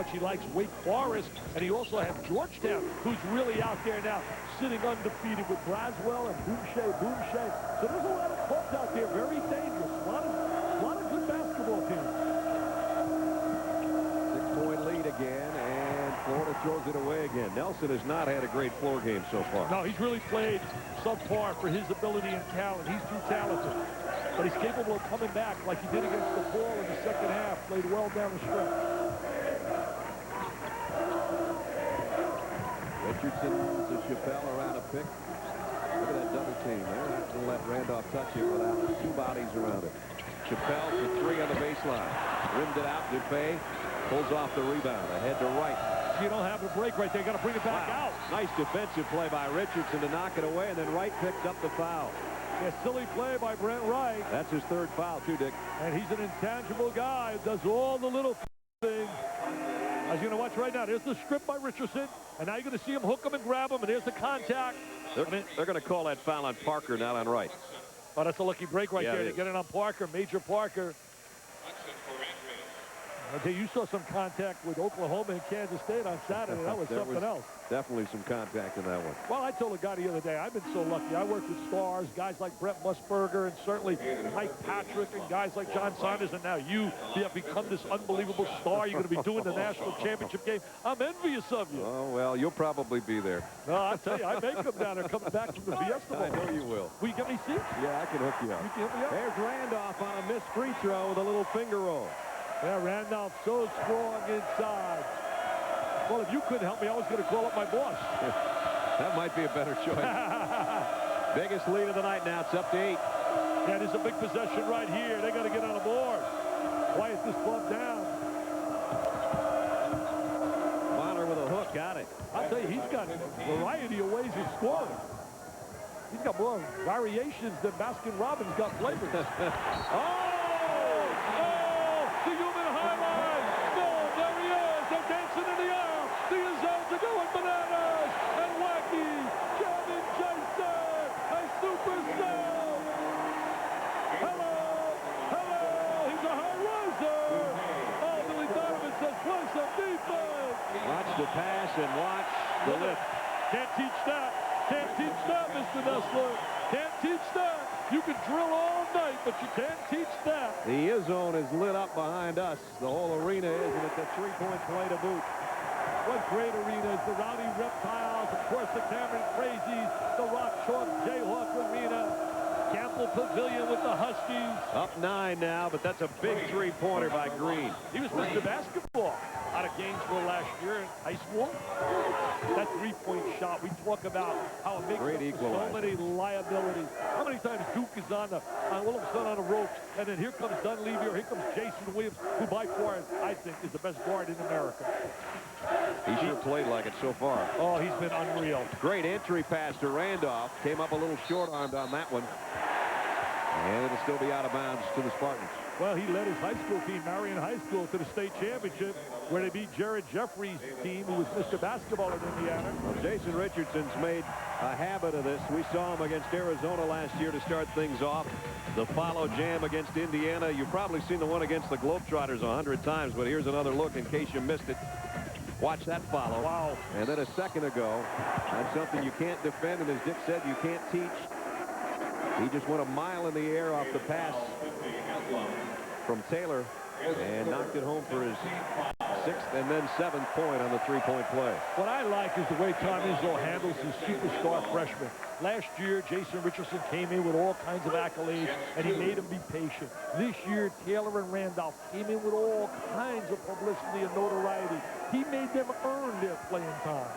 College. He likes Wake Forest, and he also has Georgetown, who's really out there now, sitting undefeated with Braswell and Boomshay. So there's a lot of clubs out there, very dangerous. A lot of good basketball teams. 6-point lead again, and Florida throws it away again. Nelson has not had a great floor game so far. No, he's really played subpar for his ability and talent. He's too talented. But he's capable of coming back like he did against the Ball in the second half. Played well down the stretch. Richardson to Chappelle around a pick. Look at that double team. They're not going to let Randolph touch it without two bodies around it. Chappelle for three on the baseline. Rimmed it out. Dupay pulls off the rebound. Ahead to Wright. You don't have a break right there. You got to bring it back out. Nice defensive play by Richardson to knock it away, and then Wright picks up the foul. Yeah, silly play by Brent Wright. That's his third foul, too, Dick. And he's an intangible guy who does all the little things. As you're going to watch right now, there's the strip by Richardson, and now you're going to see him hook him and grab him, and there's the contact. They're going to call that foul on Parker, not on Wright. Oh, that's a lucky break right there. They get it on Parker, Major Parker. Okay, you saw some contact with Oklahoma and Kansas State on Saturday. That was something else. Definitely some contact in that one. Well, I told a guy the other day, I've been so lucky. I worked with stars, guys like Brett Musburger, and certainly Mike Patrick, and guys like John Saunders, and now you have become this unbelievable star. You're going to be doing the national championship game. I'm envious of you. Oh, well, you'll probably be there. No, I'll tell you, I may come down there coming back from the Fiesta Bowl. I know you will. Will you get me seats? Yeah, I can hook you up. You can hook me up? There's Randolph on a missed free throw with a little finger roll. Yeah, Randolph so strong inside. Well, if you couldn't help me, I was going to call up my boss. That might be a better choice. Biggest lead of the night now. It's up to 8. Yeah, there's a big possession right here. They got to get on the board. Quiet this club down. Bonner with a hook. Got it. I'll tell you, he's got a variety of ways of scoring. He's got more variations than Baskin-Robbins got flavors. Oh! The human highlight. No, there he is. They're dancing in the air. The Azels are going bananas. And wacky. Kevin Jason. A superstar. Hello. He's a high riser. Oh, Billy Donovan says, play some defense. Watch the pass and watch the lift. Can't teach that. Can't teach that, Mr. Nessler. Can't teach that. You can drill all night, but you can't teach that. The zone is lit up behind us. The whole arena is, and it's a three-point play to boot. What great arenas. The Rowdy Reptiles, of course, the Cameron Crazies, the Rock Chalk Jayhawk Arena, Campbell Pavilion with the Huskies. Up 9 now, but that's a big three-pointer by Green. He was Mr. Basketball out of Gainesville last year in high school. That three-point shot, we talk about how it makes up so many liabilities. How many times Duke is all of a sudden on the ropes, and then here comes Dunleavy, or here comes Jason Williams, who by far, I think, is the best guard in America. He sure played like it so far. Oh, he's been unreal. Great entry pass to Randolph. Came up a little short-armed on that one. And it'll still be out of bounds to the Spartans. Well, he led his high school team, Marion High School, to the state championship, where they beat Jared Jeffries' team, who was Mr. Basketball in Indiana. Well, Jason Richardson's made a habit of this. We saw him against Arizona last year to start things off. The follow jam against Indiana. You've probably seen the one against the Globetrotters 100 times, but here's another look in case you missed it. Watch that follow. Wow. And then a second ago, that's something you can't defend, and as Dick said, you can't teach. He just went a mile in the air off the pass from Taylor and knocked it home for his 6th and then 7th point on the three-point play. What I like is the way Tom Izzo handles his superstar freshmen. Last year, Jason Richardson came in with all kinds of accolades, and he made him be patient. This year, Taylor and Randolph came in with all kinds of publicity and notoriety. He made them earn their playing time.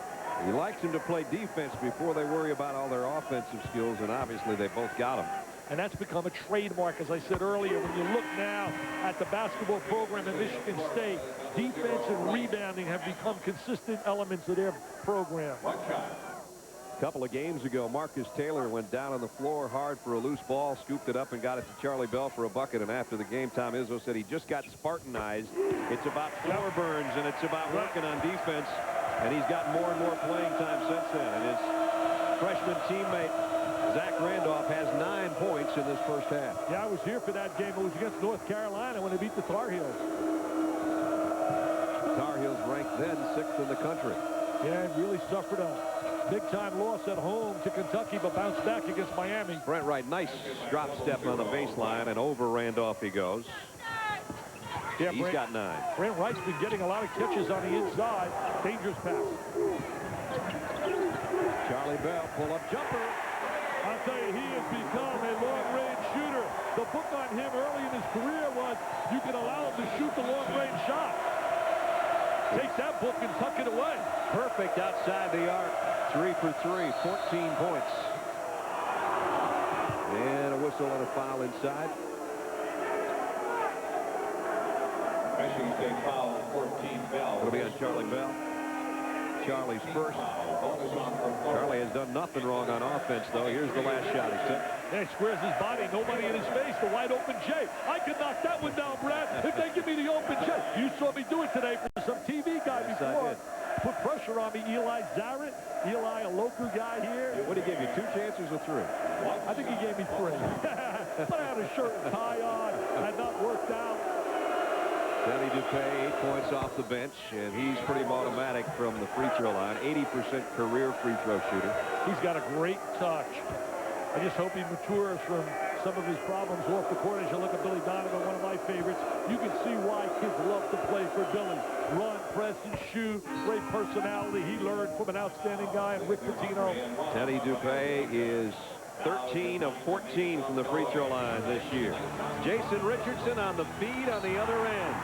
He likes them to play defense before they worry about all their offensive skills, and obviously they both got them. And that's become a trademark, as I said earlier. When you look now at the basketball program at Michigan State, defense and rebounding have become consistent elements of their program. A couple of games ago, Marcus Taylor went down on the floor hard for a loose ball, scooped it up and got it to Charlie Bell for a bucket. And after the game, Tom Izzo said he just got Spartanized. It's about floor burns, and it's about working on defense. And he's gotten more and more playing time since then. And his freshman teammate, Zach Randolph, has 9 points in this first half. Yeah, I was here for that game. It was against North Carolina when they beat the Tar Heels. Tar Heels ranked country. Yeah, he really suffered a big-time loss at home to Kentucky, but bounced back against Miami. Brent Wright, nice drop step on the baseline, and over Randolph he goes. Yeah, he's got 9. Brent Wright's been getting a lot of catches on the inside. Dangerous pass. Charlie Bell, pull-up jumper. I'll tell you, he has become a long-range shooter. The book on him early in his career was you can allow him to shoot the long-range shot. Takes that book and tuck it away. Perfect outside the arc. 3 for 3, 14 points. And a whistle and a foul inside. Michigan State foul, 14 Bell. It'll be on Charlie Bell. Charlie's first. Charlie has done nothing wrong on offense, though. Here's the last shot he took. Yeah, he squares his body, nobody in his face, the wide open J. I could knock that one down, Brad, if they give me the open J. You saw me do it today for some TV guy before. Put pressure on me, Eli Zarrett. Eli, a local guy here. What did he give you, 2 chances or 3? I think he gave me 3. But I had a shirt and tie on. Had not worked out. Denny Dupay, 8 points off the bench, and he's pretty automatic from the free throw line. 80% career free throw shooter. He's got a great touch. I just hope he matures from some of his problems off the court. As you look at Billy Donovan, one of my favorites, you can see why kids love to play for Billy. Run, press, and shoot. Great personality. He learned from an outstanding guy in Rick Pitino. Denny Dupay is 13 of 14 from the free throw line this year. Jason Richardson on the feed on the other end.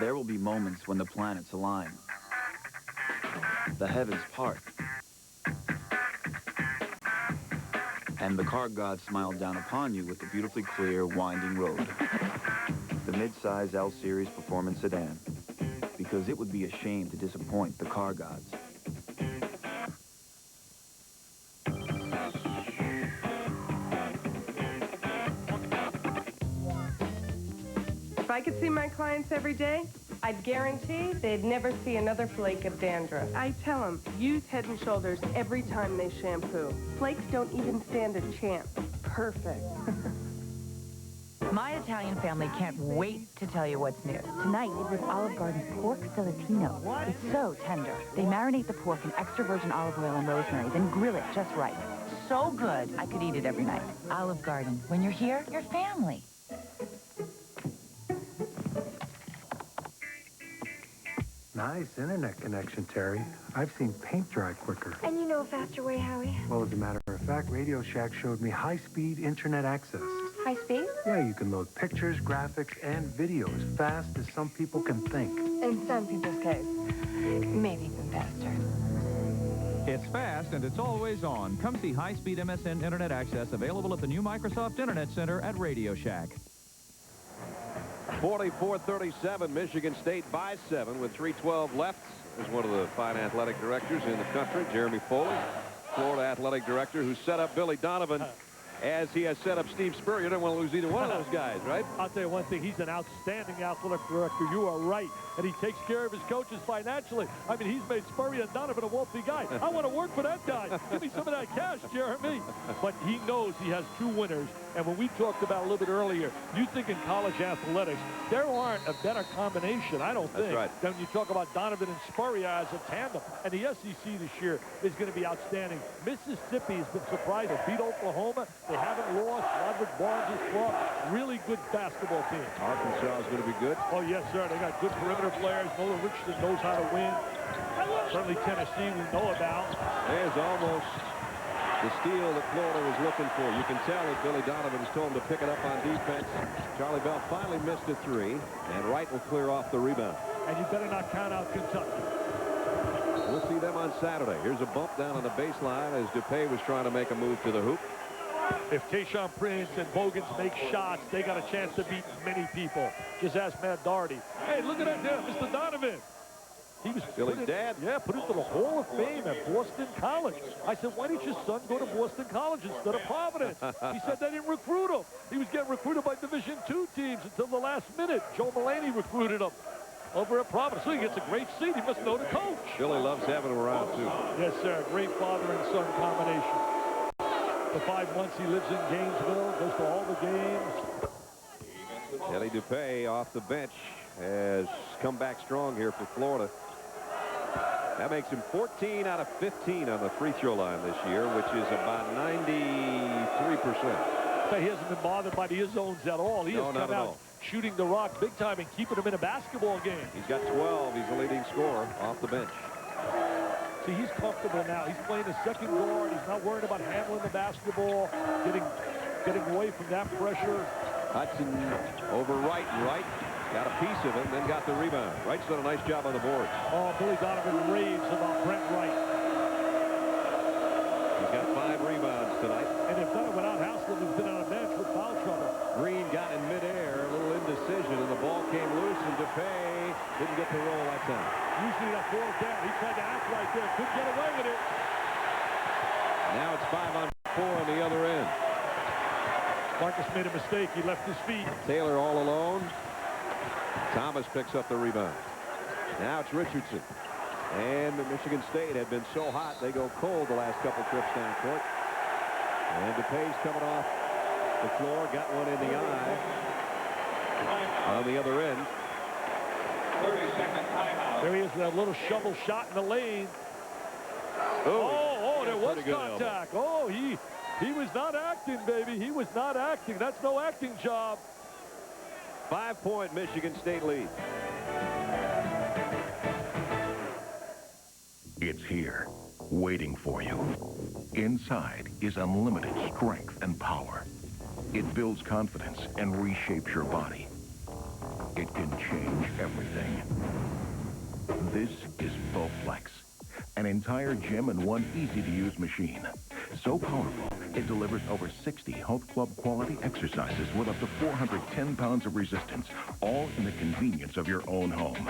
There will be moments when the planets align, the heavens part, and the car gods smile down upon you with the beautifully clear, winding road. The mid-size L-Series Performance Sedan, because it would be a shame to disappoint the car gods. If I could see my clients every day, I'd guarantee they'd never see another flake of dandruff. I tell them, use Head & Shoulders every time they shampoo. Flakes don't even stand a chance. Perfect. My Italian family can't wait to tell you what's new. Tonight is with Olive Garden's pork filetino. It's so tender. They marinate the pork in extra virgin olive oil and rosemary, then grill it just right. So good, I could eat it every night. Olive Garden. When you're here, you're family. Nice internet connection, Terry. I've seen paint dry quicker. And you know a faster way, Howie. Well, as a matter of fact, Radio Shack showed me high-speed internet access. High speed? Yeah, you can load pictures, graphics, and video as fast as some people can think. In some people's case, maybe even faster. It's fast and it's always on. Come see high-speed MSN internet access available at the new Microsoft Internet Center at Radio Shack. 44-37, Michigan State by 7 with 3:12 left. There's one of the fine athletic directors in the country, Jeremy Foley, Florida athletic director, who set up Billy Donovan as he has set up Steve Spurrier. You don't want to lose either one of those guys, right? I'll tell you one thing. He's an outstanding athletic director. You are right. And he takes care of his coaches financially. I mean, he's made Spurrier and Donovan a wealthy guy. I want to work for that guy. Give me some of that cash, Jeremy. But he knows he has 2 winners. And when we talked about a little bit earlier, you think in college athletics, there aren't a better combination, I don't think, than when you talk about Donovan and Spurrier as a tandem. And the SEC this year is going to be outstanding. Mississippi has been surprised. They beat Oklahoma. They haven't lost. Roderick Barnes is strong. Really good basketball team. Arkansas is going to be good. Oh, yes, sir. They got good perimeter players. Nolan Richardson knows how to win. Certainly Tennessee we know about. There's almost the steal that Florida was looking for. You can tell that Billy Donovan's told him to pick it up on defense. Charlie Bell finally missed a 3, and Wright will clear off the rebound. And you better not count out Kentucky. We'll see them on Saturday. Here's a bump down on the baseline as Dupay was trying to make a move to the hoop. If Tayshaun Prince and Bogans make shots, they got a chance to beat many people. Just ask Matt Doherty. Hey, look at that there, Mr. Donovan. He was Billy's dad? Yeah, put into the Hall of Fame at Boston College. I said, why didn't your son go to Boston College instead of Providence? He said they didn't recruit him. He was getting recruited by Division II teams until the last minute. Joe Mulaney recruited him over at Providence. So he gets a great seat. He must know the coach. Billy loves having him around, too. Yes, sir. Great father and son combination. the 5 months he lives in Gainesville, goes to all the games. Teddy Dupay off the bench has come back strong here for Florida. That makes him 14 out of 15 on the free throw line this year, which is about 93%. He hasn't been bothered by the zones at all. He has come out shooting the rock big time and keeping him in a basketball game. He's got 12. He's the leading scorer off the bench. See, he's comfortable now. He's playing the second guard. He's not worried about handling the basketball, getting away from that pressure. Hudson over Wright, and Wright got a piece of it and then got the rebound. Wright's done a nice job on the boards. Oh, Billy Donovan raves about Brent Wright. He's got 5 rebounds tonight. And they've done it without Haslem, who's been on a bench with foul trouble. Green got in midair, a little indecision, and the ball came loose, and Dupay didn't get the roll that time. Usually that 4 down. He tried to act right there. Couldn't get away with it. Now it's 5-on-4 on the other end. Marcus made a mistake. He left his feet. Taylor all alone. Thomas picks up the rebound. Now it's Richardson. And Michigan State had been so hot, they go cold the last couple trips down court. And Dupay's coming off the floor, got one in the eye. On the other end. 30-second timeout. There he is, that little shovel shot in the lane. Oh, there was contact. Oh, he was not acting, baby. He was not acting. That's no acting job. 5-point Michigan State lead. It's here, waiting for you. Inside is unlimited strength and power. It builds confidence and reshapes your body. It can change everything. This is Bowflex, an entire gym in one easy-to-use machine. So powerful, it delivers over 60 health club quality exercises with up to 410 pounds of resistance, all in the convenience of your own home.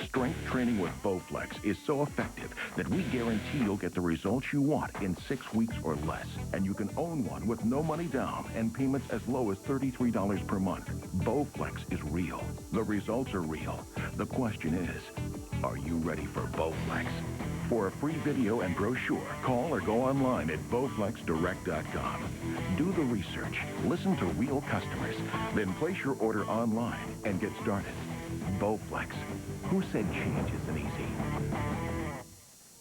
Strength training with Bowflex is so effective that we guarantee you'll get the results you want in 6 weeks or less. And you can own one with no money down and payments as low as $33 per month. Bowflex is real. The results are real. The question is, are you ready for Bowflex? For a free video and brochure, call or go online at BowflexDirect.com. Do the research, listen to real customers, then place your order online and get started. Bowflex. Who said change isn't easy?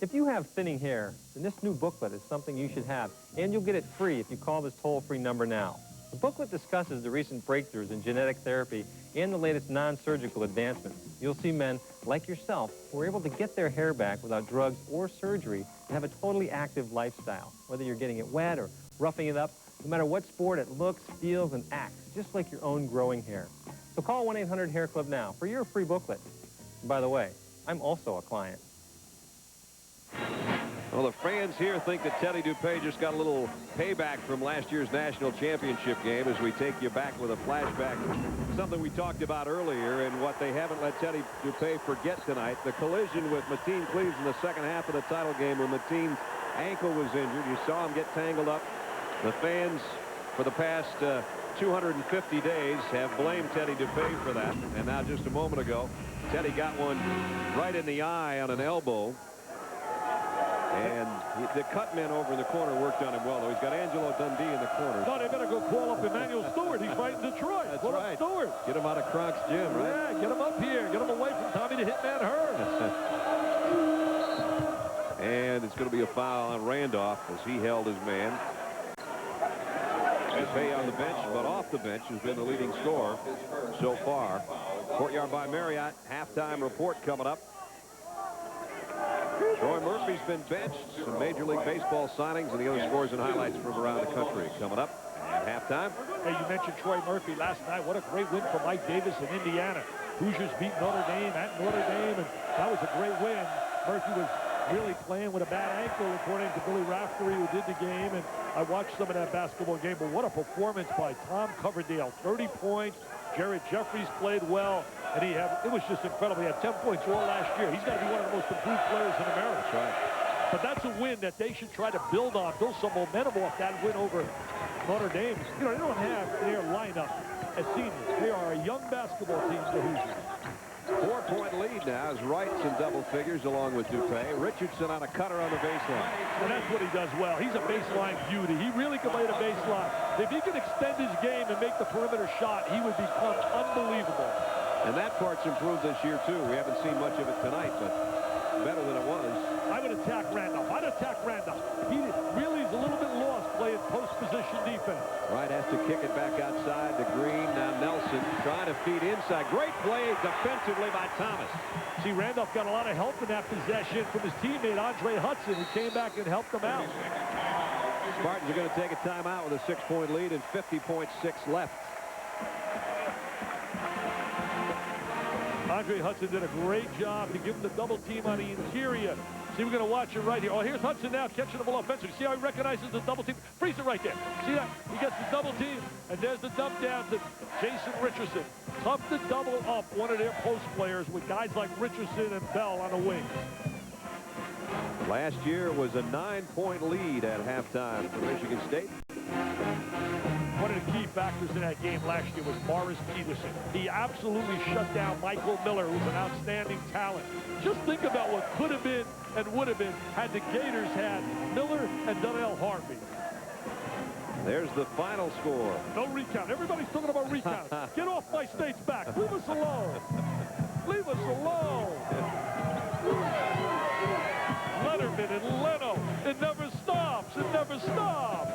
If you have thinning hair, then this new booklet is something you should have, and you'll get it free if you call this toll-free number now. The booklet discusses the recent breakthroughs in genetic therapy and the latest non-surgical advancements. You'll see men like yourself who are able to get their hair back without drugs or surgery and have a totally active lifestyle. Whether you're getting it wet or roughing it up, no matter what sport, it looks, feels, and acts just like your own growing hair. So call 1-800-HAIR-CLUB now for your free booklet. And by the way, I'm also a client. Well, the fans here think that Teddy Dupay just got a little payback from last year's national championship game as we take you back with a flashback. Something we talked about earlier and what they haven't let Teddy Dupay forget tonight. The collision with Mateen Cleaves in the second half of the title game when Mateen's ankle was injured. You saw him get tangled up. The fans for the past 250 days have blamed Teddy Dupay for that. And now just a moment ago, Teddy got one right in the eye on an elbow. And the cut men over in the corner worked on him well, though. He's got Angelo Dundee in the corner. No, they better go call up Emmanuel Stewart. He's right in Detroit. That's call right. Up Stewart. Get him out of Kronk's gym, right? Yeah, get him up here. Get him away from Tommy the Hitman Hearns. And it's going to be a foul on Randolph as he held his man. Dupay on the bench, but off the bench has been the leading scorer so far. Courtyard by Marriott. Halftime report coming up. Troy Murphy's been benched. Some Major League Baseball signings and the other scores and highlights from around the country coming up at halftime. Hey, you mentioned Troy Murphy last night. What a great win for Mike Davis in Indiana. Hoosiers beat Notre Dame at Notre Dame, and that was a great win. Murphy was really playing with a bad ankle, according to Billy Raftery, who did the game, and I watched some of that basketball game, but what a performance by Tom Coverdale. 30 points. Jared Jeffries played well, and it was just incredible. He had 10 points all last year. He's got to be one of the most improved players in America. That's right. But that's a win that they should try to build on, build some momentum off that win over Notre Dame. You know, they don't have their lineup as seniors. They are a young basketball team, the Hoosiers. 4-point lead now as Wright's in double figures along with Dupay. Richardson on a cutter on the baseline. And that's what he does well. He's a baseline beauty. He really can lay the baseline. If he can extend his game and make the perimeter shot, he would become unbelievable. And that part's improved this year, too. We haven't seen much of it tonight, but better than it was. I would attack Randolph. I'd attack Randolph. He really is a little bit lost playing post-position defense. Wright has to kick it back outside to Green. Now Nelson trying to feed inside. Great play defensively by Thomas. See, Randolph got a lot of help in that possession from his teammate, Andre Hudson, who came back and helped him out. Spartans are going to take a timeout with a 6-point lead and 50.6 left. Andre Hudson did a great job to give him the double team on the interior. See, we're going to watch it right here. Oh, here's Hudson now catching the ball offensively. See how he recognizes the double team? Freeze it right there. See that? He gets the double team, and there's the dump down to Jason Richardson. Tough to double up one of their post players with guys like Richardson and Bell on the wings. Last year was a 9-point lead at halftime for Michigan State. One of the key factors in that game last year was Morris Peterson. He absolutely shut down Michael Miller, who's an outstanding talent. Just think about what could have been and would have been had the Gators had Miller and Donnell Harvey. There's the final score. No recount. Everybody's talking about recount. Get off my state's back. Leave us alone. Leave us alone. Letterman and Leno. It never stops. It never stops.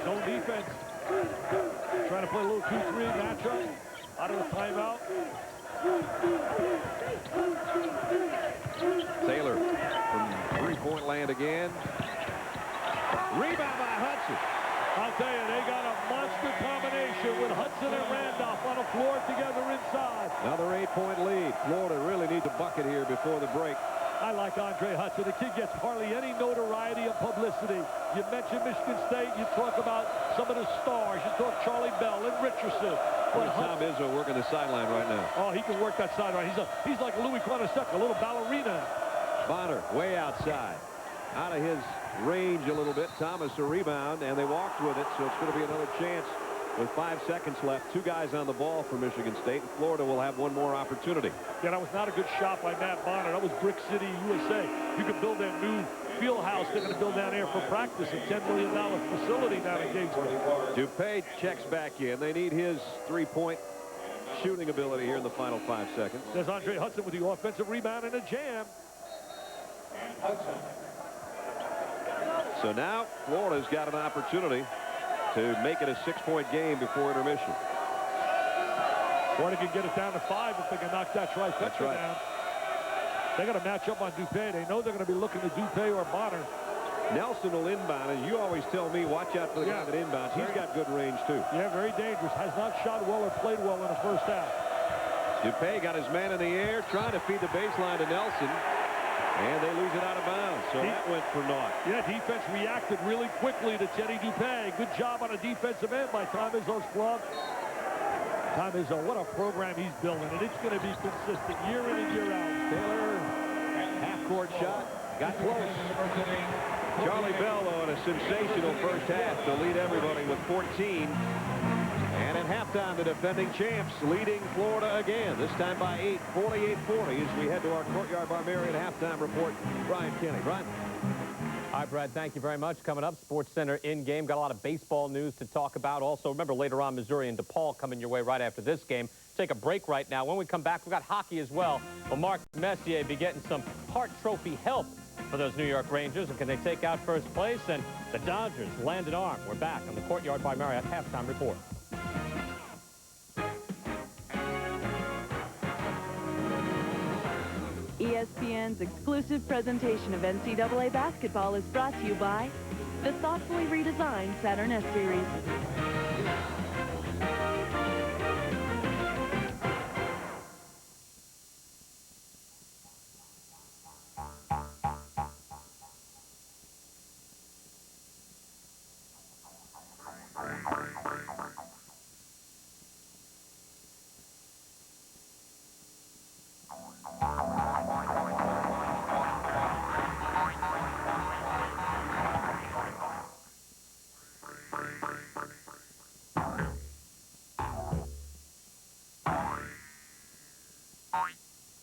Zone defense. Trying to play a little 2-3 matchup. Out of the timeout. Taylor from three-point land again. Rebound by Hudson. I'll tell you, they got a monster combination with Hudson and Randolph on the floor together inside. Another 8-point lead. Florida really needs a bucket here before the break. I like Andre Hudson. The kid gets hardly any notoriety or publicity. You mentioned Michigan State. You talk about some of the stars. You talk Charlie Bell and Richardson. But Tom Izzo working the sideline right now. Oh, he can work that sideline. He's like Louis Quinnipiac, a little ballerina. Bonner way outside. Out of his range a little bit. Thomas a rebound, and they walked with it, so it's going to be another chance with 5 seconds left. 2 guys on the ball for Michigan State, and Florida will have one more opportunity. Yeah, that was not a good shot by Matt Bonner. That was Brick City, USA. You could build that new field house they're going to build down there for practice, a $10 million facility down in Gatesville. Dupay checks back in. They need his 3-point shooting ability here in the final 5 seconds. There's Andre Hudson with the offensive rebound and a jam. So now Florida's got an opportunity to make it a 6-point game before intermission. Florida can get it down to 5 if they can knock that trifecta right. down. They got to match up on Dupay. They know they're going to be looking to Dupay or Bonner. Nelson will inbound, and you always tell me, watch out for the guy that inbounds. He's got good range, too. Yeah, very dangerous. Has not shot well or played well in the first half. Dupay got his man in the air, trying to feed the baseline to Nelson, and they lose it out of bounds. So that went for naught. Yeah, defense reacted really quickly to Teddy Dupay. Good job on a defensive end by Tom Izzo's club. Tom Izzo, what a program he's building, and it's going to be consistent year in and year out. Taylor, half-court shot, got close. Charlie Bell, though, in a sensational first half to lead everybody with 14. And at halftime, the defending champs leading Florida again, this time by 8, 48-40, as we head to our Courtyard Barbarian halftime report. Brian Kenny. Brian. Hi, Brad. Thank you very much. Coming up, Sports Center in game. Got a lot of baseball news to talk about. Also, remember, later on, Missouri and DePaul coming your way right after this game. Take a break right now. When we come back, we've got hockey as well. Will Mark Messier be getting some Hart Trophy help for those New York Rangers? And can they take out first place? And the Dodgers land an arm. We're back on the Courtyard by Marriott halftime report. ESPN's exclusive presentation of NCAA basketball is brought to you by the thoughtfully redesigned Saturn S Series.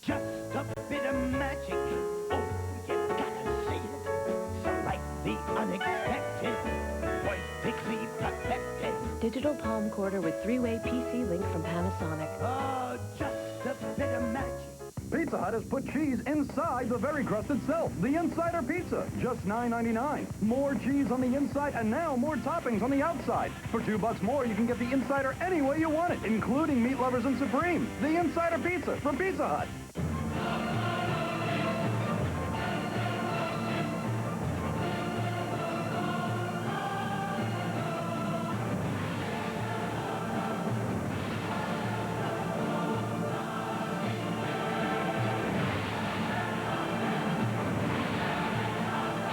just a bit of magic. Oh, you gotta see it. So like the unexpected, perfectly perfected. Digital palm quarter with 3-way PC link from Panasonic. Oh, just a bit of magic. Pizza Hut has put cheese inside the very crust itself. The Insider Pizza, just $9.99. More cheese on the inside and now more toppings on the outside. For $2 more, you can get the Insider any way you want it, including meat lovers and Supreme. The Insider Pizza from Pizza Hut.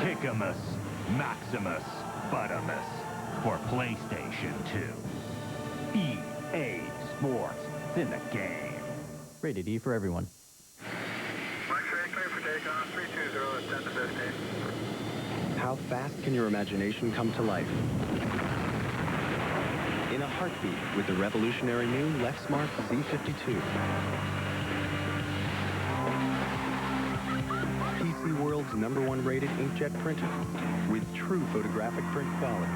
Kickamus, Maximus, Buttimus for PlayStation 2. EA Sports, it's in the game. Rated E for everyone. X-ray clear for takeoff, 320 at 10 to 15. How fast can your imagination come to life? In a heartbeat with the revolutionary new Lexmark Z52. PC World's #1 rated inkjet printer with true photographic print quality.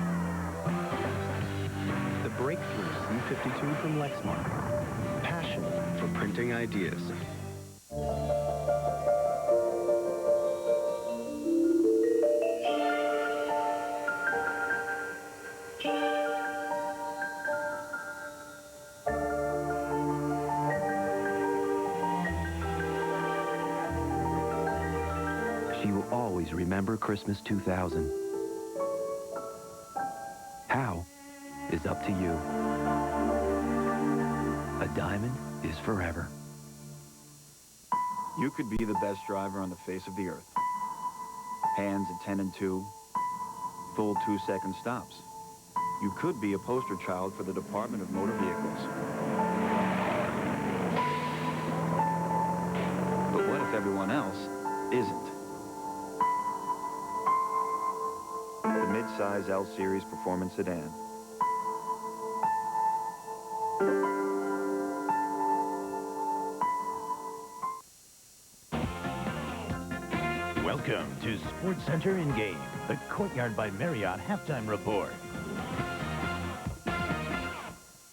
The breakthrough Z52 from Lexmark. Passion for printing ideas. She will always remember Christmas 2000. How is up to you. A diamond is forever. You could be the best driver on the face of the earth. Hands at 10 and 2, full 2-second stops. You could be a poster child for the Department of Motor Vehicles. But what if everyone else isn't? The mid-size L-Series Performance Sedan. Welcome to Sports Center in Game, the Courtyard by Marriott halftime report.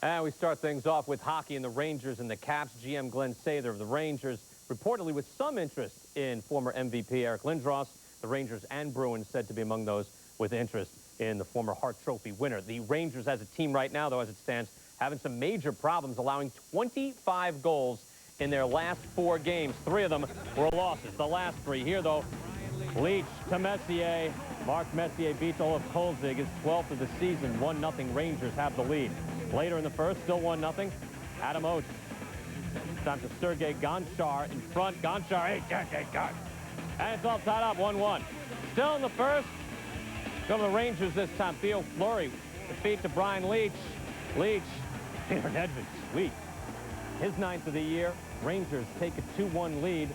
And we start things off with hockey and the Rangers and the Caps. GM Glenn Sather of the Rangers reportedly with some interest in former MVP Eric Lindros. The Rangers and Bruins said to be among those with interest in the former Hart Trophy winner. The Rangers as a team right now, though, as it stands, having some major problems, allowing 25 goals in their last 4 games. 3 of them were losses. The last 3 here, though, Leach to Messier. Mark Messier beats Olaf Kolzig, his 12th of the season. 1-0 Rangers have the lead. Later in the first, still 1-0. Adam Oates. Time to Sergei Gonchar in front. Gonchar, and it's all tied up, 1-1. Still in the first. Go to the Rangers this time. Theo Fleury defeat to Brian Leach. Leach, Aaron Edmonds, sweet. His 9th of the year. Rangers take a 2-1 lead.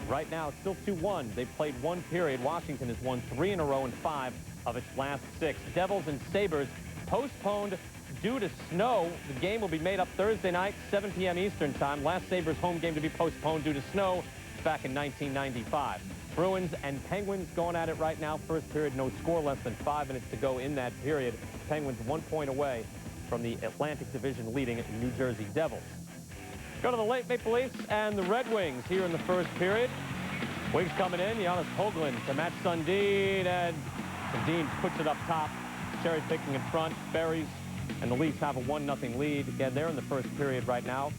Right now, it's still 2-1. They've played 1 period. Washington has won 3 in a row in 5 of its last 6. Devils and Sabres postponed due to snow. The game will be made up Thursday night, 7 p.m. Eastern time. Last Sabres home game to be postponed due to snow back in 1995. Bruins and Penguins going at it right now. First period, no score, less than 5 minutes to go in that period. Penguins 1 point away from the Atlantic Division leading New Jersey Devils. Go to the late Maple Leafs and the Red Wings here in the first period. Wings coming in, Jonas Hoagland to match Sundin, and Sundin puts it up top. Cherry picking in front, Berries, and the Leafs have a 1-0 lead. Again, they're in the first period right now.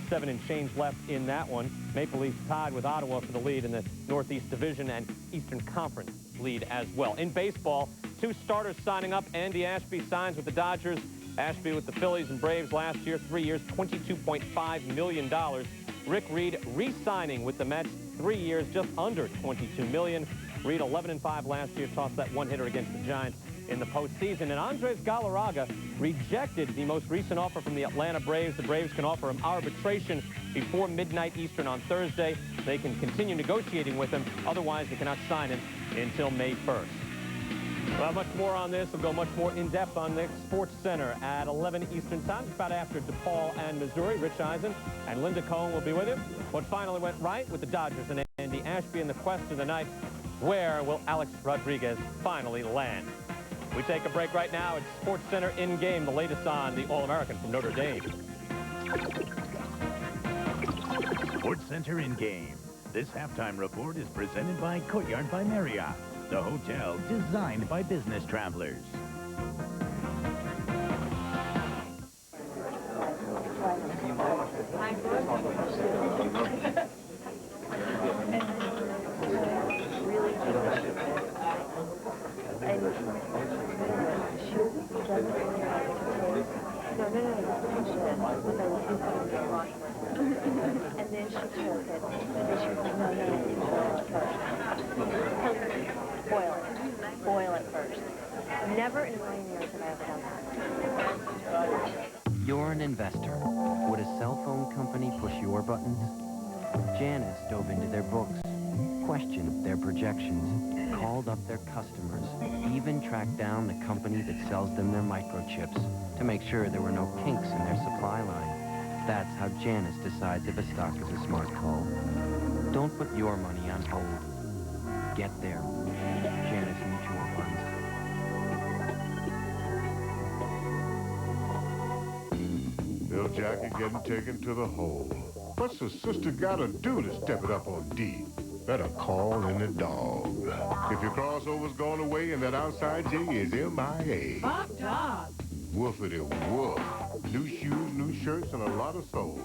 7 and change left in that one. Maple Leafs tied with Ottawa for the lead in the Northeast Division and Eastern Conference lead as well. In baseball, 2 starters signing up. Andy Ashby signs with the Dodgers. Ashby with the Phillies and Braves last year, 3 years, $22.5 million. Rick Reed re-signing with the Mets, 3 years, just under $22 million. Reed 11-5 last year, tossed that 1-hitter against the Giants in the postseason. And Andres Galarraga rejected the most recent offer from the Atlanta Braves. The Braves can offer him arbitration before midnight Eastern on Thursday. They can continue negotiating with him. Otherwise, they cannot sign him until May 1st. Well, much more on this. We'll go much more in-depth on the Sports Center at 11 Eastern Time, about after DePaul and Missouri. Rich Eisen and Linda Cohen will be with you. What finally went right with the Dodgers and Andy Ashby, and the question tonight, where will Alex Rodriguez finally land? We take a break right now. It's Sports Center in-game, the latest on the All-American from Notre Dame. Sports Center in-game. This halftime report is presented by Courtyard by Marriott, the hotel designed by business travelers. And then she took it, and then she was like, no, first. Boil it first. Never in a million years have I ever done that. You're an investor. Would a cell phone company push your buttons? Janice dove into their books, questioned their projections, called up their customers, even tracked down the company that sells them their microchips to make sure there were no kinks in their supply line. That's how Janice decides if a stock is a smart call. Don't put your money on hold. Get there. Janice Mutual Funds. Bill Jacket getting taken to the hole. What's the sister gotta do to step it up on D? Better call in the dog. If your crossover's gone away and that outside J is MIA. Hot dog. Woofity woof. New shoes, new shirts, and a lot of soul.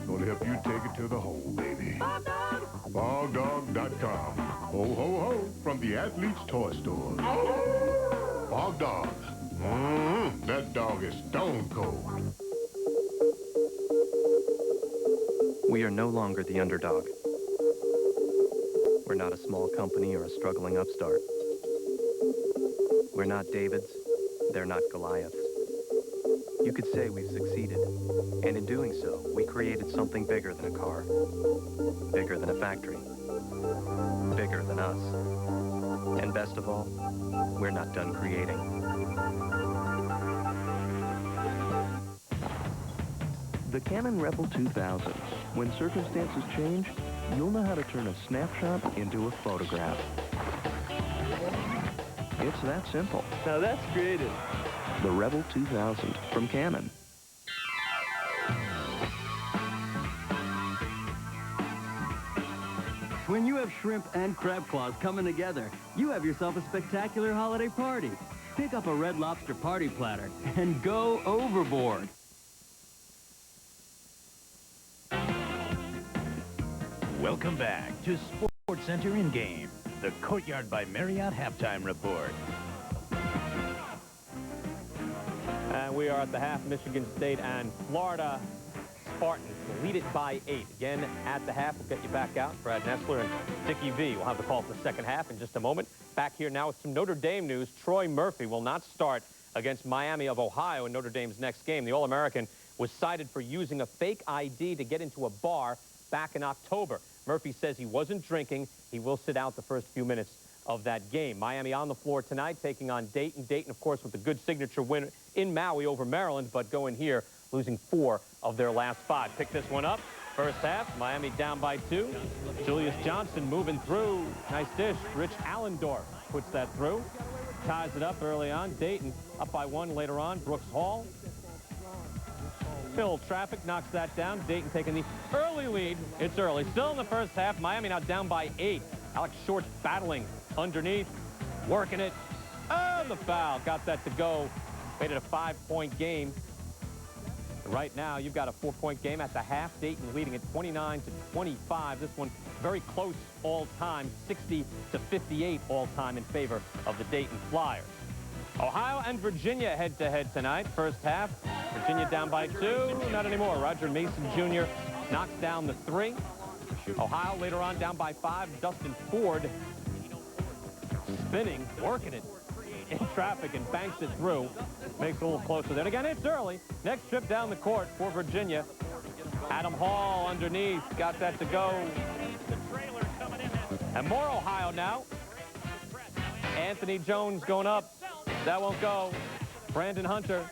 Gonna help you take it to the hole, baby. Bogdog.com. Ho, ho, ho, from the Athlete's Toy Store. Bog Dog. That dog is stone cold. We are no longer the underdog. We're not a small company or a struggling upstart. We're not Davids. They're not Goliaths. You could say we've succeeded, and in doing so, we created something bigger than a car, bigger than a factory, bigger than us. And best of all, we're not done creating. The Canon Rebel 2000. When circumstances change, you'll know how to turn a snapshot into a photograph. It's that simple. Now that's creative. The Rebel 2000 from Canon. When you have shrimp and crab claws coming together, you have yourself a spectacular holiday party. Pick up a Red Lobster party platter and go overboard. Welcome back to Sports Center in-game, the Courtyard by Marriott halftime report. And we are at the half. Michigan State and Florida Spartans lead it by 8. Again, at the half, we'll get you back out. Brad Nessler and Dickie V will have the call for the second half in just a moment. Back here now with some Notre Dame news. Troy Murphy will not start against Miami of Ohio in Notre Dame's next game. The All-American was cited for using a fake ID to get into a bar back in October. Murphy says he wasn't drinking. He will sit out the first few minutes of that game. Miami on the floor tonight, taking on Dayton. Dayton, of course, with a good signature win in Maui over Maryland, but going here, losing 4 of their last 5. Pick this one up. First half, Miami down by 2. Julius Johnson moving through. Nice dish. Rich Allendorf puts that through. Ties it up early on. Dayton up by 1 later on. Brooks Hall. Phil Traffic knocks that down. Dayton taking the early lead. It's early. Still in the first half. Miami now down by 8. Alex Shorts battling underneath, working it. Oh, the foul. Got that to go. Made it a 5-point game. Right now, you've got a 4-point game at the half. Dayton leading at 29-25. This one very close all time, 60-58 all time in favor of the Dayton Flyers. Ohio and Virginia head-to-head tonight. First half, Virginia down by 2. Not anymore. Roger Mason Jr. knocks down the 3. Ohio later on down by 5. Dustin Ford spinning, working it in traffic and banks it through. Makes it a little closer. Then again, it's early. Next trip down the court for Virginia. Adam Hall underneath. Got that to go. And more Ohio now. Anthony Jones going up. That won't go. Brandon Hunter.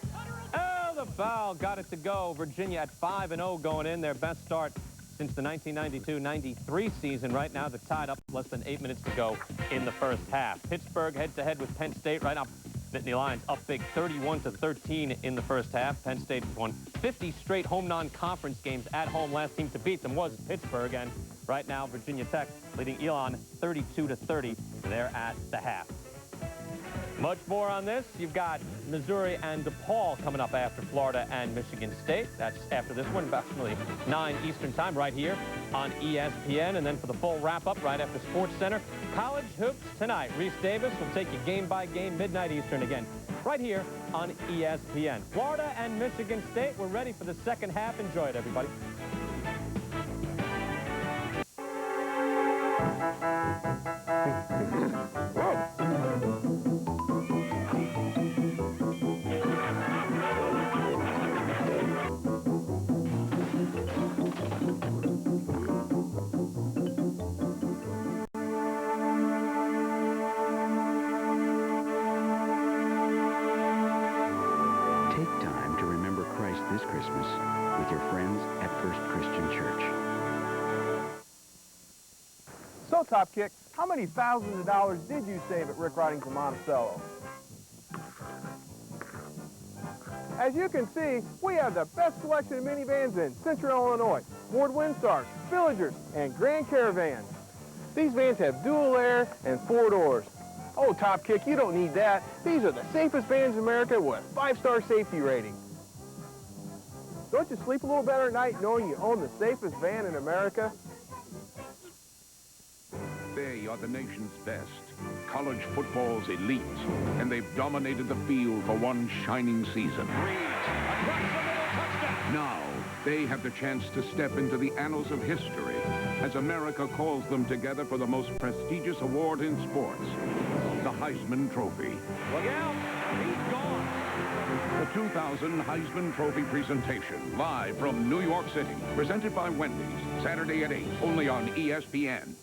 Oh, the foul. Got it to go. Virginia at 5-0 going in. Their best start since the 1992-93 season. Right now, they're tied up, less than 8 minutes to go in the first half. Pittsburgh head-to-head with Penn State. Right now, Nittany Lions up big 31-13 in the first half. Penn State won 50 straight home non-conference games at home. Last team to beat them was Pittsburgh. And right now, Virginia Tech leading Elon 32-30. They're at the half. Much more on this. You've got Missouri and DePaul coming up after Florida and Michigan State. That's after this one, approximately 9 Eastern time, right here on ESPN. And then for the full wrap-up, right after Sports Center, college hoops tonight. Reese Davis will take you game by game, midnight Eastern again, right here on ESPN. Florida and Michigan State, we're ready for the second half. Enjoy it, everybody. This Christmas with your friends at First Christian Church. So, Top Kick, how many thousands of dollars did you save at Rick Riding's in Monticello? As you can see, we have the best selection of minivans in Central Illinois. Ford Windstars, Villagers, and Grand Caravans. These vans have dual air and 4 doors. Oh, Top Kick, you don't need that. These are the safest vans in America with 5-star safety rating. Don't you sleep a little better at night knowing you own the safest van in America? They are the nation's best. College football's elite, and they've dominated the field for one shining season. Now, they have the chance to step into the annals of history as America calls them together for the most prestigious award in sports, the Heisman Trophy. Look out! He's gone! The 2000 Heisman Trophy presentation, live from New York City, presented by Wendy's, Saturday at 8, only on ESPN.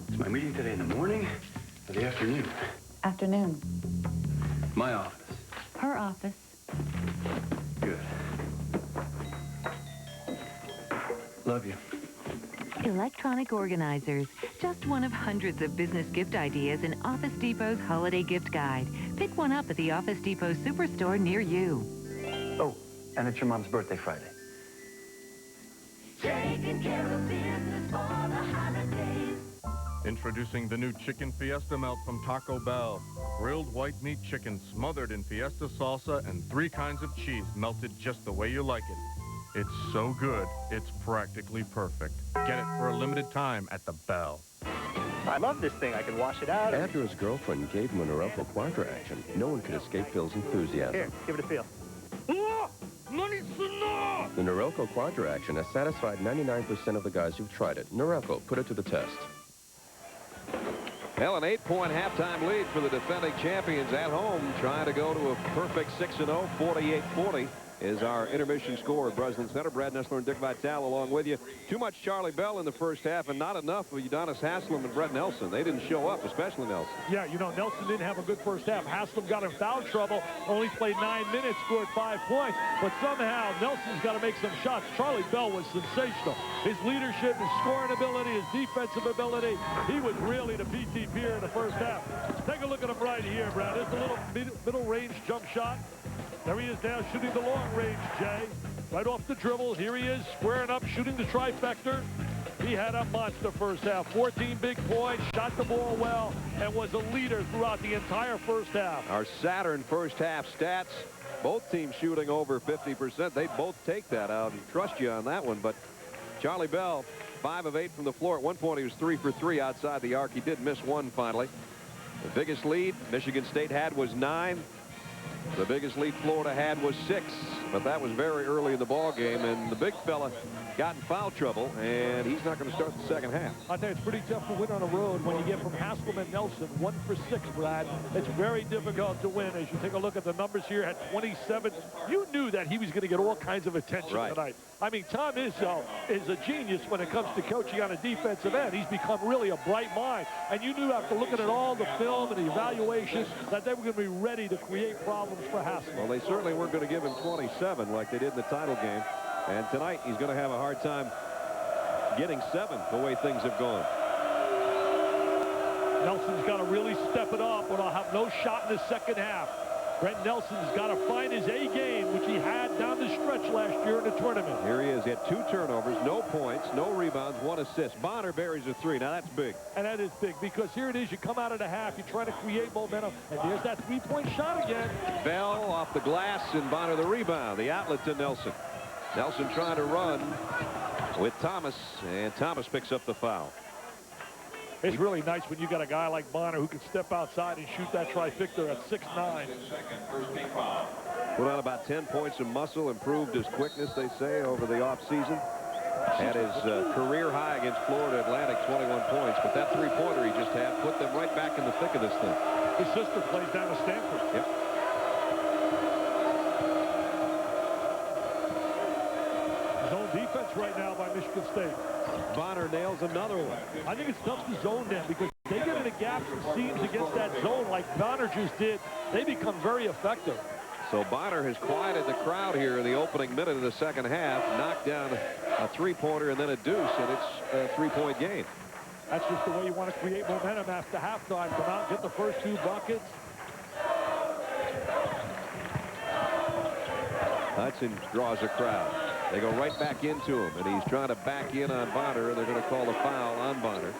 Is my meeting today in the morning or the afternoon? Afternoon. My office. Her office. Good. Love you. Electronic organizers, just one of hundreds of business gift ideas in Office Depot's Holiday Gift Guide. Pick one up at the Office Depot Superstore near you. Oh, and it's your mom's birthday Friday. Taking care of business for the holidays. Introducing the new Chicken Fiesta Melt from Taco Bell. Grilled white meat chicken smothered in Fiesta salsa and 3 kinds of cheese melted just the way you like it. It's so good, it's practically perfect. Get it for a limited time at the Bell. I love this thing. I can wash it out. After his girlfriend gave him a Norelco Quattro action, no one could escape Phil's enthusiasm. Here, give it a feel. The Norelco Quattro action has satisfied 99% of the guys who've tried it. Norelco, put it to the test. Well, an 8-point halftime lead for the defending champions at home, trying to go to a perfect 6-0, 48-40. Is our intermission score at Breslin Center. Brad Nessler and Dick Vitale along with you. Too much Charlie Bell in the first half and not enough of Udonis Haslam and Brett Nelson. They didn't show up, especially Nelson. Yeah, you know, Nelson didn't have a good first half. Haslam got in foul trouble, only played 9 minutes, scored 5 points. But somehow Nelson's got to make some shots. Charlie Bell was sensational. His leadership, his scoring ability, his defensive ability, he was really the PTP here in the first half. Take a look at him right here, Brad. There's a little middle-range jump shot. There he is now shooting the long range, Jay. Right off the dribble. Here he is squaring up, shooting the trifecta. He had a monster first half. 14 big points, shot the ball well, and was a leader throughout the entire first half. Our Saturn first half stats, both teams shooting over 50%. They both take that out and trust you on that one. But Charlie Bell, 5 of 8 from the floor. At one point, he was 3 for 3 outside the arc. He did miss one finally. The biggest lead Michigan State had was 9. The biggest lead Florida had was 6. But that was very early in the ball game, and the big fella got in foul trouble, and he's not going to start the second half. I think it's pretty tough to win on the road when you get from Haskell and Nelson 1 for 6, Brad. It's very difficult to win. As you take a look at the numbers here at 27, you knew that he was going to get all kinds of attention tonight. I mean, Tom Izzo is a genius when it comes to coaching on a defensive end. He's become really a bright mind. And you knew after looking at all the film and the evaluation that they were going to be ready to create problems for Haskell. Well, they certainly weren't going to give him 27 like they did in the title game. And tonight, he's going to have a hard time getting 7 the way things have gone. Nelson's got to really step it up, or I'll have no shot in the second half. Brent Nelson's got to find his A game, which he had down the stretch last year in the tournament. Here he is. He had 2 turnovers, no points, no rebounds, 1 assist. Bonner buries a 3. Now, that's big. And that is big, because here it is. You come out of the half. You're trying to create momentum. And there's that three-point shot again. Bell off the glass, and Bonner the rebound. The outlet to Nelson. Nelson trying to run with Thomas, and Thomas picks up the foul. It's really nice when you got a guy like Bonner who can step outside and shoot that trifecta at 6'9". Put on about 10 points of muscle, improved his quickness, they say, over the offseason. Had his career high against Florida Atlantic, 21 points. But that three-pointer he just had put them right back in the thick of this thing. His sister plays down at Stanford. Yep. Zone defense right now by Michigan State. Bonner nails another one. I think it's tough to zone them because they get into gaps and seams against that zone like Bonner just did. They become very effective. So Bonner has quieted the crowd here in the opening minute of the second half, knocked down a three-pointer and then a deuce, and it's a three-point game. That's just the way you want to create momentum after halftime. Come out and get the first 2 buckets. Hudson draws a crowd. They go right back into him, and he's trying to back in on Bonner, and they're going to call a foul on Bonner.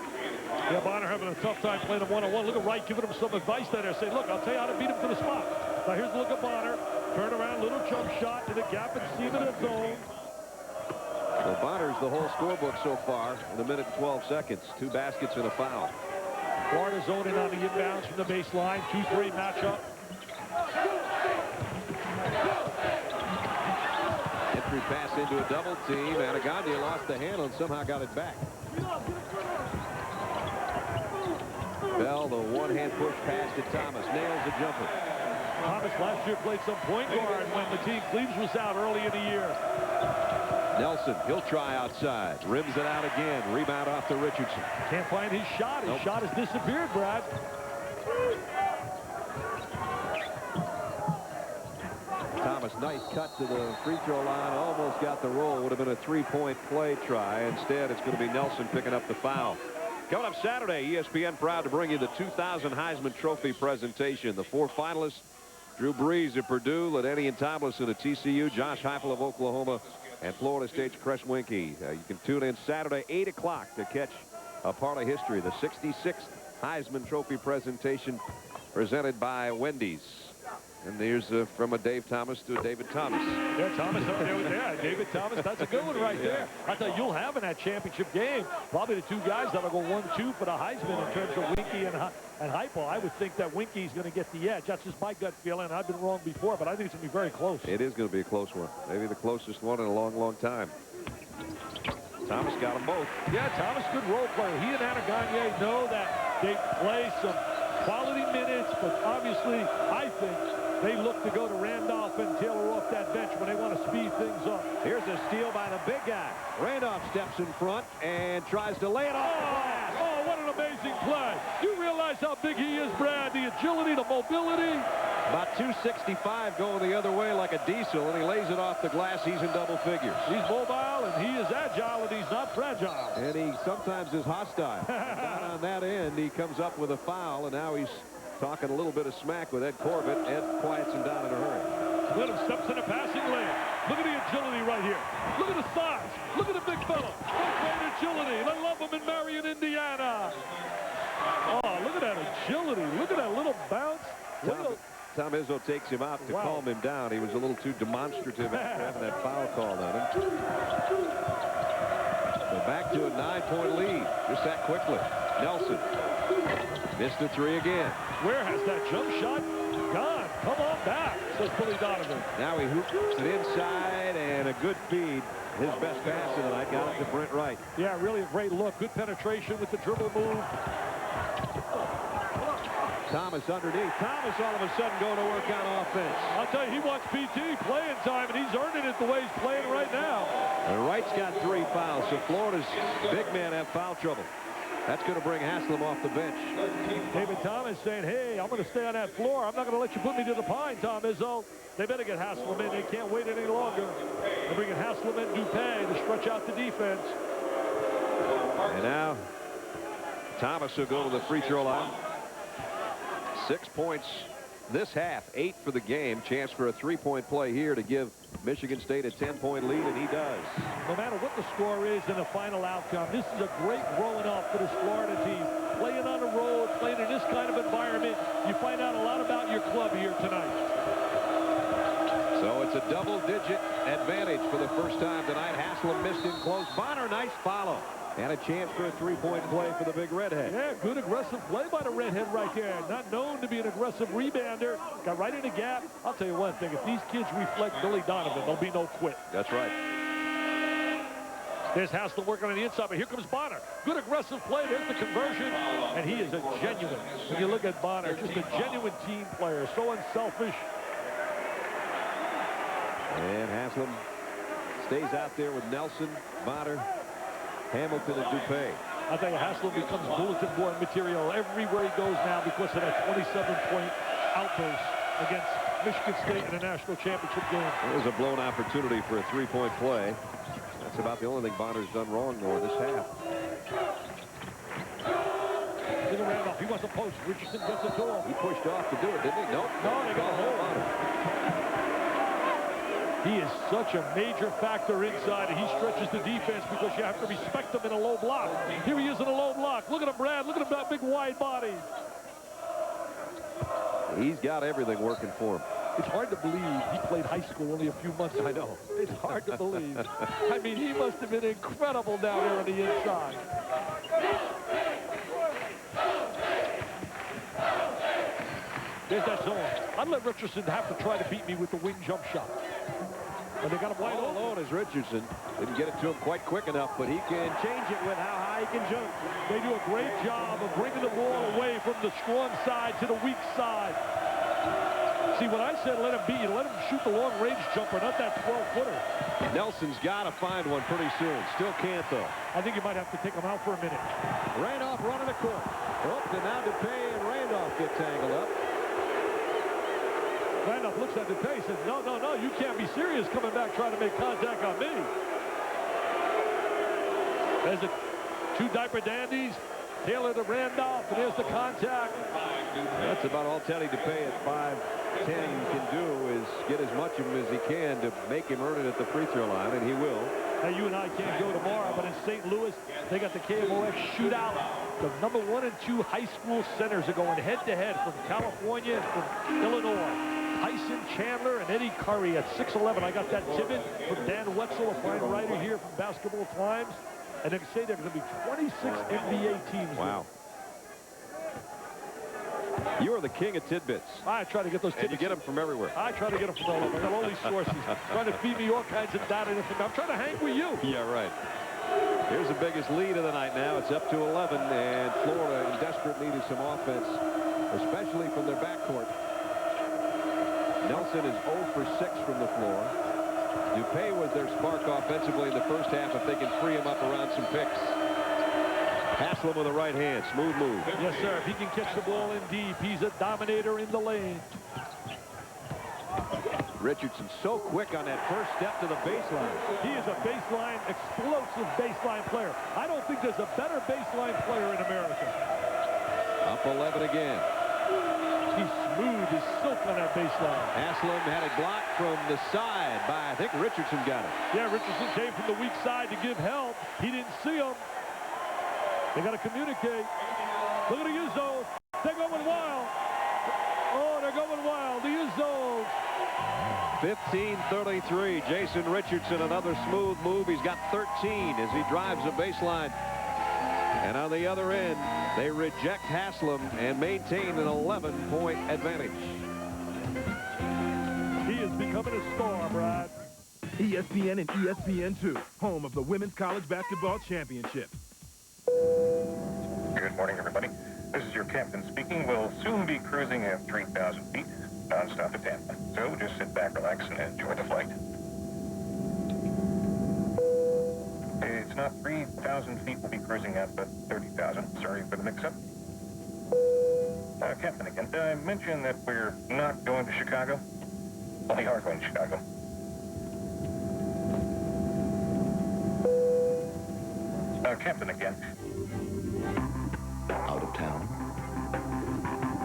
Yeah, Bonner having a tough time playing him one-on-one. Look at Wright giving him some advice there. Say, look, I'll tell you how to beat him to the spot. Now here's a look at Bonner. Turn around, little jump shot to the gap and seam in the zone. So Bonner's the whole scorebook so far in a minute and 12 seconds. 2 baskets and a foul. Florida zoning on the inbounds from the baseline. 2-3 matchup. Entry pass into a double team. Anagandi lost the handle and somehow got it back. Bell, the one-hand push pass to Thomas. Nails the jumper. Thomas last year played some point guard when the team Cleves was out early in the year. Nelson, he'll try outside. Rims it out again. Rebound off to Richardson. Can't find his shot. His shot has disappeared, Brad. Thomas, nice cut to the free throw line. Almost got the roll. Would have been a 3-point play try. Instead, it's going to be Nelson picking up the foul. Coming up Saturday, ESPN proud to bring you the 2000 Heisman Trophy presentation. The 4 finalists: Drew Brees of Purdue, Ladanian Tomlinson of TCU, Josh Heupel of Oklahoma, and Florida State's Chris Winkie. You can tune in Saturday, 8 o'clock, to catch a part of history, the 66th Heisman Trophy presentation presented by Wendy's. And there's from a Dave Thomas to a David Thomas. Yeah, Thomas up there with that. David Thomas, that's a good one right there. I thought you'll have in that championship game probably the 2 guys that'll go 1-2 for the Heisman in terms of Winkie and Heupel. I would think that Winkie's going to get the edge. That's just my gut feeling. I've been wrong before, but I think it's going to be very close. It is going to be a close one. Maybe the closest one in a long, long time. Thomas got them both. Yeah, Thomas, good role player. He and Anaganye know that they play some quality minutes, but obviously, I think they look to go to Randolph and Taylor off that bench when they want to speed things up. Here's a steal by the big guy. Randolph steps in front and tries to lay it off the glass. Oh, what an amazing play. You realize how big he is, Brad? The agility, the mobility. About 265 going the other way like a diesel, and he lays it off the glass. He's in double figures. He's mobile, and he is agile, and he's not fragile. And he sometimes is hostile. Down on that end, he comes up with a foul, and now he's talking a little bit of smack with Ed Corbett. Ed quiets him down in a hurry. Little steps in a passing lane. Look at the agility right here. Look at the size. Look at the big fella. Great agility. They love him in Marion, Indiana. Oh, look at that agility. Look at that little bounce. Tom Izzo takes him out to calm him down. He was a little too demonstrative after having that foul called on him. So back to a 9-point lead just that quickly. Nelson missed the 3 again. Where has that jump shot gone. Come on back, says Billy Donovan. Now he hoops it inside, and a good feed. His best pass of the night got it to Brent Wright. Yeah, really a great look. Good penetration with the dribble move. Thomas underneath. Thomas all of a sudden going to work on offense. I'll tell you, he wants PT playing time, and he's earning it the way he's playing right now. And Wright's got 3 fouls, so Florida's big men have foul trouble. That's going to bring Haslam off the bench. David Thomas saying, hey, I'm going to stay on that floor. I'm not going to let you put me to the pine, Tom Izzo. They better get Haslam in. They can't wait any longer. They're bringing Haslam and Dupay to stretch out the defense. And now Thomas will go to the free throw line. 6 points this half, 8 for the game. Chance for a 3-point play here to give Michigan State a 10-point lead, and he does. No matter what the score is in the final outcome, this is a great growing up for this Florida team. Playing on the road, playing in this kind of environment, you find out a lot about your club here tonight. So it's a double-digit advantage for the first time tonight. Haslam missed in close. Bonner, nice follow. And a chance for a 3-point play for the big redhead. Yeah, good aggressive play by the redhead right there. Not known to be an aggressive rebounder. Got right in the gap. I'll tell you one thing. If these kids reflect Billy Donovan, there'll be no quit. That's right. There's Haslam working on the inside, but here comes Bonner. Good aggressive play. There's the conversion. And he is a genuine. When you look at Bonner, just a genuine team player. So unselfish. And Haslam stays out there with Nelson, Bonner, Hamilton, and Dupay. I tell you, Haslam becomes bulletin board material everywhere he goes now because of that 27-point outburst against Michigan State in the national championship game. It was a blown opportunity for a 3-point play. That's about the only thing Bonner's done wrong more this half. Look at Randolph. He wants a post. Richardson gets it to him. He pushed off to do it, didn't he? Nope. No, they got a hold. He is such a major factor inside, and he stretches the defense because you have to respect him in a low block. Here he is in a low block. Look at him, Brad. Look at him, that big wide body. He's got everything working for him. It's hard to believe he played high school only a few months ago. I know. It's hard to believe. I mean, he must have been incredible down there on the inside. There's that zone. I'd let Richardson have to try to beat me with the wing jump shot. But they got him wide all alone as Richardson. Didn't get it to him quite quick enough, but he can change it with how high he can jump. They do a great job of bringing the ball away from the strong side to the weak side. See, when I said let him beat you, let him shoot the long-range jumper, not that 12-footer. Nelson's got to find one pretty soon. Still can't, though. I think you might have to take him out for a minute. Randolph running the court. Oh, and now Dupay and Randolph get tangled up. Randolph looks at Dupay and says, no, no, no, you can't be serious coming back trying to make contact on me. There's the 2 diaper dandies. Taylor to Randolph, and there's the contact. That's about all Teddy Dupay at 5'10" can do is get as much of him as he can to make him earn it at the free throw line, and he will. Now, you and I can't go tomorrow, but in St. Louis, they got the KMOX shootout. The number 1 and 2 high school centers are going head-to-head from California and from Illinois. Tyson Chandler and Eddie Curry at 6'11". I got that tidbit from Dan Wetzel, a fine writer here from Basketball Times. And they say there's going to be 26 NBA teams. Wow. You are the king of tidbits. I try to get those tidbits. And you get them from everywhere. I try to get them from all over. I got all these sources trying to feed me all kinds of data. I'm trying to hang with you. Yeah, right. Here's the biggest lead of the night now. It's up to 11, and Florida in desperate need of some offense, especially from their backcourt. Nelson is 0 for 6 from the floor. Dupay was their spark offensively in the first half if they can free him up around some picks. Haslam with the right hand. Smooth move. Yes, sir. If he can catch the ball in deep, he's a dominator in the lane. Richardson so quick on that first step to the baseline. He is a baseline, explosive baseline player. I don't think there's a better baseline player in America. Up 11 again. He's smooth as silk on that baseline. Haslam had it blocked from the side by, I think Richardson got it. Yeah, Richardson came from the weak side to give help. He didn't see him. They got to communicate. Look at the Usos. They're going wild. Oh, they're going wild. The Usos. 15-33. Jason Richardson, another smooth move. He's got 13 as he drives the baseline. And on the other end, they reject Haslam and maintain an 11-point advantage. star, Brad. ESPN and ESPN2, home of the Women's College Basketball Championship. Good morning, everybody. This is your captain speaking. We'll soon be cruising at 3,000 feet, nonstop to Tampa. So just sit back, relax, and enjoy the flight. It's not 3,000 feet we'll be cruising at, but 30,000. Sorry for the mix-up. Captain again. Did I mention that we're not going to Chicago? Well, we are going to Chicago. Captain again. Out of town,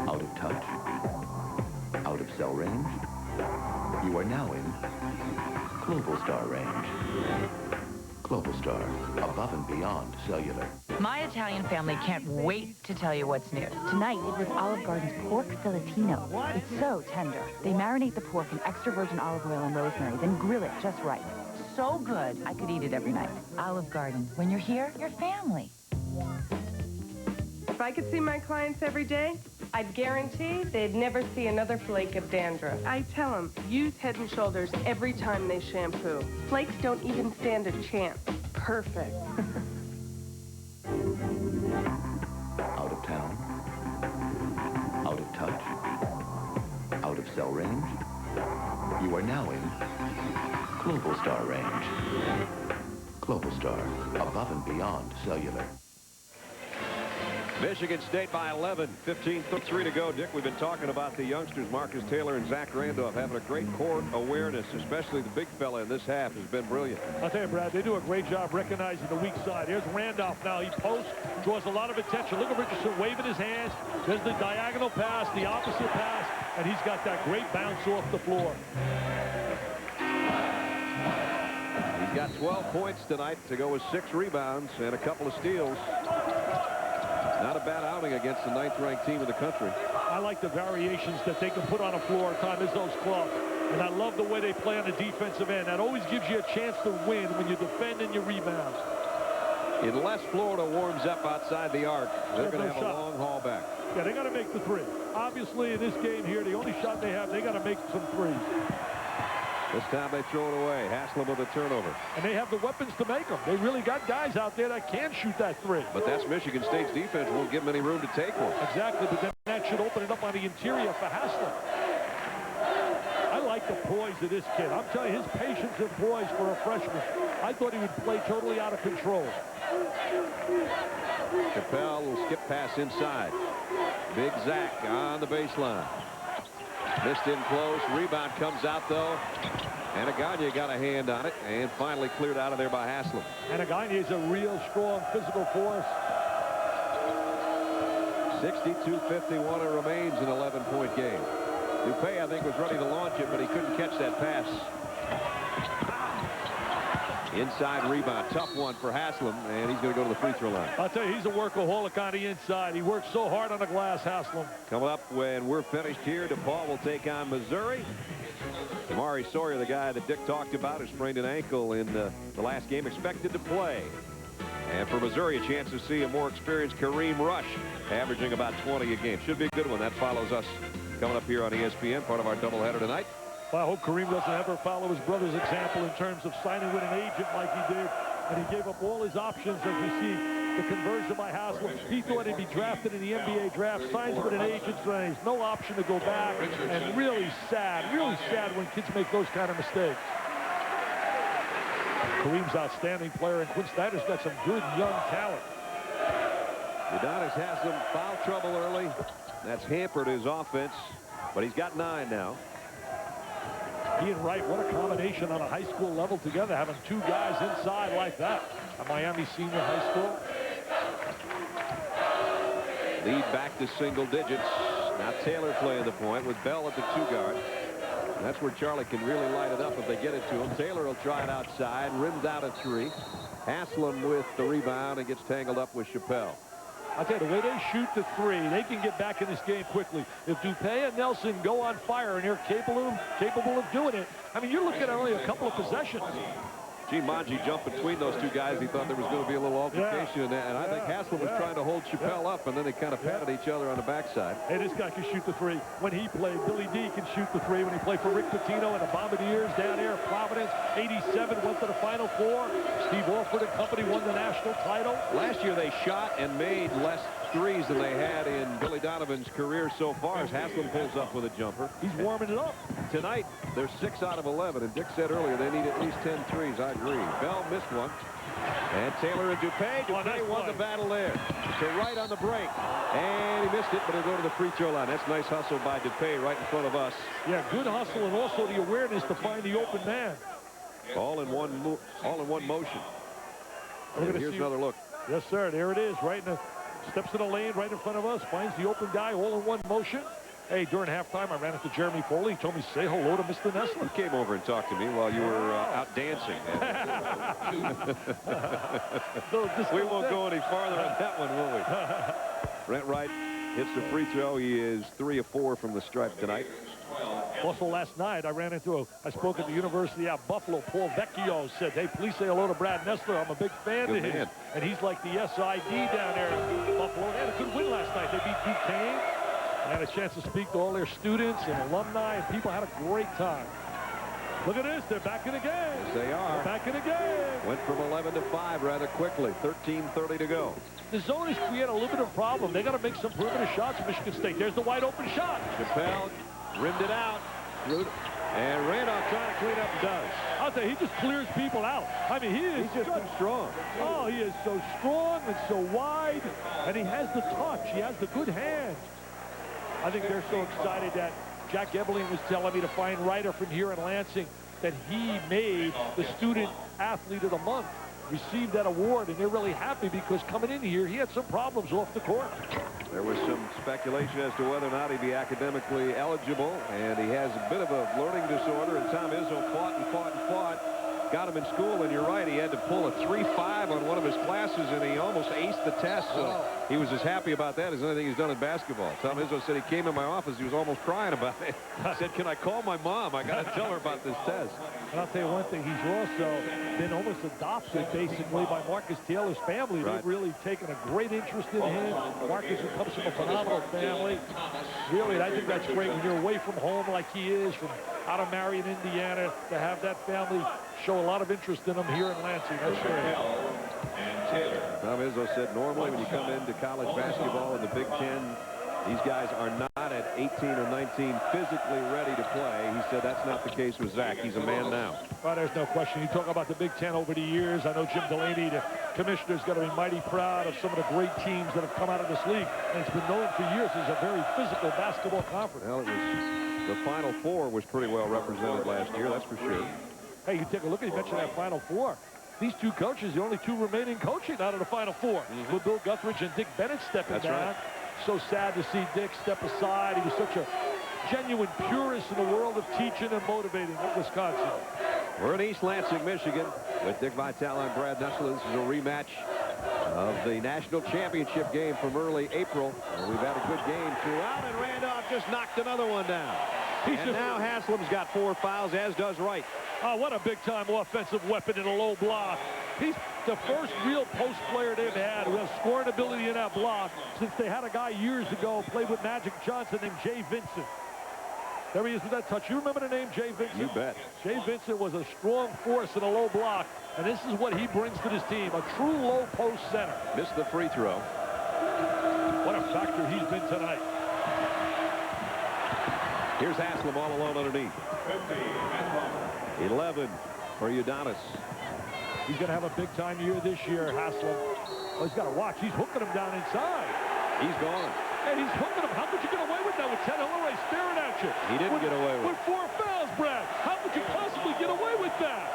out of touch, out of cell range. You are now in Global Star range. Global Star, above and beyond cellular. My Italian family can't wait to tell you what's new. Tonight, it was Olive Garden's pork filetino. It's so tender. They marinate the pork in extra virgin olive oil and rosemary, then grill it just right. So good, I could eat it every night. Olive Garden. When you're here, you're family. If I could see my clients every day, I'd guarantee they'd never see another flake of dandruff. I tell them, use Head & Shoulders every time they shampoo. Flakes don't even stand a chance. Perfect. Out of town, out of touch, out of cell range. You are now in Global Star range. Global Star, above and beyond cellular. Michigan State by 11, 15-3 to go. Dick, we've been talking about the youngsters, Marcus Taylor and Zach Randolph, having a great court awareness, especially the big fella in this half has been brilliant. I'll tell you, Brad, they do a great job recognizing the weak side. Here's Randolph now. He posts, draws a lot of attention. Look at Richardson waving his hands. There's the diagonal pass, the opposite pass, and he's got that great bounce off the floor. He's got 12 points tonight to go with 6 rebounds and a couple of steals. Not a bad outing against the 9th-ranked team in the country. I like the variations that they can put on a floor at Tom Izzo's club. And I love the way they play on the defensive end. That always gives you a chance to win when you defend and you rebound. Unless Florida warms up outside the arc, they're going to have a long haul back. Yeah, they got to make the three. Obviously, in this game here, the only shot they have, they got to make some threes. This time they throw it away. Haslam with a turnover. And they have the weapons to make them. They really got guys out there that can shoot that three. But that's Michigan State's defense. Won't give them any room to take one. Exactly, but then that should open it up on the interior for Haslam. I like the poise of this kid. I'm telling you, his patience and poise for a freshman. I thought he would play totally out of control. Capel will skip pass inside. Big Zach on the baseline. Missed in close. Rebound comes out, though. Anaganya got a hand on it and finally cleared out of there by Haslam. Anaganya is a real strong physical force. 62-51 it remains an 11-point game. Dupay, I think, was ready to launch it, but he couldn't catch that pass. Inside rebound. Tough one for Haslam, and he's going to go to the free throw line. I'll tell you, he's a workaholic on the inside. He works so hard on the glass, Haslam. Coming up when we're finished here, DePaul will take on Missouri. Amari Sawyer, the guy that Dick talked about, who sprained an ankle in the last game, expected to play. And for Missouri, a chance to see a more experienced Kareem Rush, averaging about 20 a game. Should be a good one. That follows us coming up here on ESPN, part of our doubleheader tonight. Well, I hope Kareem doesn't ever follow his brother's example in terms of signing with an agent like he did. And he gave up all his options, as we see the conversion by Haslam. He thought he'd be drafted in the NBA draft, signs with an agent, so there's no option to go back. And really sad when kids make those kind of mistakes. Kareem's outstanding player, and Quinn Snyder's got some good young talent. Udonis has some foul trouble early. That's hampered his offense, but he's got 9 now. He and Wright, what a combination on a high school level together, having 2 guys inside like that at Miami Senior High School. Lead back to single digits. Now Taylor playing the point with Bell at the 2 guard. That's where Charlie can really light it up if they get it to him. Taylor will try it outside, rims out a 3. Haslam with the rebound and gets tangled up with Chappelle. I'll tell you, the way they shoot the 3, they can get back in this game quickly. If Dupay and Nelson go on fire and they're capable of doing it, I mean, you're looking at only a couple of possessions. Manji jumped between those two guys. He thought there was going to be a little altercation in that. And I think Haslam was trying to hold Chappelle up, and then they kind of patted each other on the backside. Hey, this guy can shoot the three. When he played, Billy D can shoot the three. When he played for Rick Pitino and the Bombardiers down there at Providence, 87, went to the Final Four. Steve Alford and company won the national title. Last year they shot and made less threes than they had in Billy Donovan's career so far as Haslam pulls up with a jumper. He's warming it up. Tonight, they're 6 out of 11, and Dick said earlier they need at least 10 threes. I agree. Bell missed one. And Taylor and Dupay. Dupay won the battle there. To right on the break. And he missed it, but he'll go to the free throw line. That's nice hustle by Dupay right in front of us. Yeah, good hustle, and also the awareness to find the open man. All in one motion. And here's another look. Yes, sir. There it is. Right in the steps in the lane right in front of us. Finds the open guy all in one motion. Hey, during halftime, I ran into Jeremy Foley. He told me, say hello to Mr. Nessler. He came over and talked to me while you were out dancing. We won't go any farther on that one, will we? Brent Wright hits the free throw. He is 3 of 4 from the stripe tonight. Also last night, I spoke at the University at Buffalo. Paul Vecchio said, hey, please say hello to Brad Nessler. I'm a big fan of his. And he's like the SID down there in Buffalo. They had a good win last night. They beat Duquesne. I had a chance to speak to all their students and alumni, and people had a great time. Look at this. They're back in the game. Yes, they are. They're back in the game. Went from 11 to 5 rather quickly. 13:30 to go. The zone is creating a little bit of a problem. They got to make some perimeter shots, Michigan State. There's the wide open shot. Chappelle rimmed it out. And Randolph trying to clean up and does. I'll tell you, he just clears people out. I mean, he's just too strong. Oh, he is so strong and so wide. And he has the touch. He has the good hands. I think they're so excited that Jack Ebeling was telling me to find Ryder from here in Lansing that he made the Student Athlete of the Month, received that award, and they're really happy because coming in here, he had some problems off the court. There was some speculation as to whether or not he'd be academically eligible, and he has a bit of a learning disorder, and Tom Izzo fought and fought and fought. Got him in school, and you're right, he had to pull a 3.5 on one of his classes, and he almost aced the test, so he was as happy about that as anything he's done in basketball. Tom Izzo said he came in my office, he was almost crying about it. He said, can I call my mom? I got to tell her about this test. And I'll tell you one thing, he's also been almost adopted, basically, by Marcus Taylor's family. Right. They've really taken a great interest in him. Marcus, who comes from a phenomenal family. Really, I think that's great when you're away from home like he is, from out of Marion, Indiana, to have that family show a lot of interest in him here in Lansing. That's great. Tom Izzo said normally when you come into college basketball in the Big Ten, these guys are not at 18 or 19 physically ready to play. He said that's not the case with Zach. He's a man now. Well, there's no question. You talk about the Big Ten over the years. I know Jim Delaney, the commissioner's got to be mighty proud of some of the great teams that have come out of this league. And it's been known for years as a very physical basketball conference. Well, the Final Four was pretty well represented last year, that's for sure. Hey, you take a look at, you mentioned that Final Four. These two coaches, the only two remaining coaching out of the Final Four, with Bill Guthridge and Dick Bennett stepping down. Right. So sad to see Dick step aside. He was such a genuine purist in the world of teaching and motivating at Wisconsin. We're in East Lansing, Michigan, with Dick Vitale and Brad Nessler. This is a rematch of the national championship game from early April. And we've had a good game throughout, and Randolph just knocked another one down. And now Haslam's got 4 fouls, as does Wright. Oh, what a big-time offensive weapon in a low block. He's the first real post player they've had who has scoring ability in that block since they had a guy years ago, played with Magic Johnson, named Jay Vincent. There he is with that touch. You remember the name Jay Vincent? You bet. Jay Vincent was a strong force in a low block, and this is what he brings to this team, a true low post center. Missed the free throw. What a factor he's been tonight. Here's Haslam all alone underneath. 11 for Udonis. He's going to have a big-time year this year, Haslam. Oh, he's got to watch. He's hooking him down inside. He's gone. And he's hooking him. How could you get away with that with Ted Holloway staring at you? He didn't get away with it. With 4 fouls, Brad. How could you possibly get away with that?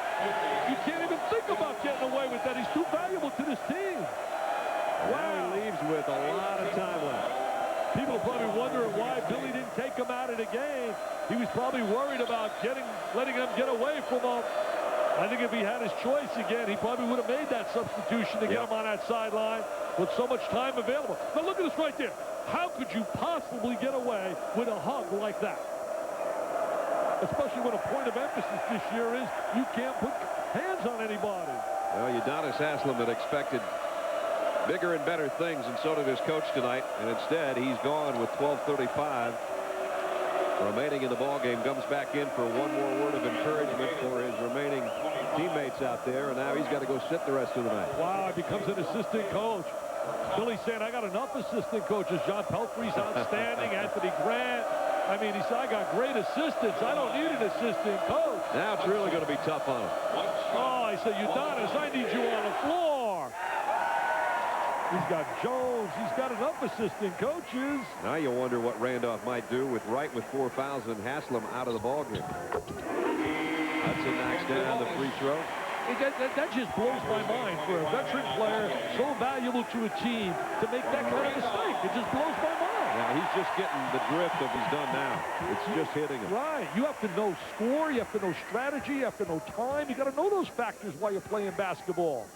You can't even think about getting away with that. He's too valuable to this team. Wow. Now he leaves with a lot of time left. People are probably wondering why Billy didn't take him out of the game. He was probably worried about letting them get away from him. I think if he had his choice again, he probably would have made that substitution to get him on that sideline with so much time available. Now look at this right there. How could you possibly get away with a hug like that? especially when a point of emphasis this year is you can't put hands on anybody. Well, Udonis Haslam had expected bigger and better things, and so did his coach tonight. And instead, he's gone with 12:35 remaining in the ball game. Comes back in for one more word of encouragement for his remaining teammates out there, and now he's got to go sit the rest of the night. Wow, he becomes an assistant coach. Billy's saying, I got enough assistant coaches. John Pelfrey's outstanding. Anthony Grant. I mean, he said, I got great assistants. I don't need an assistant coach. Now it's really going to be tough on him. Oh, I said, Udonis, I need you on the floor. He's got Jones. He's got enough assistant coaches. Now you wonder what Randolph might do with Wright with 4 fouls and Haslam out of the ballgame. Hudson knocks down the free throw. That just blows my mind for a veteran player so valuable to a team to make that kind of mistake. It just blows my mind. Now he's just getting the drift of he's done now. It's just hitting him. Right. You have to know score. You have to know strategy. You have to know time. You got to know those factors while you're playing basketball.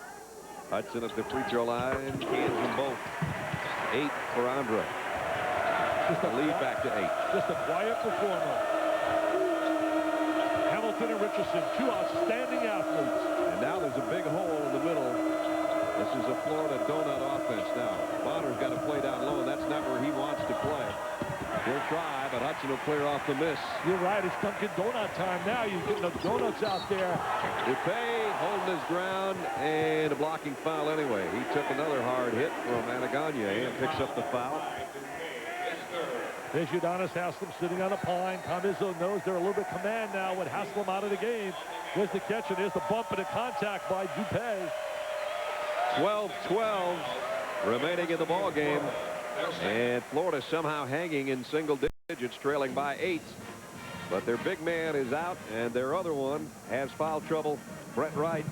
Hudson at the free throw line. Cans them both. 8 for Andre. Just a lead back to 8. Just a quiet performer. Hamilton and Richardson, 2 outstanding athletes. And now there's a big hole in the middle. This is a Florida donut offense now. Bonner's got to play down low, and that's not where he wants to play. He'll try, but Hudson will clear off the miss. You're right. It's Dunkin' Donut time now. You're getting the donuts out there. Dupay holding his ground, and a blocking foul anyway. He took another hard hit from Anaganye and picks up the foul. There's Udonis Haslam sitting on a pine. Tom Izzo knows they're a little bit command now with Haslam out of the game. There's the catch, and there's the bump and a contact by Dupay. 12-12 remaining in the ball game. And Florida somehow hanging in single digits, trailing by 8. But their big man is out, and their other one has foul trouble. Brett Wright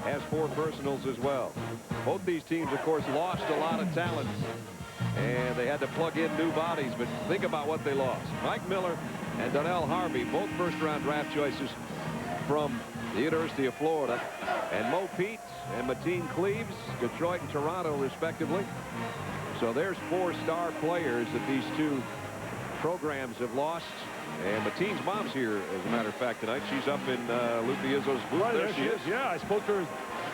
has 4 personals as well. Both these teams, of course, lost a lot of talent, and they had to plug in new bodies. But think about what they lost. Mike Miller and Donnell Harvey, both first-round draft choices from the University of Florida. And Mo Pete and Mateen Cleaves, Detroit and Toronto, respectively. So there's 4 star players that these 2 programs have lost. And Mateen's mom's here, as a matter of fact, tonight. She's up in Lupe Izzo's booth. Right, there she is. Yeah, I spoke to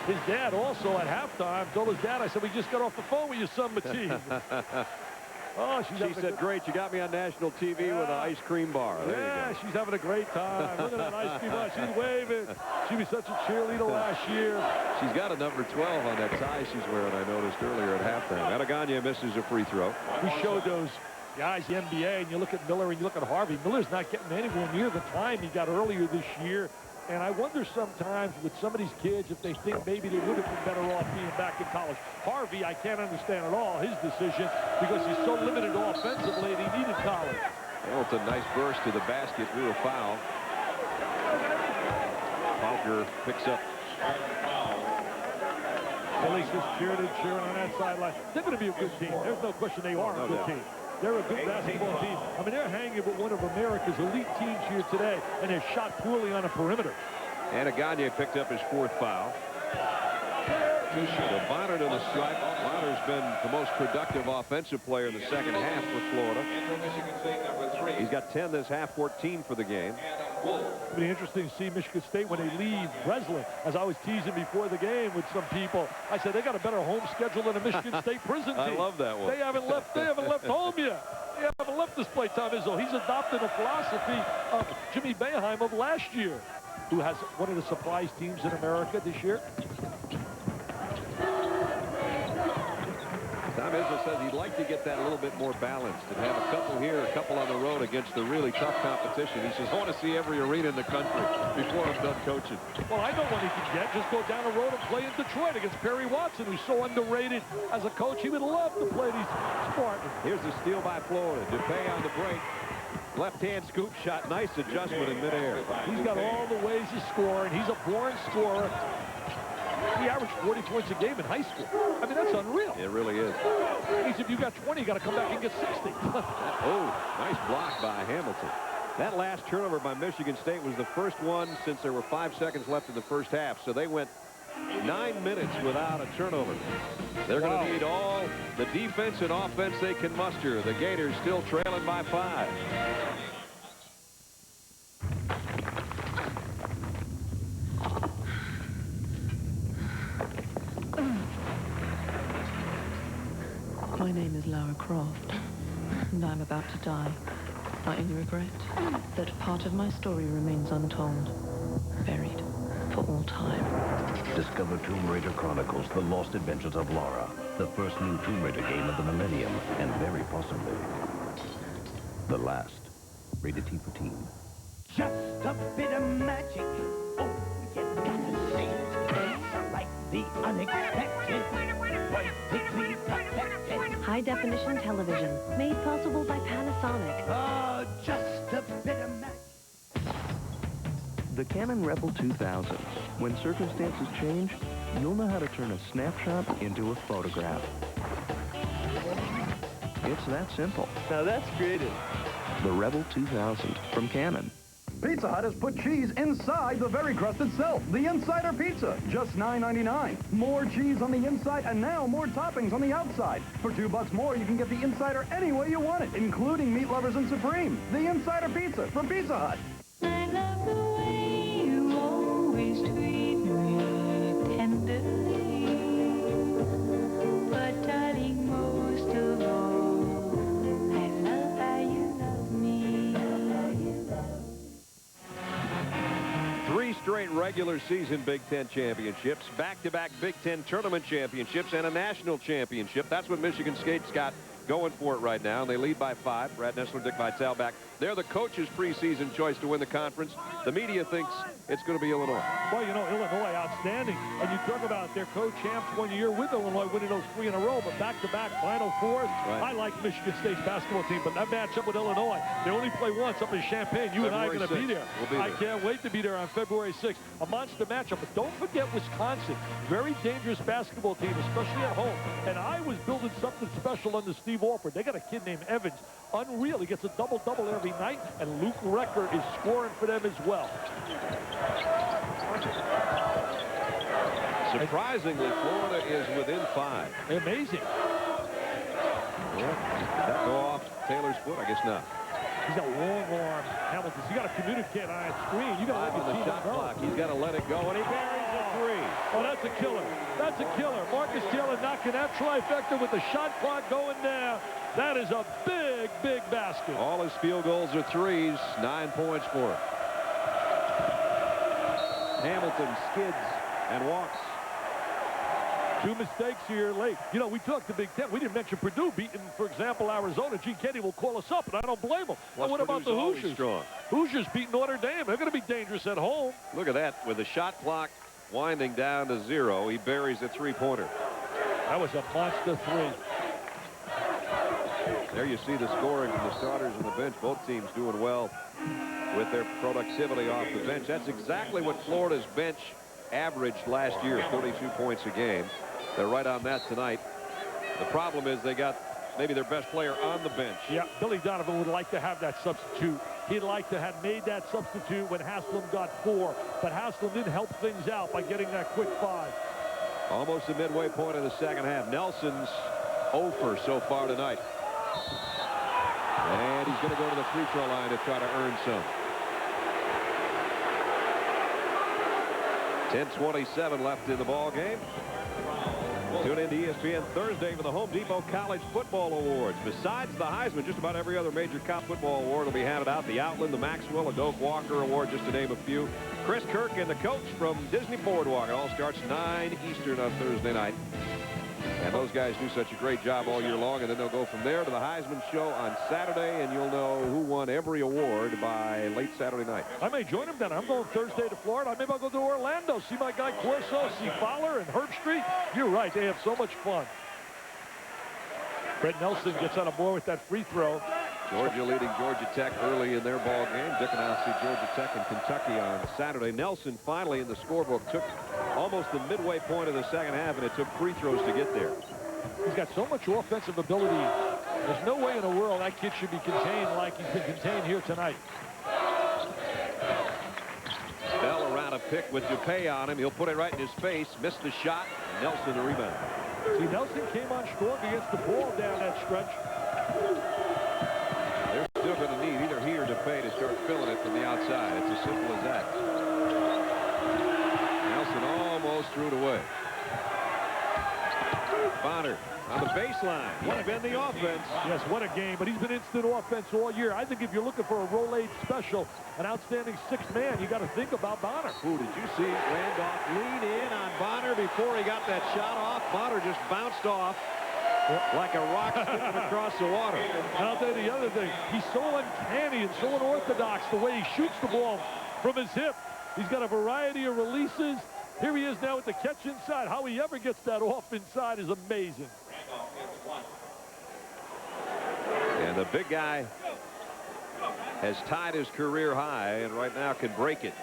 his dad also at halftime. Told his dad, I said, we just got off the phone with your son, Mateen. Oh, she said, great, you got me on national TV with an ice cream bar. There you go. She's having a great time. Look at that ice cream bar. She's waving. She was such a cheerleader last year. She's got a number 12 on that tie she's wearing, I noticed earlier at halftime. Anaganye misses a free throw. We showed those guys the NBA, and you look at Miller and you look at Harvey. Miller's not getting anywhere near the time he got earlier this year. And I wonder sometimes with some of these kids if they think maybe they would have been better off being back in college. Harvey, I can't understand at all his decision because he's so limited offensively and he needed college. Hamilton, nice burst to the basket, drew a foul. Parker picks up. Phillies just cheering on that sideline. They're going to be a good team. There's no question they are a good team. They're a good basketball team. I mean, they're hanging with one of America's elite teams here today, and they're shot poorly on a perimeter. Anaganye picked up his 4th foul. So Bonner to the stripe. Bonner's been the most productive offensive player in the second half for Florida. He's got 10 this half, 14 for the game. It'll be interesting to see Michigan State when they leave Breslin. As I was teasing before the game with some people, I said they got a better home schedule than a Michigan State prison team. I love that one. They haven't left home yet. They haven't left this place, Tom Izzo. He's adopted a philosophy of Jimmy Boeheim of last year, who has one of the surprise teams in America this year. Tom Izzo says he'd like to get that a little bit more balanced and have a couple here, a couple on the road against the really tough competition. He says, I want to see every arena in the country before I'm done coaching. Well, I know what he can get. Just go down the road and play in Detroit against Perry Watson, who's so underrated as a coach. He would love to play these Spartans. Here's the steal by Florida. Dupay on the break. Left-hand scoop shot. Nice adjustment in midair. He's got all the ways to score, and he's a born scorer. He averaged 40 points a game in high school. I mean, that's unreal. It really is. Means if you got 20, you got to come back and get 60. Oh, nice block by Hamilton. That last turnover by Michigan State was the first one since there were 5 seconds left in the first half. So they went 9 minutes without a turnover. They're going to need all the defense and offense they can muster. The Gators still trailing by 5. My name is Lara Croft, and I'm about to die. I only regret that part of my story remains untold, buried for all time. Discover Tomb Raider Chronicles: The Lost Adventures of Lara, the first new Tomb Raider game of the millennium, and very possibly the last. Rated T for teen. Just a bit of magic. Oh, you gotta see it. It's like the unexpected. Perfectly perfected. High-definition television, made possible by Panasonic. Oh, just a bit of magic. The Canon Rebel 2000. When circumstances change, you'll know how to turn a snapshot into a photograph. It's that simple. Now that's creative. The Rebel 2000 from Canon. Pizza Hut has put cheese inside the very crust itself. The Insider Pizza, just $9.99. More cheese on the inside and now more toppings on the outside. For $2 more, you can get the Insider any way you want it, including meat lovers and Supreme. The Insider Pizza from Pizza Hut. I love the way you always treat me tenderly. But darling, most of all, I love how you love me. Three straight regular season Big Ten championships, back-to-back Big Ten tournament championships, and a national championship. That's what Michigan State's got going for it right now. They lead by 5. Brad Nessler, Dick Vitale back. They're the coach's preseason choice to win the conference. The media thinks it's going to be Illinois. Well, you know, Illinois, outstanding. And you talk about their co-champs 1 year with Illinois, winning those 3 in a row, but back-to-back Final Fours. Right. I like Michigan State's basketball team, but that matchup with Illinois, they only play once up in Champaign. You and I are going to be there. We'll be there. I can't wait to be there on February 6th. A monster matchup, but don't forget Wisconsin. Very dangerous basketball team, especially at home. And I was building something special under Steve Alford. They got a kid named Evans. Unreal. He gets a double-double every night, and Luke Recker is scoring for them as well. Surprisingly, Florida is within 5. Amazing. Yeah. Did that go off Taylor's foot? I guess not. He's got long arms. Hamilton, you got to communicate on that screen. You got to let on the the shot clock. He's got to let it go, and he buries a 3. Oh, that's a killer. That's a killer. Marcus Taylor knocking that trifecta with the shot clock going down. That is a big, big basket. All his field goals are 3s. 9 points for him. Hamilton skids and walks. 2 mistakes here late. You know, we talked the Big Ten. We didn't mention Purdue beating, for example, Arizona. Gene Kenny will call us up, and I don't blame him. Plus, and what about the Hoosiers? Strong. Hoosiers beat Notre Dame. They're going to be dangerous at home. Look at that. With the shot clock winding down to 0, he buries a 3-pointer. That was a monster 3. There you see the scoring from the starters and the bench. Both teams doing well with their productivity off the bench. That's exactly what Florida's bench averaged last year, 32 points a game. They're right on that tonight. The problem is they got maybe their best player on the bench. Yeah, Billy Donovan would like to have that substitute. He'd like to have made that substitute when Haslam got 4, but Haslam didn't help things out by getting that quick 5. Almost the midway point of the second half. Nelson's 0 for so far tonight. And he's going to go to the free throw line to try to earn some. 10:27 left in the ball game. Tune in to ESPN Thursday for the Home Depot College Football Awards. Besides the Heisman, just about every other major college football award will be handed out. The Outland, the Maxwell, the Doak Walker Award, just to name a few. Chris Kirk and the coach from Disney Boardwalk. It all starts 9 Eastern on Thursday night. And those guys do such a great job all year long, and then they'll go from there to the Heisman show on Saturday, and you'll know who won every award by late Saturday night. I may join them then. I'm going Thursday to Florida. Maybe I'll go to Orlando, see my guy Corso, see Fowler and Herbstreit. You're right. They have so much fun. Brett Nelson gets on a board with that free throw. Georgia leading Georgia Tech early in their ball game. Dick and I'll see Georgia Tech and Kentucky on Saturday. Nelson finally in the scorebook took almost the midway point of the second half, and it took free throws to get there. He's got so much offensive ability. There's no way in the world that kid should be contained like he's been contained here tonight. Bell around a pick with Dupay on him. He'll put it right in his face. Missed the shot. Nelson the rebound. See, Nelson came on strong against the ball down that stretch. They're still going to need either he or Dupay to start filling it from the outside. It's as simple as that. Nelson almost threw it away. Bonner on the baseline. He's been the offense. Yes, what a game. But he's been instant offense all year. I think if you're looking for a roll-aid special, an outstanding sixth man, you got to think about Bonner. Ooh, did you see Randolph lean in on Bonner before he got that shot off? Bonner just bounced off like a rock skipping across the water. And I'll tell you the other thing. He's so uncanny and so unorthodox the way he shoots the ball from his hip. He's got a variety of releases. Here he is now with the catch inside. How he ever gets that off inside is amazing. And the big guy has tied his career high and right now can break it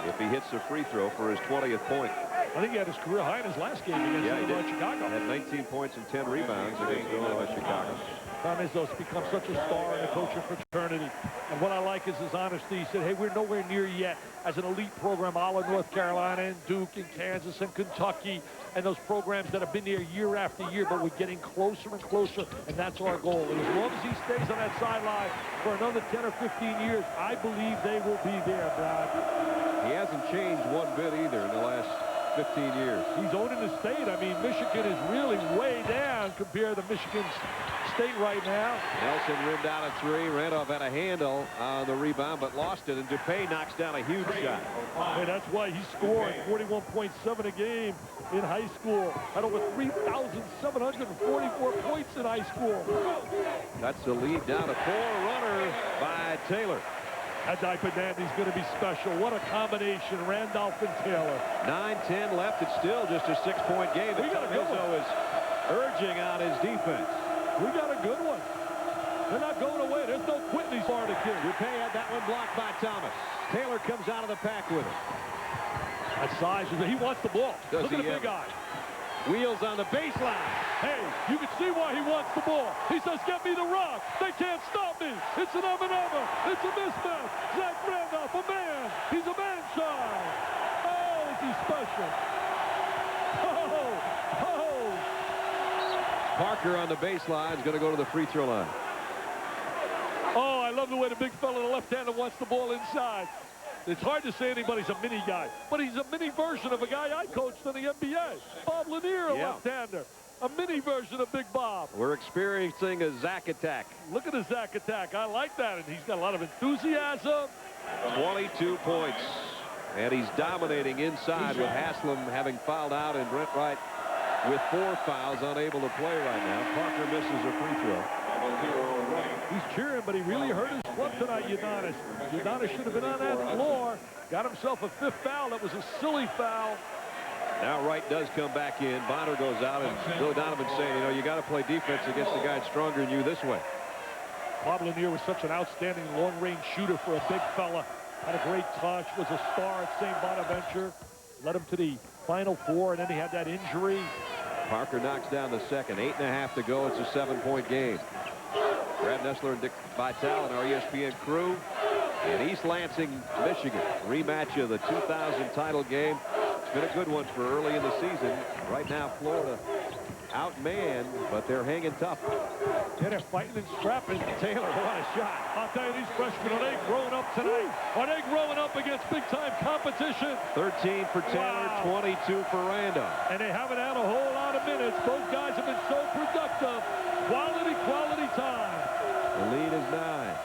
if he hits the free throw for his 20th point. I think he had his career high in his last game against Illinois Chicago. Had 19 points and 10 rebounds against Illinois Chicago. Tom Izzo's become such a star in the coaching fraternity. And what I like is his honesty. He said, hey, we're nowhere near yet as an elite program, a la North Carolina and Duke and Kansas and Kentucky and those programs that have been there year after year, but we're getting closer and closer, and that's our goal. And as long as he stays on that sideline for another 10 or 15 years, I believe they will be there, Brad. He hasn't changed one bit either in the last 15 years. He's owning the state. I mean, Michigan is really way down compared to Michigan's State right now. Nelson rimmed out a three. Randolph had a handle on the rebound, but lost it, and DuPay knocks down a huge shot. Hey, that's why he scored 41.7 a game in high school. Had over 3,744 points in high school. That's the lead down to 4. Runner by Taylor. That diaper dandy's going to be special. What a combination, Randolph and Taylor. 9-10 left. It's still just a 6-point game. Izzo is urging on his defense. We got a good one. They're not going away. There's no quitting these Florida kids. DuPay had that one blocked by Thomas. Taylor comes out of the pack with it. That size, he wants the ball. Does Look at the big guy. Wheels on the baseline. Hey, you can see why he wants the ball. He says, get me the rock. They can't stop me. It's an over. It's a mismatch. Zach Randolph, a man. He's a man child. Oh, is he special? Parker on the baseline is going to go to the free throw line. Oh, I love the way the big fella, the left-hander, wants the ball inside. It's hard to say anybody's a mini guy, but he's a mini version of a guy I coached in the NBA. Bob Lanier, a left-hander. A mini version of Big Bob. We're experiencing a Zach attack. Look at the Zach attack. I like that, and he's got a lot of enthusiasm. 22 points, and he's dominating inside with Haslam having fouled out and Brent Wright with 4 fouls, unable to play right now. Parker misses a free throw. He's cheering, but he really hurt his club tonight, Udonis. Udonis should have been on that floor. Got himself a 5th foul. That was a silly foul. Now Wright does come back in. Bonner goes out, and Bill Donovan's saying, you know, you got to play defense against the guy that's stronger than you this way. Bob Lanier was such an outstanding long-range shooter for a big fella. Had a great touch, was a star at St. Bonaventure. Led him to the Final Four, and then he had that injury. Parker knocks down the second. 8.5 to go. It's a 7-point game. Brad Nessler and Dick Vitale and our ESPN crew in East Lansing, Michigan. Rematch of the 2000 title game. It's been a good one for early in the season. Right now, Florida outmanned, but they're hanging tough. Yeah, they're fighting and scrapping. Taylor, what a shot. I'll tell you, these freshmen, are they growing up tonight? Are they growing up against big-time competition? 13 for Taylor, 22 for Randolph. And they haven't had a whole lot of minutes. Both guys have been so productive. Quality time. The lead is 9.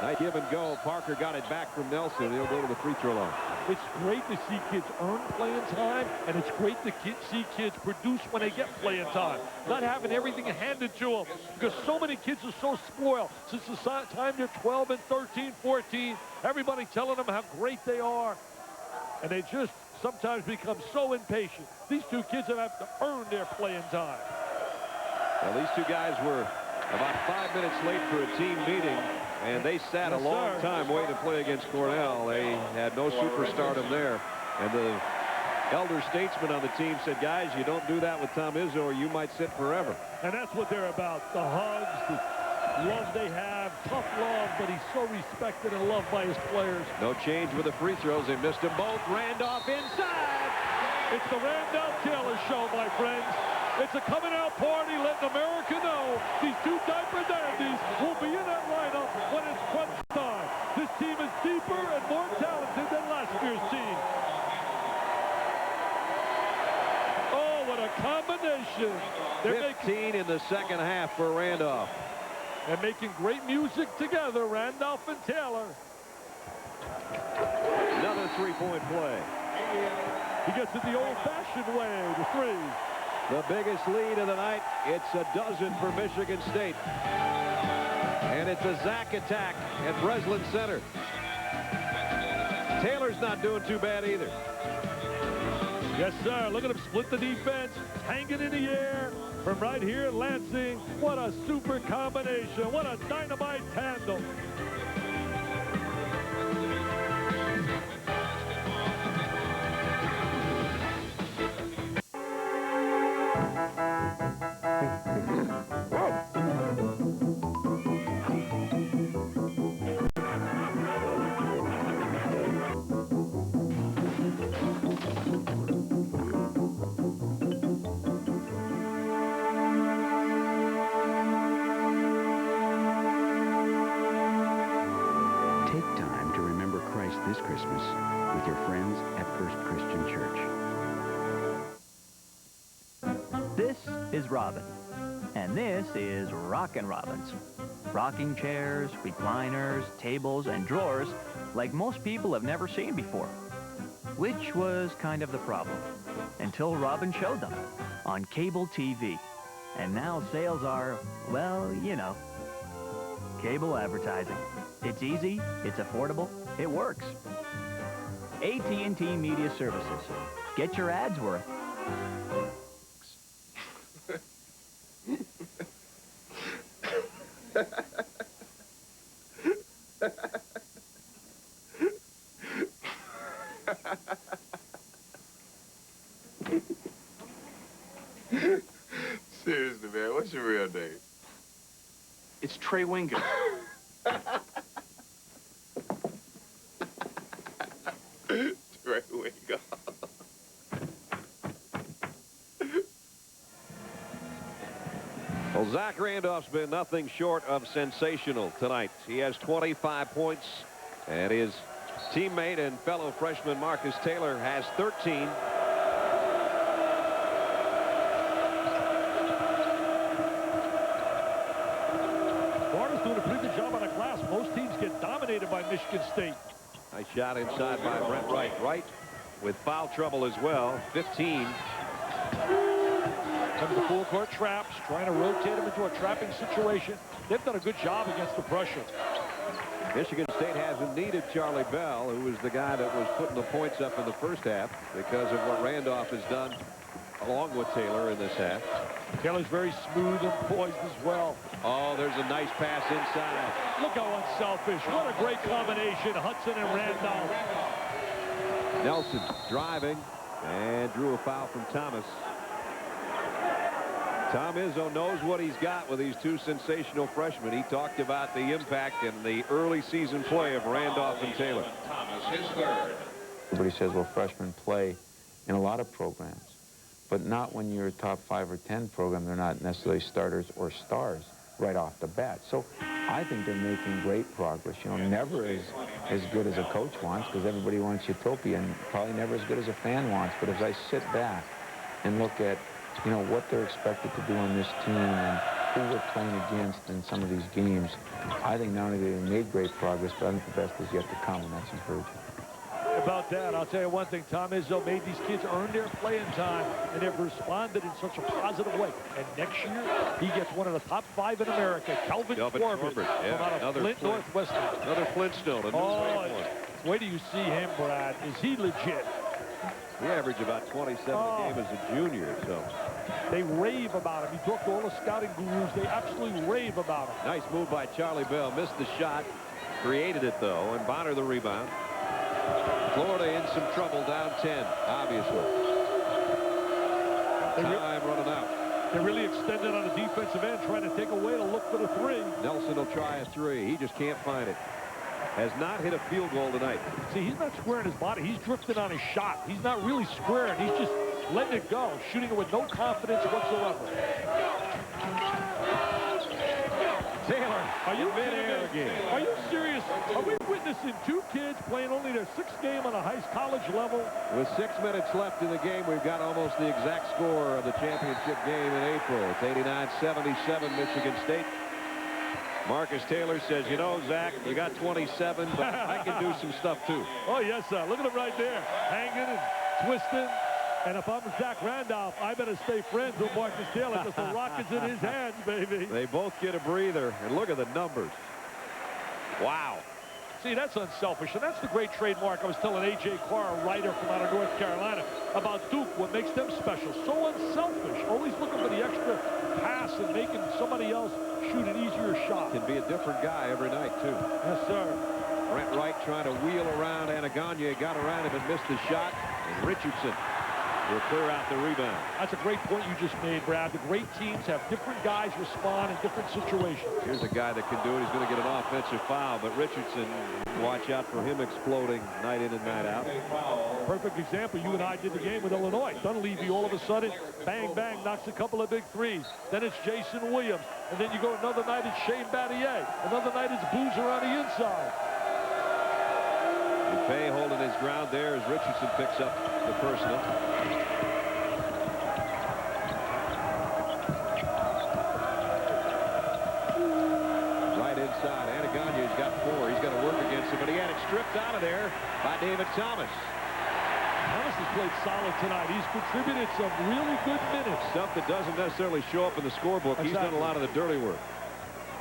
Nice give and go. Parker got it back from Nelson. He'll go to the free throw line. It's great to see kids earn playing time, and it's great to see kids produce when they get playing time. Not having everything handed to them, because so many kids are so spoiled. Since the time they're 12 and 13, 14, everybody telling them how great they are, and they just sometimes become so impatient. These two kids have to earn their playing time. Well, these two guys were about 5 minutes late for a team meeting, and they sat a long time waiting to play against Cornell. They had no superstardom there, and the elder statesman on the team said, guys, you don't do that with Tom Izzo or you might sit forever. And that's what they're about, the hugs, the love they have, tough love, but he's so respected and loved by his players. No change with the free throws. They missed them both. Randolph inside. It's the Randolph-Taylor show, my friends. It's a coming-out party letting America know these two diaper dandies will be in that lineup when it's crunch time. This team is deeper and more talented than last year's team. Oh, what a combination. They're in the second half for Randolph. And making great music together, Randolph and Taylor. Another three-point play. He gets it the old-fashioned way, the three. The biggest lead of the night. It's a dozen for Michigan State. And it's a Zach attack at Breslin Center. Taylor's not doing too bad either. Yes, sir. Look at him split the defense, hanging in the air from right here at Lansing. What a super combination. What a dynamite tandem. This Christmas with your friends at First Christian Church. This is Robin, and this is Rockin' Robins. Rocking chairs, recliners, tables, and drawers like most people have never seen before, which was kind of the problem until Robin showed them on cable TV. And now sales are, well, you know, cable advertising. It's easy, it's affordable, it works. AT&T Media Services. Get your ads worth. Seriously, man, what's your real name? It's Trey Wingo. Trey Wingo. Well, Zach Randolph's been nothing short of sensational tonight. He has 25 points, and his teammate and fellow freshman Marcus Taylor has 13. Florida's doing a pretty good job on the glass. Most teams get dominated by Michigan State. Nice shot inside by Brent Wright. Wright with foul trouble as well. 15. Comes the full court traps, trying to rotate him into a trapping situation. They've done a good job against the pressure. Michigan State hasn't needed Charlie Bell, who was the guy that was putting the points up in the first half because of what Randolph has done along with Taylor in this half. Taylor's very smooth and poised as well. Oh, there's a nice pass inside. Look how unselfish. What a great combination, Hudson and Randolph. Nelson driving and drew a foul from Thomas. Tom Izzo knows what he's got with these two sensational freshmen. He talked about the impact and the early season play of Randolph and Taylor. Everybody says, well, freshmen play in a lot of programs, but not when you're a top 5 or 10 program. They're not necessarily starters or stars right off the bat. So I think they're making great progress. You know, never as good as a coach wants, because everybody wants utopia, and probably never as good as a fan wants. But as I sit back and look at, you know, what they're expected to do on this team and who we're playing against in some of these games, I think not only have they made great progress, but I think the best is yet to come, and that's encouraging. About that, I'll tell you one thing. Tom Izzo made these kids earn their playing time, and they've responded in such a positive way. And next year, he gets one of the top 5 in America, Kelvin Corbett, yeah, from out of Flint, Northwestern. Another Flintstone. Wait till you see him, Brad. Is he legit? He averaged about 27 a game as a junior, so. They rave about him. You talk to all the scouting gurus, they absolutely rave about him. Nice move by Charlie Bell. Missed the shot. Created it, though, and Bonner the rebound. Florida in some trouble, down 10, obviously. Time running out. They really extended on the defensive end, trying to take away to look for the 3. Nelson will try a 3. He just can't find it. Has not hit a field goal tonight. See, he's not squaring his body. He's drifting on his shot. He's not really squaring. He's just letting it go, shooting it with no confidence whatsoever. Taylor, Are you mid-air kidding me? again. Are you serious? Are we witnessing two kids playing only their sixth game on a college level? With 6 minutes left in the game, we've got almost the exact score of the championship game in April. It's 89-77 Michigan State. Marcus Taylor says, you know, Zach, you got 27, but I can do some stuff too. Oh, yes, sir. Look at him right there. Hanging and twisting. And if I'm Zach Randolph, I better stay friends with Marcus Taylor because the rock is in his hands, baby. They both get a breather, and look at the numbers. Wow. See, that's unselfish, and that's the great trademark. I was telling A.J. Carr, a writer from out of North Carolina, about Duke, what makes them special. So unselfish, always looking for the extra pass and making somebody else shoot an easier shot. Can be a different guy every night, too. Yes, sir. Brent Wright trying to wheel around Anaganye, got around him and missed the shot, and Richardson will clear out the rebound. That's a great point you just made, Brad. The great teams have different guys respond in different situations. Here's a guy that can do it. He's going to get an offensive foul, but Richardson, watch out for him exploding night in and night out. Perfect example. You and I did the game with Illinois. Dunleavy all of a sudden, bang, bang, knocks a couple of big threes. Then it's Jason Williams. And then you go another night, it's Shane Battier. Another night, it's Boozer on the inside. Dupay holding his ground there as Richardson picks up the personal. Right inside. Anaganye's got 4. He's got to work against him, but he had it stripped out of there by David Thomas. Thomas has played solid tonight. He's contributed some really good minutes. Stuff that doesn't necessarily show up in the scorebook. He's done a lot of the dirty work.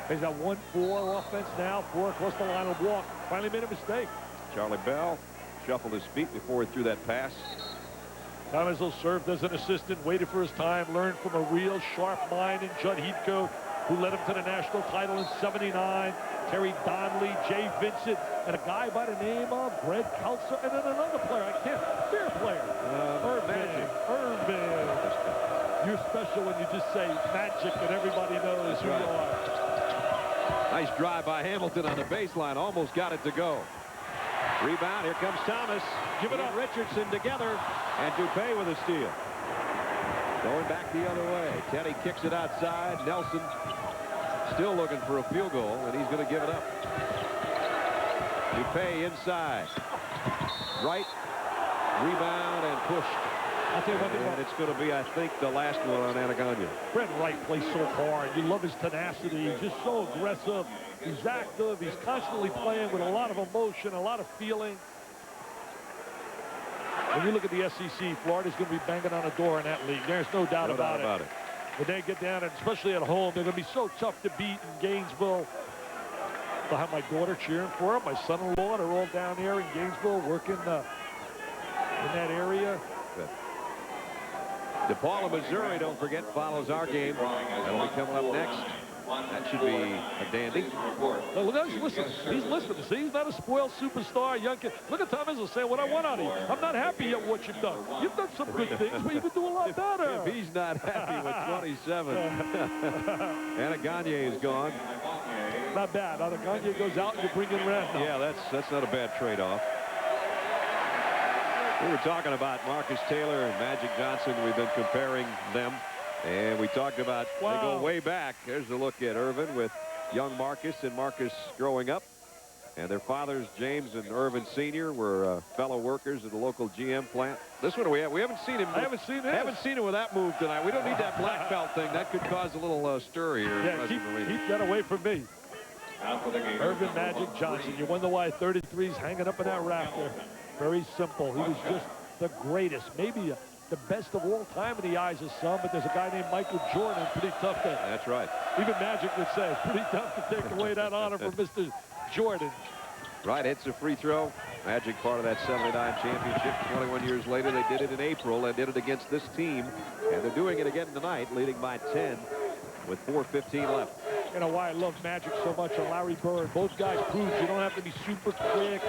He's got 1-4 offense now, 4 across the line of walk. Finally made a mistake. Charlie Bell shuffled his feet before he threw that pass. Thomas served as an assistant, waited for his time, learned from a real sharp mind in Judd Heathcote, who led him to the national title in '79. Terry Donnelly, Jay Vincent, and a guy by the name of Greg Kelser, and then another player. I can't. Fair player. Irvin. You're special when you just say Magic and everybody knows who you are. Nice drive by Hamilton on the baseline. Almost got it to go. Rebound. Here comes Thomas. Give it up. Richardson together. And Dupay with a steal. Going back the other way. Teddy kicks it outside. Nelson still looking for a field goal, and he's going to give it up. Dupay inside. Right. Rebound and pushed. I'll tell you one thing and it's going to be, I think, the last one on Anaganye. Brent Wright plays so hard. You love his tenacity. He's just so aggressive. He's active. He's constantly playing with a lot of emotion, a lot of feeling. When you look at the SEC, Florida's going to be banging on a door in that league. There's no doubt about it. When they get down, and especially at home, they're going to be so tough to beat in Gainesville. I'll have my daughter cheering for them. My son-in-law, they're all down there in Gainesville working in that area. Good. DePaul, Missouri, don't forget, follows our game. That'll be coming up next. That should be a dandy. Look at he's listening. He's listening. See, he's not a spoiled superstar, young kid. Look at Tom Izzo saying what I want out of you. I'm not happy at what you've done. You've done some good things, but you can do a lot better. If he's not happy with 27, Anaganye is gone. Not bad. Anaganye goes out and you bring in Randolph. Yeah, that's not a bad trade-off. We were talking about Marcus Taylor and Magic Johnson. We've been comparing them. And we talked about, they go way back. There's a look at Irvin with young Marcus and Marcus growing up. And their fathers, James and Irvin Sr., were fellow workers at the local GM plant. This one we haven't seen him. I haven't seen this. Haven't seen him with that move tonight. We don't need that black belt thing. That could cause a little stir here. Yeah, keep that away from me. Irvin Magic Johnson. You wonder why 33's hanging up in that rafter. Very simple. He was just the greatest. Maybe the best of all time in the eyes of some, but there's a guy named Michael Jordan, pretty tough to... That's right. Even Magic would say it's pretty tough to take away that honor from Mr. Jordan. Right, hits a free throw. Magic part of that 79 championship. 21 years later, they did it in April. They did it against this team, and they're doing it again tonight, leading by 10 with 4:15 left. You know why I love Magic so much, and Larry Bird. Both guys proved you don't have to be super quick.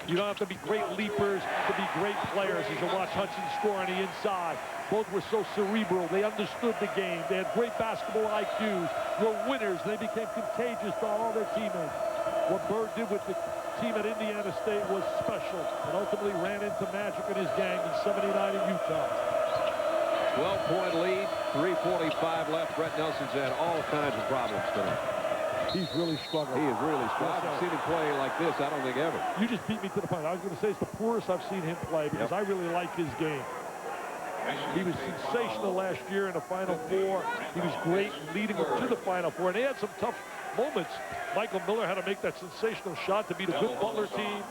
You don't have to be great leapers to be great players. As you watch Hudson score on the inside. Both were so cerebral. They understood the game. They had great basketball IQs. Were winners. They became contagious to all their teammates. What Bird did with the team at Indiana State was special, and ultimately ran into Magic and his gang in '79 in Utah. 12-point lead, 3:45 left. Brett Nelson's had all kinds of problems tonight. He's really struggling. He is really struggling. I haven't seen him play like this, I don't think, ever. You just beat me to the point. I was going to say it's the poorest I've seen him play because I really like his game. He was sensational last year in the Final Four. He was great leading them to the Final Four. And they had some tough moments. Michael Miller had to make that sensational shot to beat a good Butler team.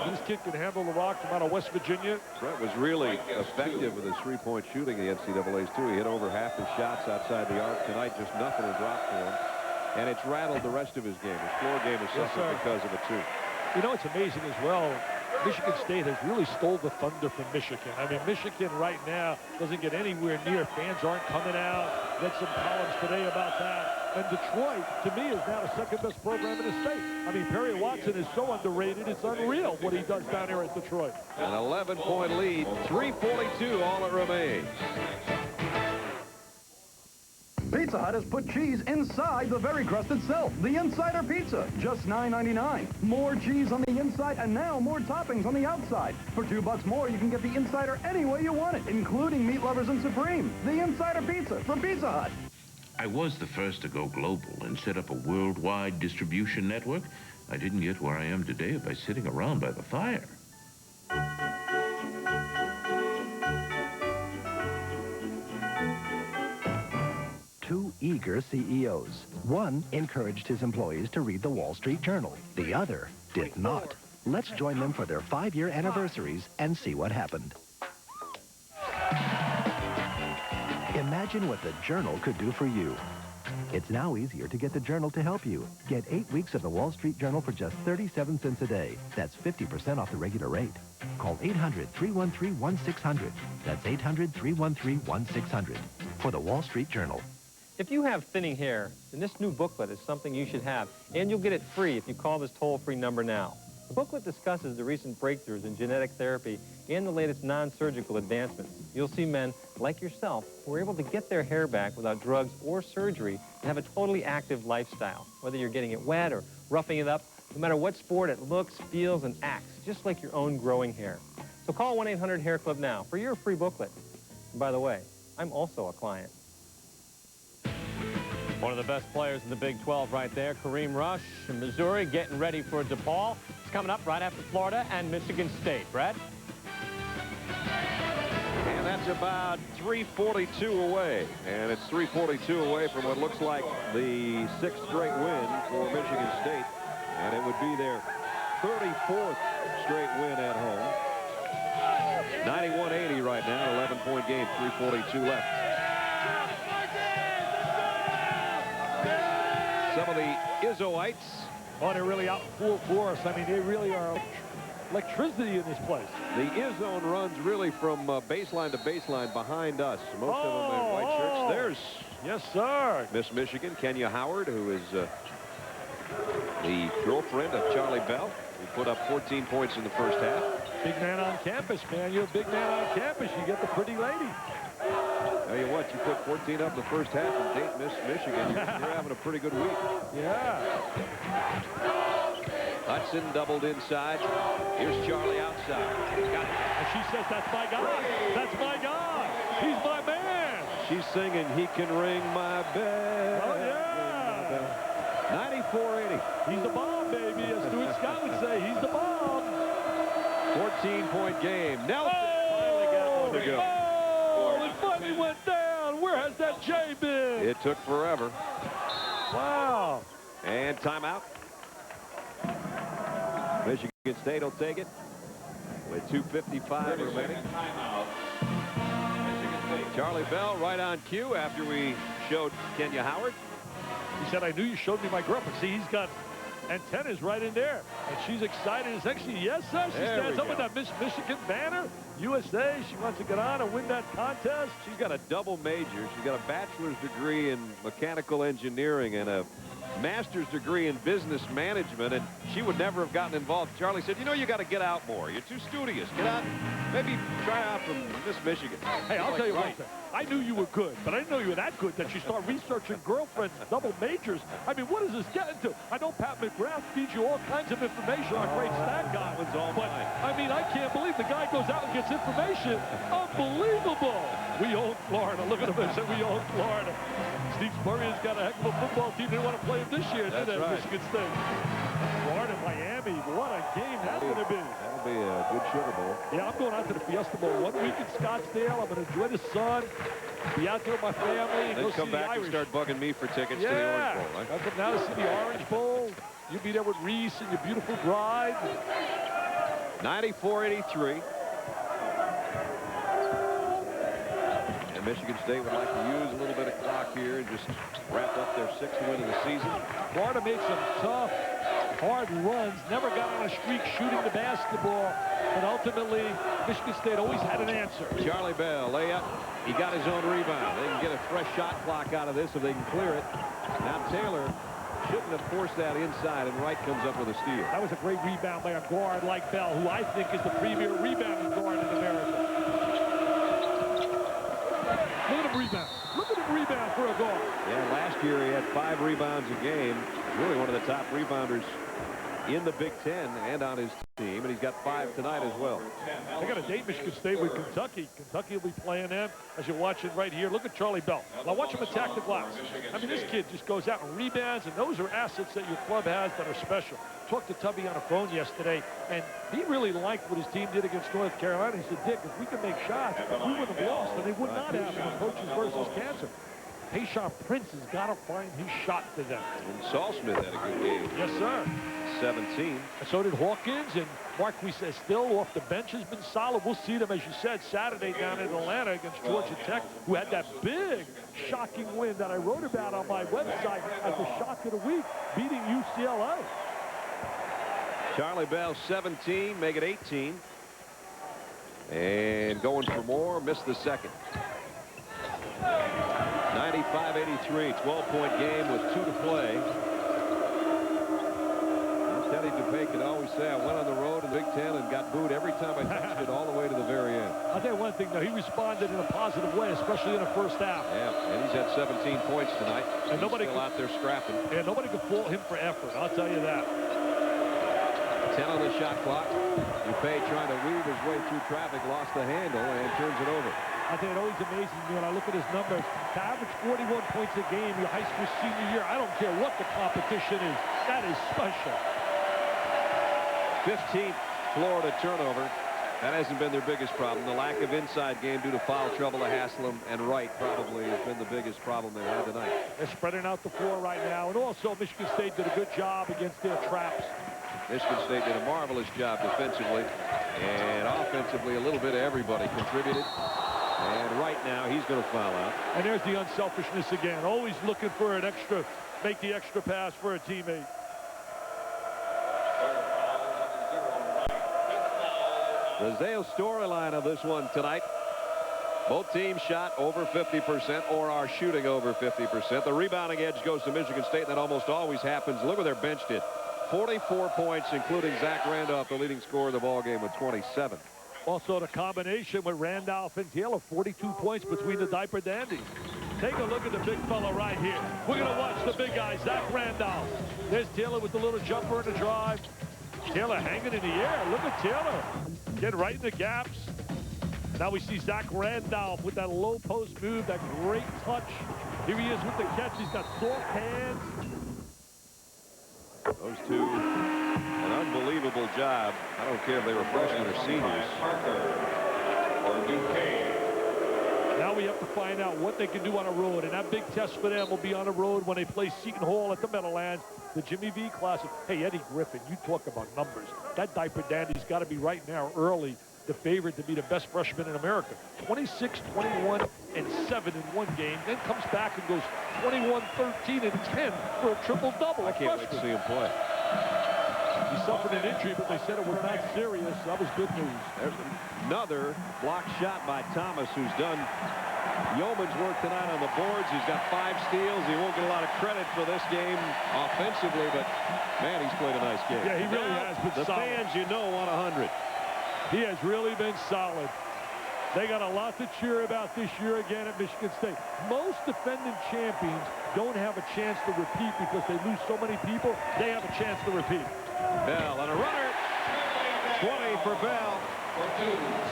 This kid can handle the rock from out of West Virginia. Brett was really effective with his three-point shooting in the NCAAs, too. He hit over half his shots outside the arc tonight. Just nothing to drop for him. And it's rattled the rest of his game. His floor game has suffered because of it, too. You know, it's amazing as well. Michigan State has really stole the thunder from Michigan. I mean, Michigan right now doesn't get anywhere near. Fans aren't coming out. Read some columns today about that. And Detroit, to me, is now the second-best program in the state. I mean, Perry Watson is so underrated, it's unreal what he does down here at Detroit. An 11-point lead, 3:42, all it remains. Pizza Hut has put cheese inside the very crust itself. The Insider Pizza, just $9.99. More cheese on the inside and now more toppings on the outside. For $2 more, you can get the Insider any way you want it, including meat lovers and Supreme. The Insider Pizza from Pizza Hut. I was the first to go global and set up a worldwide distribution network. I didn't get where I am today by sitting around by the fire. Two eager CEOs. One encouraged his employees to read the Wall Street Journal. The other did not. Let's join them for their 5-year anniversaries and see what happened. Imagine what the Journal could do for you. It's now easier to get the Journal to help you. Get 8 weeks of the Wall Street Journal for just 37 cents a day. That's 50% off the regular rate. Call 800-313-1600. That's 800-313-1600 for the Wall Street Journal. If you have thinning hair, then this new booklet is something you should have, and you'll get it free if you call this toll-free number now. The booklet discusses the recent breakthroughs in genetic therapy and the latest non-surgical advancements. You'll see men like yourself who are able to get their hair back without drugs or surgery and have a totally active lifestyle. Whether you're getting it wet or roughing it up, no matter what sport, it looks, feels, and acts just like your own growing hair. So call 1-800-HAIR-CLUB now for your free booklet. And by the way, I'm also a client. One of the best players in the Big 12 right there, Kareem Rush in Missouri, getting ready for DePaul. It's coming up right after Florida and Michigan State. Brett? And that's about 3:42 away. And it's 3:42 away from what looks like the 6th straight win for Michigan State. And it would be their 34th straight win at home. 91-80 right now, 11-point game, 3:42 left. Some of the Izzoites. Oh, they're really out full force. I mean, they really are electricity in this place. The Izzone runs really from baseline to baseline behind us. Most of them in white shirts. There's, yes, sir, Miss Michigan, Kenya Howard, who is the girlfriend of Charlie Bell, who put up 14 points in the first half. Big man on campus, man. You're a big man on campus. You get the pretty lady. Tell you what, you put 14 up in the first half and date Miss Michigan. You're having a pretty good week. Yeah. Hudson doubled inside. Here's Charlie outside. Got it. And she says, that's my guy. That's my guy. He's my man. She's singing, he can ring my bell. Oh, yeah. 94-80. He's the bomb, baby. As Stuart Scott would say, he's the bomb. 14-point game. Nelson finally got one to go. It finally went down. Where has that J been? It took forever. Wow. And timeout. Michigan State will take it with 2:55 remaining. Charlie Bell right on cue after we showed Kenya Howard. He said, I knew you showed me my girlfriend. See, he's got antennas right in there. And she's excited as heck. Yes, sir. She stands up with that Miss Michigan banner. USA, she wants to get on and win that contest. She's got a double major. She's got a bachelor's degree in mechanical engineering and a master's degree in business management, and she would never have gotten involved. Charlie said, you know, you got to get out more. You're too studious. Get out. Maybe try out from Miss Michigan. Hey, I'll tell you one thing. I knew you were good, but I didn't know you were that good that you start researching girlfriends, double majors. I mean, what is this getting to? I know Pat McGrath feeds you all kinds of information on great stat guy. But, I mean, I can't believe the guy goes out and gets information. Unbelievable. We own Florida. Look at him and say, we own Florida. Steve Spurrier's got a heck of a football team. They didn't want to play him this year, did they, Michigan State? Florida, Miami, what a game that's going to be. That'll be a good Sugar Bowl. Yeah, I'm going out to the Fiesta Bowl 1 week in Scottsdale. I'm going to enjoy the sun, be out there with my family, and Then go come see back the Irish. and start bugging me for tickets to the Orange Bowl. Right? I'll come down to see the Orange Bowl. You'll be there with Reese and your beautiful bride. 94-83. And Michigan State would like to use a little bit of clock here and just wrap up their 6th win of the season. Florida made some tough, hard runs, never got on a streak shooting the basketball, but ultimately, Michigan State always had an answer. Charlie Bell, layup. He got his own rebound. They can get a fresh shot clock out of this if they can clear it. Now Taylor shouldn't have forced that inside, and Wright comes up with a steal. That was a great rebound by a guard like Bell, who I think is the premier rebounding guard in America. Look at him rebound. Look at him rebound for a guard. Yeah, last year he had 5 rebounds a game. Really one of the top rebounders in the Big Ten and on his team, and he's got 5 tonight as well. They got a date Michigan State with Kentucky. Kentucky will be playing them as you're watching right here. Look at Charlie Bell. Now watch him attack the glass. I mean, this kid just goes out and rebounds, and those are assets that your club has that are special. Talked to Tubby on the phone yesterday, and he really liked what his team did against North Carolina. He said, Dick, if we can make shots, we would have lost, and they would not have in coaches versus cancer. Tayshaun Prince has got to find his shot for them. And Saul Smith had a good game. Yes, sir. 17. And so did Hawkins, and Marquis still off the bench has been solid. We'll see them, as you said, Saturday down in Atlanta against Georgia Tech, who had that big, shocking win that I wrote about on my website as the shock of the week, beating UCLA. Charlie Bell, 17, make it 18. And going for more, missed the second. 95-83, 12-point game with 2 to play. Teddy DePay could always say, I went on the road in the Big Ten and got booed every time I touched it all the way to the very end. I'll tell you one thing, though. He responded in a positive way, especially in the first half. Yeah, and he's had 17 points tonight. And nobody still out there scrapping. Yeah, nobody could fault him for effort. I'll tell you that. 10 on the shot clock. DePay trying to weave his way through traffic, lost the handle, and turns it over. I think it always amazes me when I look at his numbers. To average 41 points a game your high school senior year, I don't care what the competition is. That is special. 15th Florida turnover. That hasn't been their biggest problem. The lack of inside game due to foul trouble to Haslam and Wright probably has been the biggest problem they've had tonight. They're spreading out the floor right now. And also, Michigan State did a good job against their traps. Michigan State did a marvelous job defensively. And offensively, a little bit of everybody contributed. And right now, he's going to foul out. And there's the unselfishness again. Always looking for an extra, make the extra pass for a teammate. The Zale storyline of this one tonight. Both teams shot over 50% or are shooting over 50%. The rebounding edge goes to Michigan State. That almost always happens. Look what their bench did. 44 points, including Zach Randolph, the leading scorer of the ball game with 27. Also, the combination with Randolph and Taylor, 42 points between the diaper dandies. Take a look at the big fella right here. We're going to watch the big guy, Zach Randolph. There's Taylor with the little jumper and the drive. Taylor hanging in the air. Look at Taylor. Getting right in the gaps. Now we see Zach Randolph with that low post move, that great touch. Here he is with the catch. He's got soft hands. Those two, an unbelievable job. I don't care if they were freshmen or seniors. Now we have to find out what they can do on a road, and that big test for them will be on the road when they play Seton Hall at the Meadowlands, the Jimmy V Classic. Hey, Eddie Griffin, you talk about numbers. That diaper dandy's got to be right now early the favorite to be the best freshman in America. 26, 21, and 7 in one game, then comes back and goes 21, 13, and 10 for a triple-double. I can't wait to see him play. He suffered an injury, but they said it was not serious. That was good news. There's another block shot by Thomas, who's done yeoman's work tonight on the boards. He's got 5 steals. He won't get a lot of credit for this game offensively, but, man, he's played a nice game. Yeah, he really has been the solid. fans, you know, want 100. He has really been solid. They got a lot to cheer about this year again at Michigan State. Most defending champions don't have a chance to repeat because they lose so many people. They have a chance to repeat. Bell on a runner. 20 for Bell.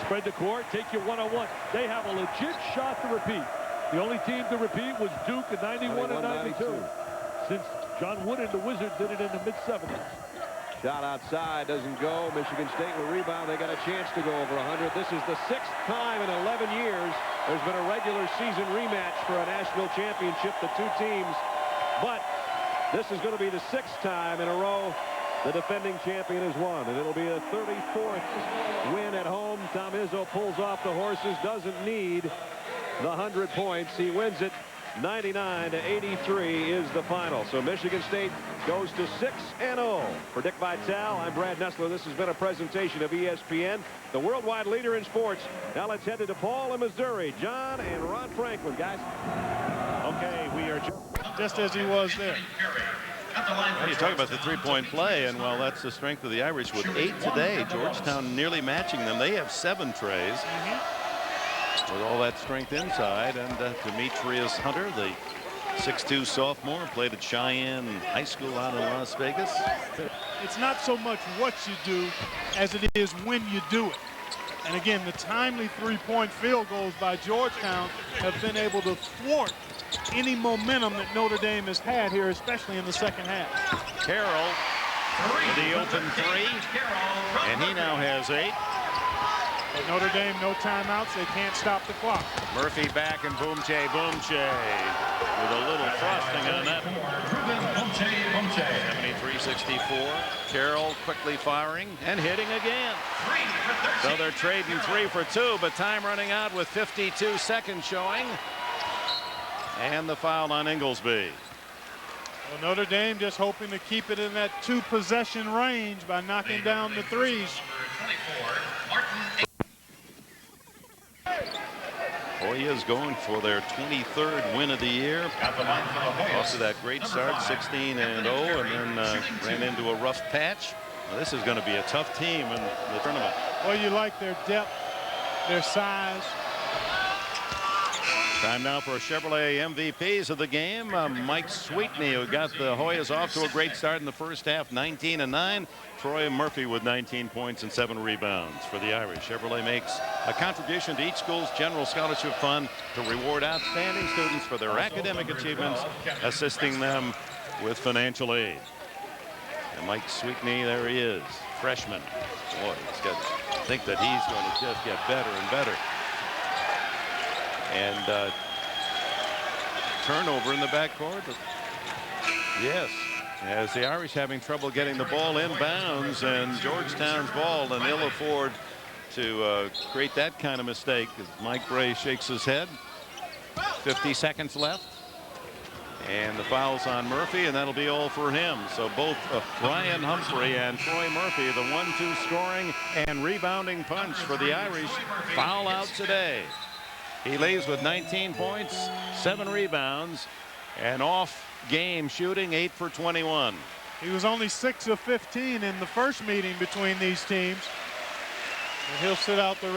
Spread the court, take you one-on-one. They have a legit shot to repeat. The only team to repeat was Duke in 91 and 92. Since John Wooden, the Wizard, did it in the mid-70s. Shot outside, doesn't go. Michigan State will rebound. They got a chance to go over 100. This is the 6th time in 11 years there's been a regular season rematch for a national championship, the two teams. But this is going to be the 6th time in a row the defending champion has won, and it'll be a 34th win at home. Tom Izzo pulls off the horses, doesn't need the 100 points. He wins it 99-83 is the final. So Michigan State goes to 6-0. For Dick Vitale, I'm Brad Nessler. This has been a presentation of ESPN, the worldwide leader in sports. Now let's head to DePaul in Missouri. John and Ron Franklin, guys. Okay, we are just as he was there. Well, you talk about the three-point play, and well, that's the strength of the Irish with 8 today. Georgetown nearly matching them. They have 7 trays. With all that strength inside, and Demetrius Hunter, the 6'2 sophomore, played at Cheyenne High School out in Las Vegas. It's not so much what you do as it is when you do it. And again, the timely three-point field goals by Georgetown have been able to thwart any momentum that Notre Dame has had here, especially in the second half. Carroll with the open 3, and he now has 8. At Notre Dame, no timeouts. They can't stop the clock. Murphy back and Boomche with a little frosting on that. 73-64. Carroll quickly firing and hitting again. So they're trading 3 for 2, but time running out with 52 seconds showing. And the foul on Inglesby. Well, Notre Dame just hoping to keep it in that 2-possession range by knocking down the threes. Hoyas going for their 23rd win of the year. Off to that great start, 16-0, and then ran into a rough patch. Well, this is going to be a tough team in the tournament. Well, you like their depth, their size. Time now for Chevrolet MVPs of the game. Mike Sweetney, who got the Hoyas off to a great start in the first half, 19-9. Troy Murphy with 19 points and 7 rebounds for the Irish. Chevrolet makes a contribution to each school's general scholarship fund to reward outstanding students for their academic achievements, assisting them with financial aid. And Mike Sweetney, there he is, freshman. Boy, he's got to think that he's going to just get better and better. And turnover in the backcourt. Yes, as the Irish having trouble getting the ball inbounds, and Georgetown's ball, and they'll afford to create that kind of mistake as Mike Bray shakes his head. 50 seconds left. And the foul's on Murphy, and that'll be all for him. So both Ryan Humphrey and Troy Murphy, the 1-2 scoring and rebounding punch for the Irish, foul out today. He leaves with 19 points, 7 rebounds, and off game shooting 8 for 21. He was only 6 of 15 in the first meeting between these teams. And he'll sit out the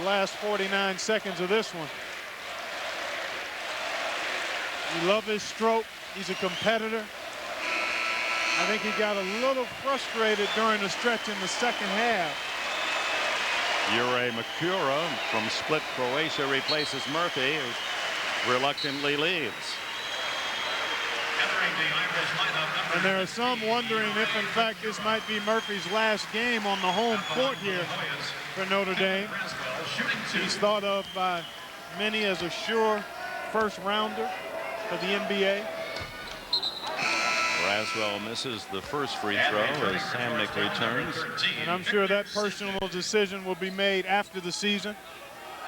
last 49 seconds of this one. We love his stroke. He's a competitor. I think he got a little frustrated during the stretch in the second half. Jure Makura from Split, Croatia replaces Murphy, who reluctantly leaves. And there are some wondering if, in fact, this might be Murphy's last game on the home court here for Notre Dame. He's thought of by many as a sure first rounder for the NBA. Braswell misses the first free throw as Samnick returns. And I'm sure that personal decision will be made after the season.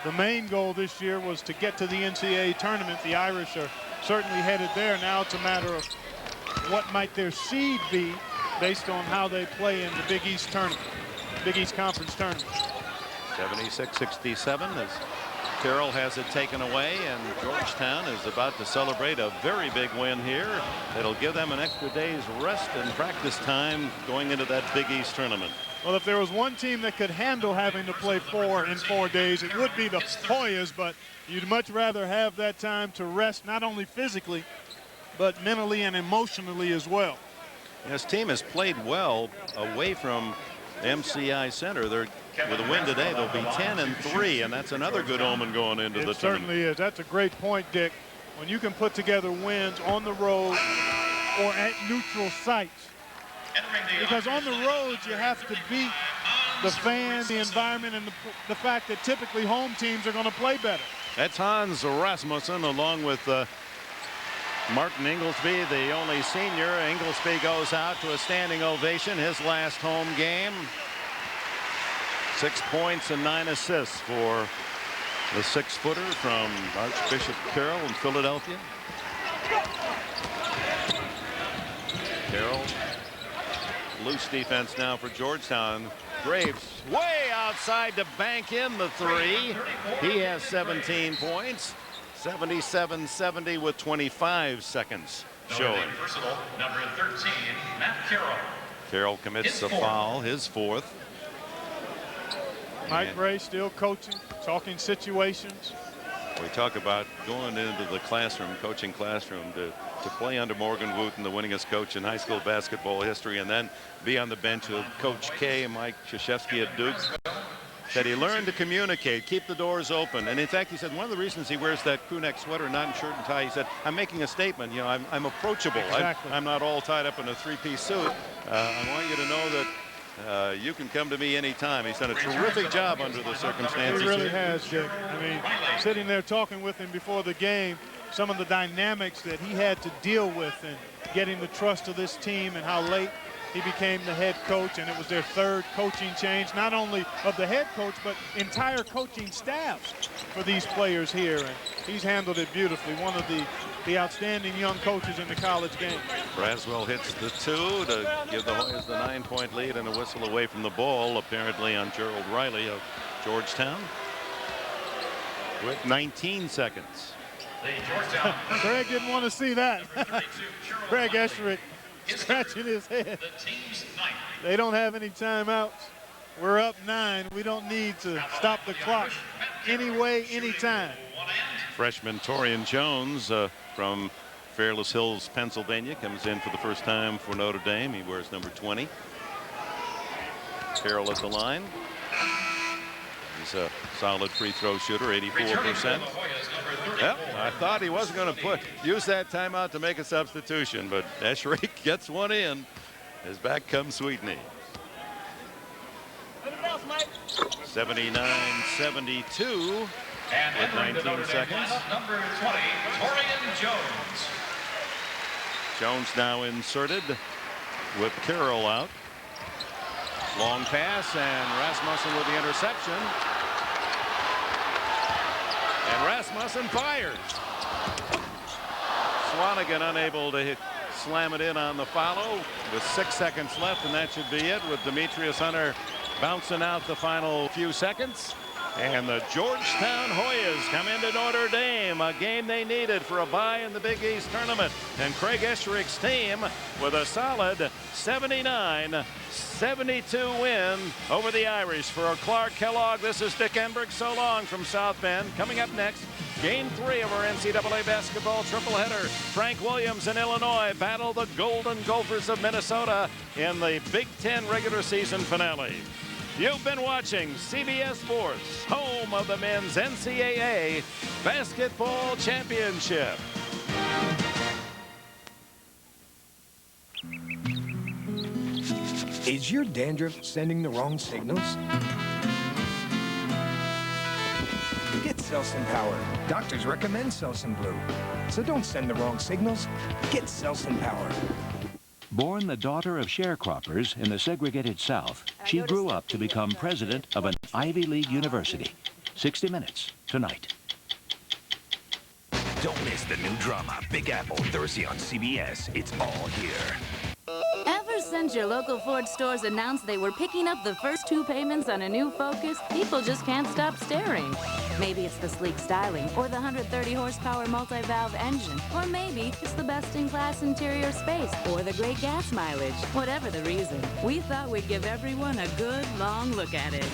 The main goal this year was to get to the NCAA tournament. The Irish are certainly headed there. Now it's a matter of what might their seed be based on how they play in the Big East tournament, Big East Conference tournament. 76-67 as Carroll has it taken away, and Georgetown is about to celebrate a very big win here. It'll give them an extra day's rest and practice time going into that Big East tournament. Well, if there was one team that could handle having to play 4 in 4 days, it would be the Hoyas, but you'd much rather have that time to rest, not only physically, but mentally and emotionally as well. This team has played well away from MCI Center. They're with a win today, they'll be 10-3, and that's another good omen going into the tournament. It certainly is. That's a great point, Dick. When you can put together wins on the road or at neutral sites. Because on the road, you have to beat the fans, the environment, and the fact that typically home teams are going to play better. That's Hans Rasmussen along with Martin Inglesby, the only senior. Inglesby goes out to a standing ovation, his last home game. 6 points and 9 assists for the 6-footer from Archbishop Carroll in Philadelphia. Carroll, loose defense now for Georgetown. Graves way outside to bank in the 3. He has 17 points. 77-70 with 25 seconds showing. Versatile, number 13, Matt Carroll. Carroll commits a foul, his 4th. Mike Bray still coaching, talking situations. We talk about going into the classroom, coaching classroom, to play under Morgan Wooten, the winningest coach in high school basketball history, and then be on the bench with Coach K and Mike Krzyzewski at Duke. That he learned to communicate, keep the doors open. And in fact, he said one of the reasons he wears that crew neck sweater, not in shirt and tie, he said, I'm making a statement. You know, I'm approachable. Exactly. I'm not all tied up in a 3-piece suit. I want you to know that you can come to me anytime. He's done a terrific job under the circumstances. He really has, Dick. I mean, sitting there talking with him before the game, some of the dynamics that he had to deal with and getting the trust of this team and how late he became the head coach, and it was their 3rd coaching change, not only of the head coach, but entire coaching staff for these players here. And he's handled it beautifully. One of the outstanding young coaches in the college game. Braswell hits the 2 to give the Hoyas the 9-point lead, and a whistle away from the ball, apparently on Gerald Riley of Georgetown, with 19 seconds. Greg didn't want to see that. Greg Esherick scratching his head. They don't have any timeouts. We're up 9. We don't need to stop the clock anyway, anytime. Freshman Torian Jones from Fairless Hills, Pennsylvania, comes in for the first time for Notre Dame. He wears number 20. Carroll at the line. He's a solid free throw shooter, 84%. Yep, I thought he wasn't going to use that timeout to make a substitution, but Esherick gets one in. His back comes Sweetney. 79-72 with 19 seconds. Number 20, Torian Jones. Jones now inserted with Carroll out. Long pass, and Rasmussen with the interception. And Rasmussen fires. Swanigan unable to slam it in on the follow with 6 seconds left, and that should be it, with Demetrius Hunter bouncing out the final few seconds. And the Georgetown Hoyas come into Notre Dame, a game they needed for a bye in the Big East tournament. And Craig Esherick's team with a solid 79-72 win over the Irish. For Clark Kellogg, this is Dick Enberg. So long from South Bend. Coming up next, Game 3 of our NCAA basketball tripleheader. Frank Williams in Illinois battle the Golden Gophers of Minnesota in the Big Ten regular season finale. You've been watching CBS Sports, home of the men's NCAA basketball championship. Is your dandruff sending the wrong signals? Get Selsun Power. Doctors recommend Selsun Blue. So don't send the wrong signals. Get Selsun Power. Born the daughter of sharecroppers in the segregated South, she grew up to become president of an Ivy League university. 60 Minutes, tonight. Don't miss the new drama, Big Apple, Thursday on CBS. It's all here. Ever since your local Ford stores announced they were picking up the first 2 payments on a new Focus, people just can't stop staring. Maybe it's the sleek styling, or the 130-horsepower multi-valve engine, or maybe it's the best-in-class interior space, or the great gas mileage. Whatever the reason, we thought we'd give everyone a good, long look at it.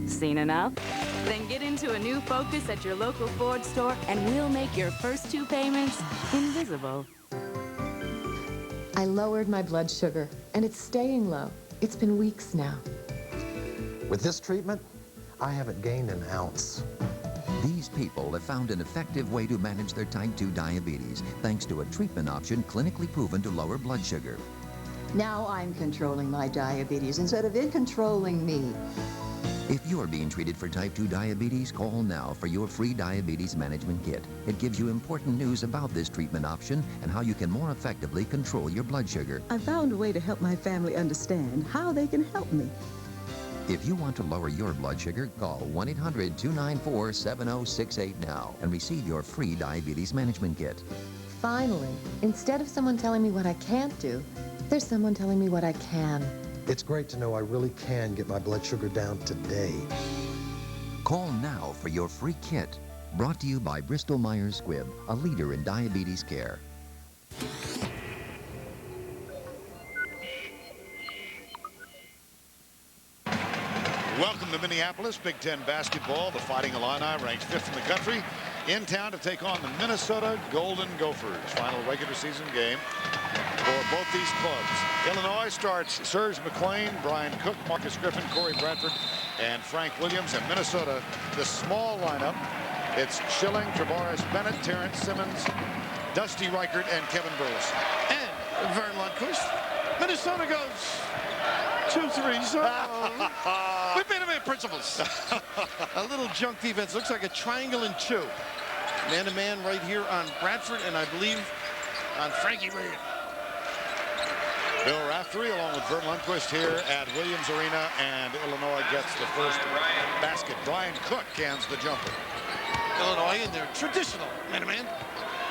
Seen enough? Then get into a new Focus at your local Ford store, and we'll make your first 2 payments invisible. I lowered my blood sugar, and it's staying low. It's been weeks now. With this treatment, I haven't gained an ounce. These people have found an effective way to manage their type 2 diabetes thanks to a treatment option clinically proven to lower blood sugar. Now I'm controlling my diabetes instead of it controlling me. If you're being treated for type 2 diabetes, call now for your free diabetes management kit. It gives you important news about this treatment option and how you can more effectively control your blood sugar. I found a way to help my family understand how they can help me. If you want to lower your blood sugar, call 1-800-294-7068 now and receive your free diabetes management kit. Finally, instead of someone telling me what I can't do, there's someone telling me what I can. It's great to know I really can get my blood sugar down today. Call now for your free kit. Brought to you by Bristol Myers Squibb, a leader in diabetes care. Welcome to Minneapolis, Big Ten basketball. The Fighting Illini ranked 5th in the country, in town to take on the Minnesota Golden Gophers. Final regular season game for both these clubs. Illinois starts Serge McClain, Brian Cook, Marcus Griffin, Corey Bradford, and Frank Williams. And Minnesota, the small lineup. It's Schilling, Travaris Bennett, Terrence Simmons, Dusty Reichert, and Kevin Burleson. And Vern Lundquist. Minnesota goes 2 threes. Oh. We beat them in principles. A little junk defense. Looks like a triangle and 2. Man-to-man right here on Bradford, and I believe on Frankie Williams. Bill Raftery along with Vern Lundquist here at Williams Arena, and Illinois gets the first basket. Brian Cook cans the jumper. Illinois in their traditional man-to-man.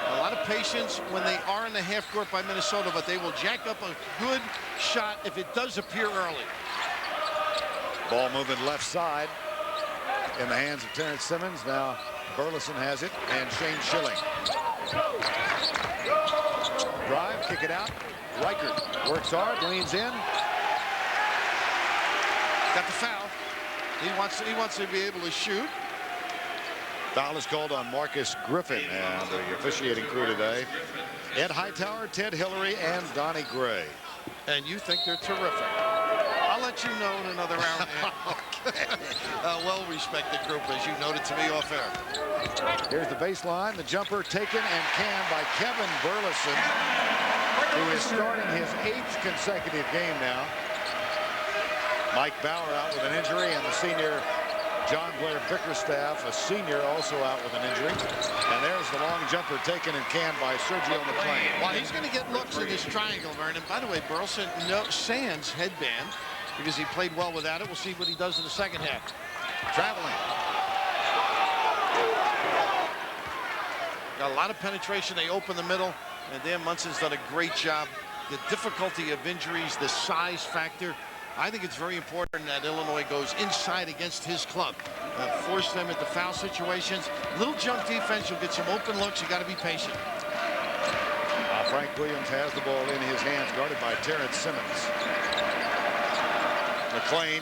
A lot of patience when they are in the half court by Minnesota, but they will jack up a good shot if it does appear early. Ball moving left side in the hands of Terrence Simmons. Now Burleson has it, and Shane Schilling. Drive, kick it out. Reichert works hard, leans in. Got the foul. He wants to be able to shoot. Foul is called on Marcus Griffin, and the officiating crew today: Ed Hightower, Ted Hillary, and Donnie Gray. And you think they're terrific. I'll let you know in another round. Okay. A well-respected group, as you noted to me off air. Here's the baseline, the jumper taken and canned by Kevin Burleson, who is starting his 8th consecutive game now. Mike Bauer out with an injury, and the senior John Blair Bickerstaff, a senior, also out with an injury. And there's the long jumper taken and canned by Sergio McClain. Well, he's going to get looks in this triangle, Vernon. By the way, Burleson, no sans headband because he played well without it. We'll see what he does in the second half. Traveling. Got a lot of penetration. They open the middle, and Dan Munson's done a great job. The difficulty of injuries, the size factor. I think it's very important that Illinois goes inside against his club. Force them into foul situations. Little junk defense, you'll get some open looks. You got to be patient. Frank Williams has the ball in his hands, guarded by Terrence Simmons. McClain,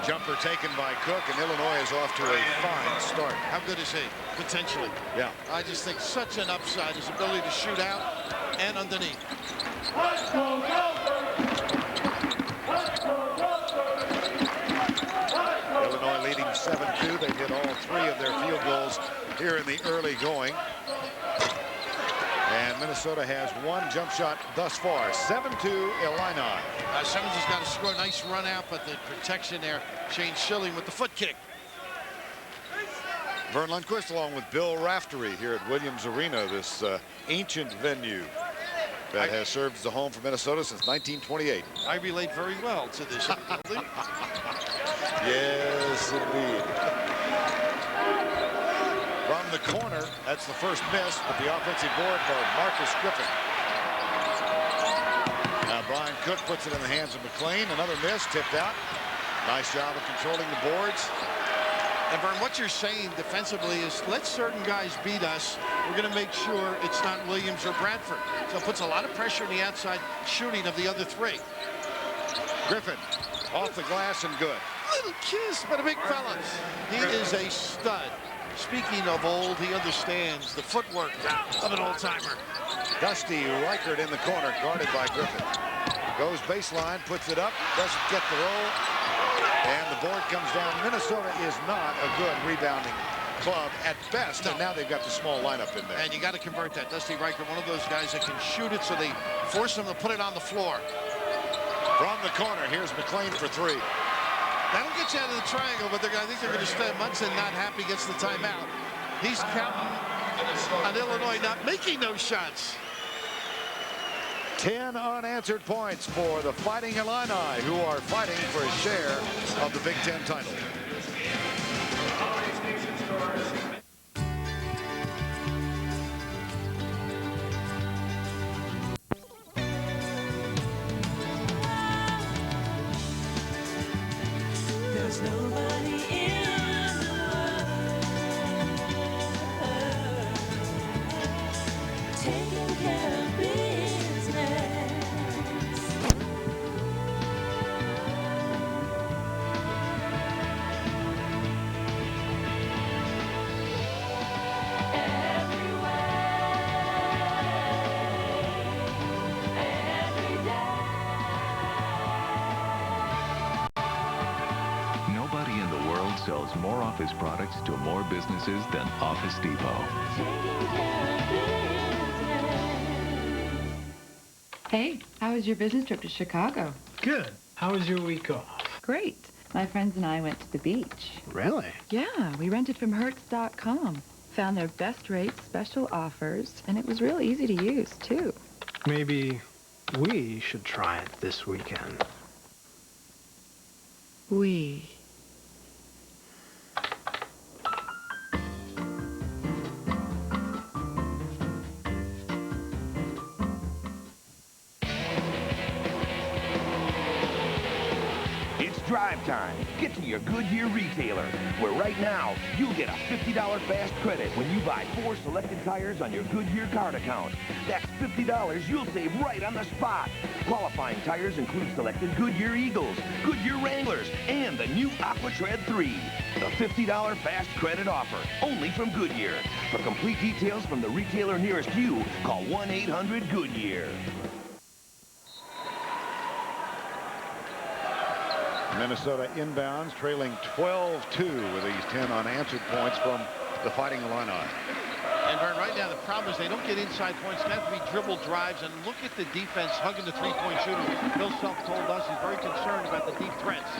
jumper taken by Cook, and Illinois is off to a fine start. How good is he? Potentially. Yeah. I just think such an upside, his ability to shoot out and underneath. Illinois leading 7-2. They've hit all 3 of their field goals here in the early going. And Minnesota has 1 jump shot thus far. 7-2 Illini. Simmons has got to score a nice run out, but the protection there. Shane Schilling with the foot kick. Vern Lundquist along with Bill Raftery here at Williams Arena, this ancient venue that has served as a home for Minnesota since 1928. I relate very well to this building. Yes, indeed. From the corner, that's the first miss, but the offensive board for Marcus Griffin. Now Brian Cook puts it in the hands of McClain. Another miss, tipped out. Nice job of controlling the boards. And Vern, what you're saying defensively is let certain guys beat us. We're going to make sure it's not Williams or Bradford. So it puts a lot of pressure on the outside shooting of the other 3. Griffin off the glass and good. Little kiss, but a big fella. He is a stud. Speaking of old, he understands the footwork of an old-timer. Dusty Reichert in the corner, guarded by Griffin. Goes baseline, puts it up, doesn't get the roll, and the board comes down. Minnesota is not a good rebounding club at best, and now they've got the small lineup in there. And you got to convert that. Dusty Reichert, one of those guys that can shoot it, so they force him to put it on the floor. From the corner, here's McLean for three. That'll get you out of the triangle, but I think they're going to stay. Munson not happy, gets the timeout. He's counting on Illinois not making those shots. 10 unanswered points for the Fighting Illini, who are fighting for a share of the Big Ten title. There's nobody in the world taking care of business. Nobody in the world sells more office products to more businesses than Office Depot. Hey, how was your business trip to Chicago? Good. How was your week off? Great. My friends and I went to the beach. Really? Yeah, we rented from Hertz.com. Found their best rates, special offers, and it was real easy to use, too. Maybe we should try it this weekend. We. It's drive time. Get to your Goodyear retailer, where right now you'll get a $50 fast credit when you buy 4 selected tires on your Goodyear card account. That's $50 you'll save right on the spot. Qualifying tires include selected Goodyear Eagles, Goodyear Wranglers, and the new AquaTread 3. The $50 fast credit offer, only from Goodyear. For complete details from the retailer nearest you, call 1-800-GOODYEAR. Minnesota inbounds, trailing 12-2 with these 10 unanswered points from the Fighting Illini. And Vern, right now the problem is they don't get inside points. It's got to be dribble drives, and look at the defense hugging the three-point shooter. Bill Self told us he's very concerned about the deep threats.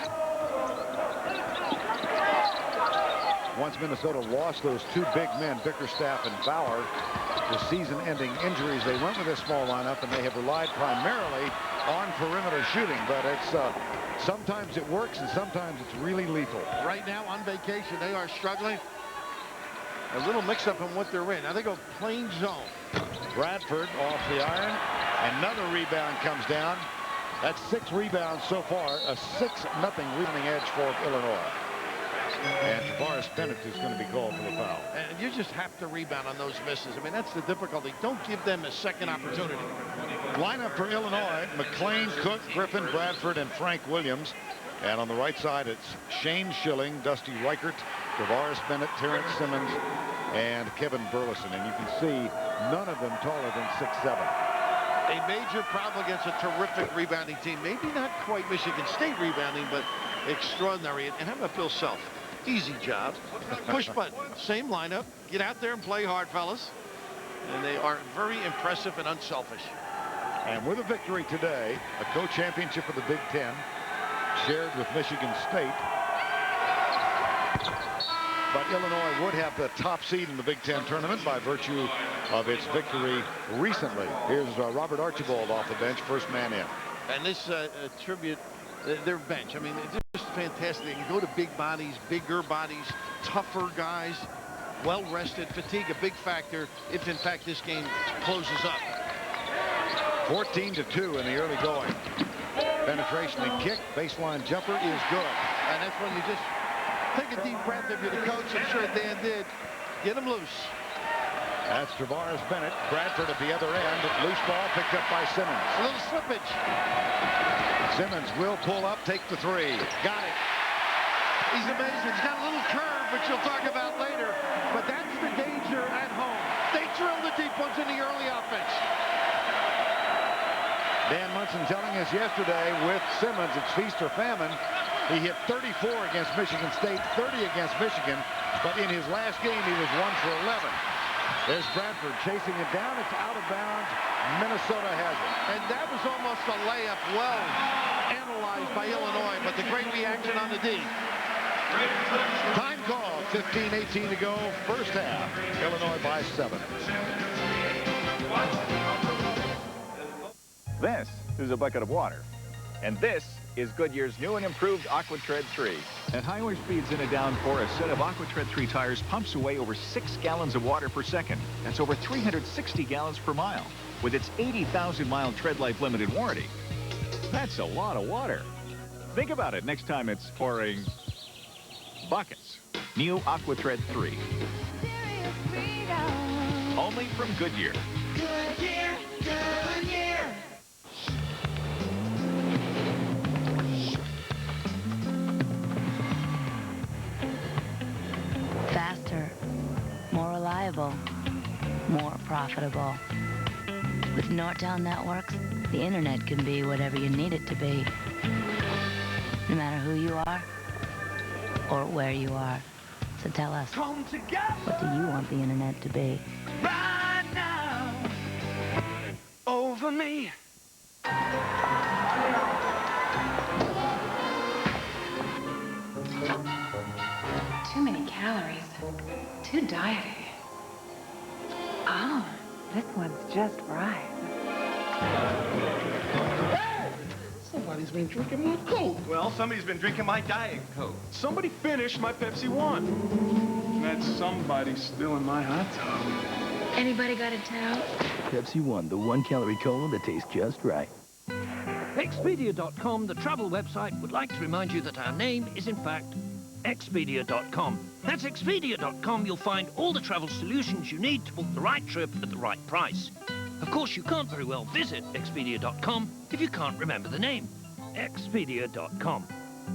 Once Minnesota lost those two big men, Bickerstaff and Bauer, the season-ending injuries, they went with a small lineup, and they have relied primarily on perimeter shooting, but it's sometimes it works and sometimes it's really lethal. Right now on vacation, they are struggling. A little mix-up in what they're in. Now they go plain zone. Bradford off the iron. Another rebound comes down. That's 6 rebounds so far. A 6-0 rebounding edge for Illinois. And Tavares Bennett is going to be called for the foul. And you just have to rebound on those misses. I mean, that's the difficulty. Don't give them a second opportunity. Lineup for Illinois: McLean, Cook, Griffin, Bradford, and Frank Williams. And on the right side, it's Shane Schilling, Dusty Reichert, Tavares Bennett, Terrence Simmons, and Kevin Burleson. And you can see none of them taller than 6'7". A major problem against a terrific rebounding team. Maybe not quite Michigan State rebounding, but extraordinary. And how about Bill Self? Easy job. Push button. Same lineup. Get out there and play hard, fellas. And they are very impressive and unselfish. And with a victory today, a co-championship of the Big Ten, shared with Michigan State. But Illinois would have the top seed in the Big Ten tournament by virtue of its victory recently. Here's Robert Archibald off the bench, first man in. And this tribute, their bench, I mean, it's just fantastic. They can go to big bodies, bigger bodies, tougher guys, well-rested. Fatigue, a big factor if, in fact, this game closes up. 14-2 in the early going. Penetration and kick, baseline jumper is good. And that's when you just take a deep breath if you're the coach. I'm sure Dan did. Get him loose. That's Tavares Bennett. Bradford at the other end. Loose ball picked up by Simmons. A little slippage. Simmons will pull up, take the three. Got it. He's amazing. He's got a little curve, which you'll talk about later. But that's the danger at home. They drill the deep ones in the early offense. Dan Munson telling us yesterday with Simmons, it's feast or famine. He hit 34 against Michigan State, 30 against Michigan, but in his last game, he was 1 for 11. There's Bradford chasing it down. It's out of bounds. Minnesota has it. And that was almost a layup, well analyzed by Illinois, but the great reaction on the D. Time call, 15-18 to go, first half. Illinois by 7. This is a bucket of water, and this is Goodyear's new and improved AquaTread 3. At higher speeds in a downpour, a set of AquaTread 3 tires pumps away over 6 gallons of water per second. That's over 360 gallons per mile, with its 80,000-mile tread life limited warranty. That's a lot of water. Think about it next time it's pouring buckets. New AquaTread 3. Only from Goodyear. Goodyear, Goodyear. Faster, more reliable, more profitable. With Nortel Networks, the internet can be whatever you need it to be. No matter who you are or where you are. So tell us, what do you want the internet to be? Right now. Over me. Too many calories. Too diety. Oh, this one's just right. Somebody's been drinking my Coke. Well, somebody's been drinking my Diet Coke. Somebody finished my Pepsi One. And that somebody's still in my hot tub. Anybody got a towel? Pepsi One, the 1-calorie cola that tastes just right. Expedia.com, the travel website, would like to remind you that our name is in fact Expedia.com. That's Expedia.com. You'll find all the travel solutions you need to book the right trip at the right price. Of course, you can't very well visit Expedia.com if you can't remember the name. Expedia.com.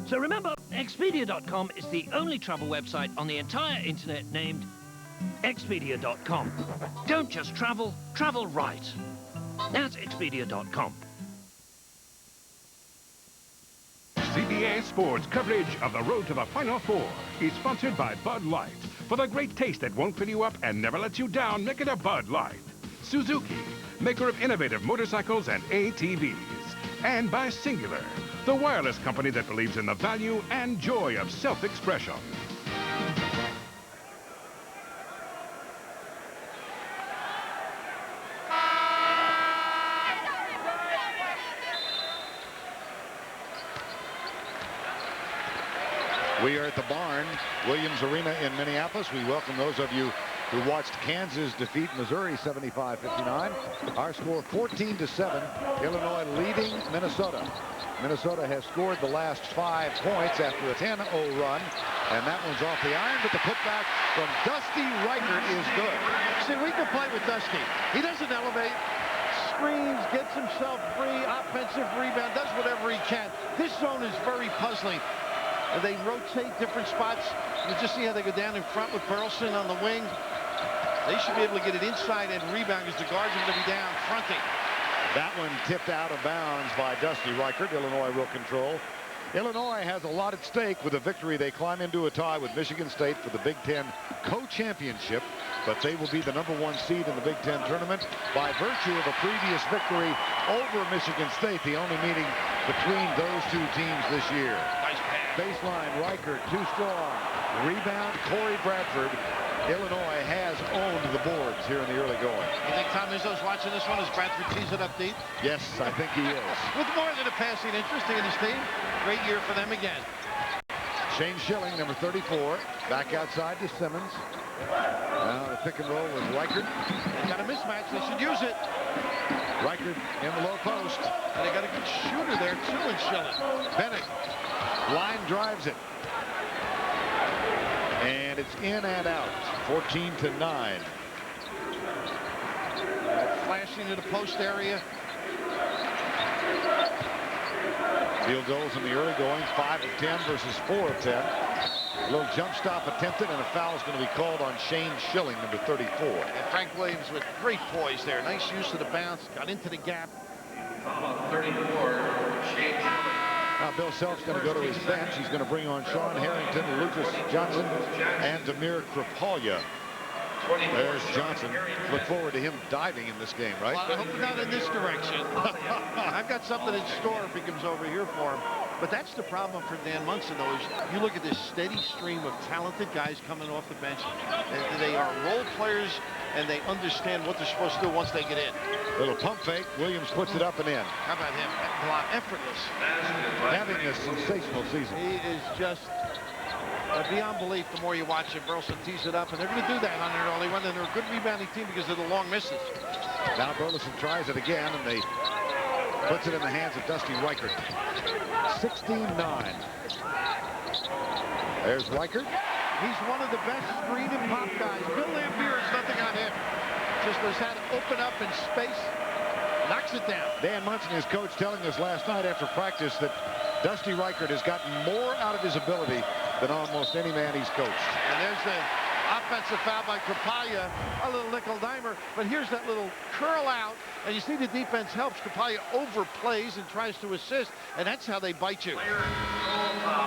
So remember, Expedia.com is the only travel website on the entire internet named Expedia.com. Don't just travel, travel right. That's Expedia.com. CBS Sports coverage of the road to the Final Four is sponsored by Bud Light. For the great taste that won't fill you up and never lets you down, make it a Bud Light. Suzuki, maker of innovative motorcycles and ATVs. And by Singular, the wireless company that believes in the value and joy of self-expression. We are at the Barn, Williams Arena in Minneapolis. We welcome those of you who watched Kansas defeat Missouri 75-59. Our score 14-7. Illinois leading Minnesota. Minnesota has scored the last 5 points after a 10-0 run, and that one's off the iron, but the putback from Dusty Reichert is good. See, we can play with Dusty. He doesn't elevate, screens, gets himself free, offensive rebound, does whatever he can. This zone is very puzzling. They rotate different spots. You just see how they go down in front with Breslin on the wing. They should be able to get it inside and rebound because the guards are going to be down fronting. That one tipped out of bounds by Dusty Reichert. Illinois will control. Illinois has a lot at stake. With a victory, they climb into a tie with Michigan State for the Big Ten co-championship, but they will be the #1 seed in the Big Ten tournament by virtue of a previous victory over Michigan State, the only meeting between those two teams this year. Nice pass. Baseline, Reichert, too strong. Rebound, Corey Bradford. Illinois has owned the boards here in the early going. You think Tom Izzo's watching this one as Bradford tees it up deep? Yes, I think he is. With more than a passing interest in his team. Great year for them again. Shane Schilling, number 34, back outside to Simmons. Now the pick and roll with Reichert. They got a mismatch. They should use it. Reichert in the low post. And they got a good shooter there, too, in Schilling. Bennett. Line drives it. And it's in and out. 14-9. Flashing to the post area. Field goals in the early goings, 5 of 10 versus 4 of 10. A little jump stop attempted, and a foul is going to be called on Shane Schilling, number 34. And Frank Williams with great poise there. Nice use of the bounce. Got into the gap. Now Bill Self's going to go to his bench. He's going to bring on Sean Harrington, Lucas Johnson, and Demir Kripalya. There's Johnson. Look forward to him diving in this game, right? Well, I hope not in this direction. I've got something in store if he comes over here for him. But that's the problem for Dan Munson, though, is you look at this steady stream of talented guys coming off the bench. They are role players, and they understand what they're supposed to do once they get in. Little pump fake. Williams puts it up and in. How about him? Block effortless. Having a sensational season. He is just beyond belief the more you watch him. Breslin tees it up, and they're going to do that on an early run, and they're a good rebounding team because of the long misses. Now Breslin tries it again, and they puts it in the hands of Dusty Reichert. 16-9. There's Reichert. He's one of the best screen and pop guys. Bill Lambier is nothing on him. Just knows how to open up in space. Knocks it down. Dan Munson, his coach, telling us last night after practice that Dusty Reichert has gotten more out of his ability than almost any man he's coached. And there's the offensive foul by Kripalya, a little nickel-dimer, but here's that little curl out, and you see the defense helps. Kripalya overplays and tries to assist, and that's how they bite you.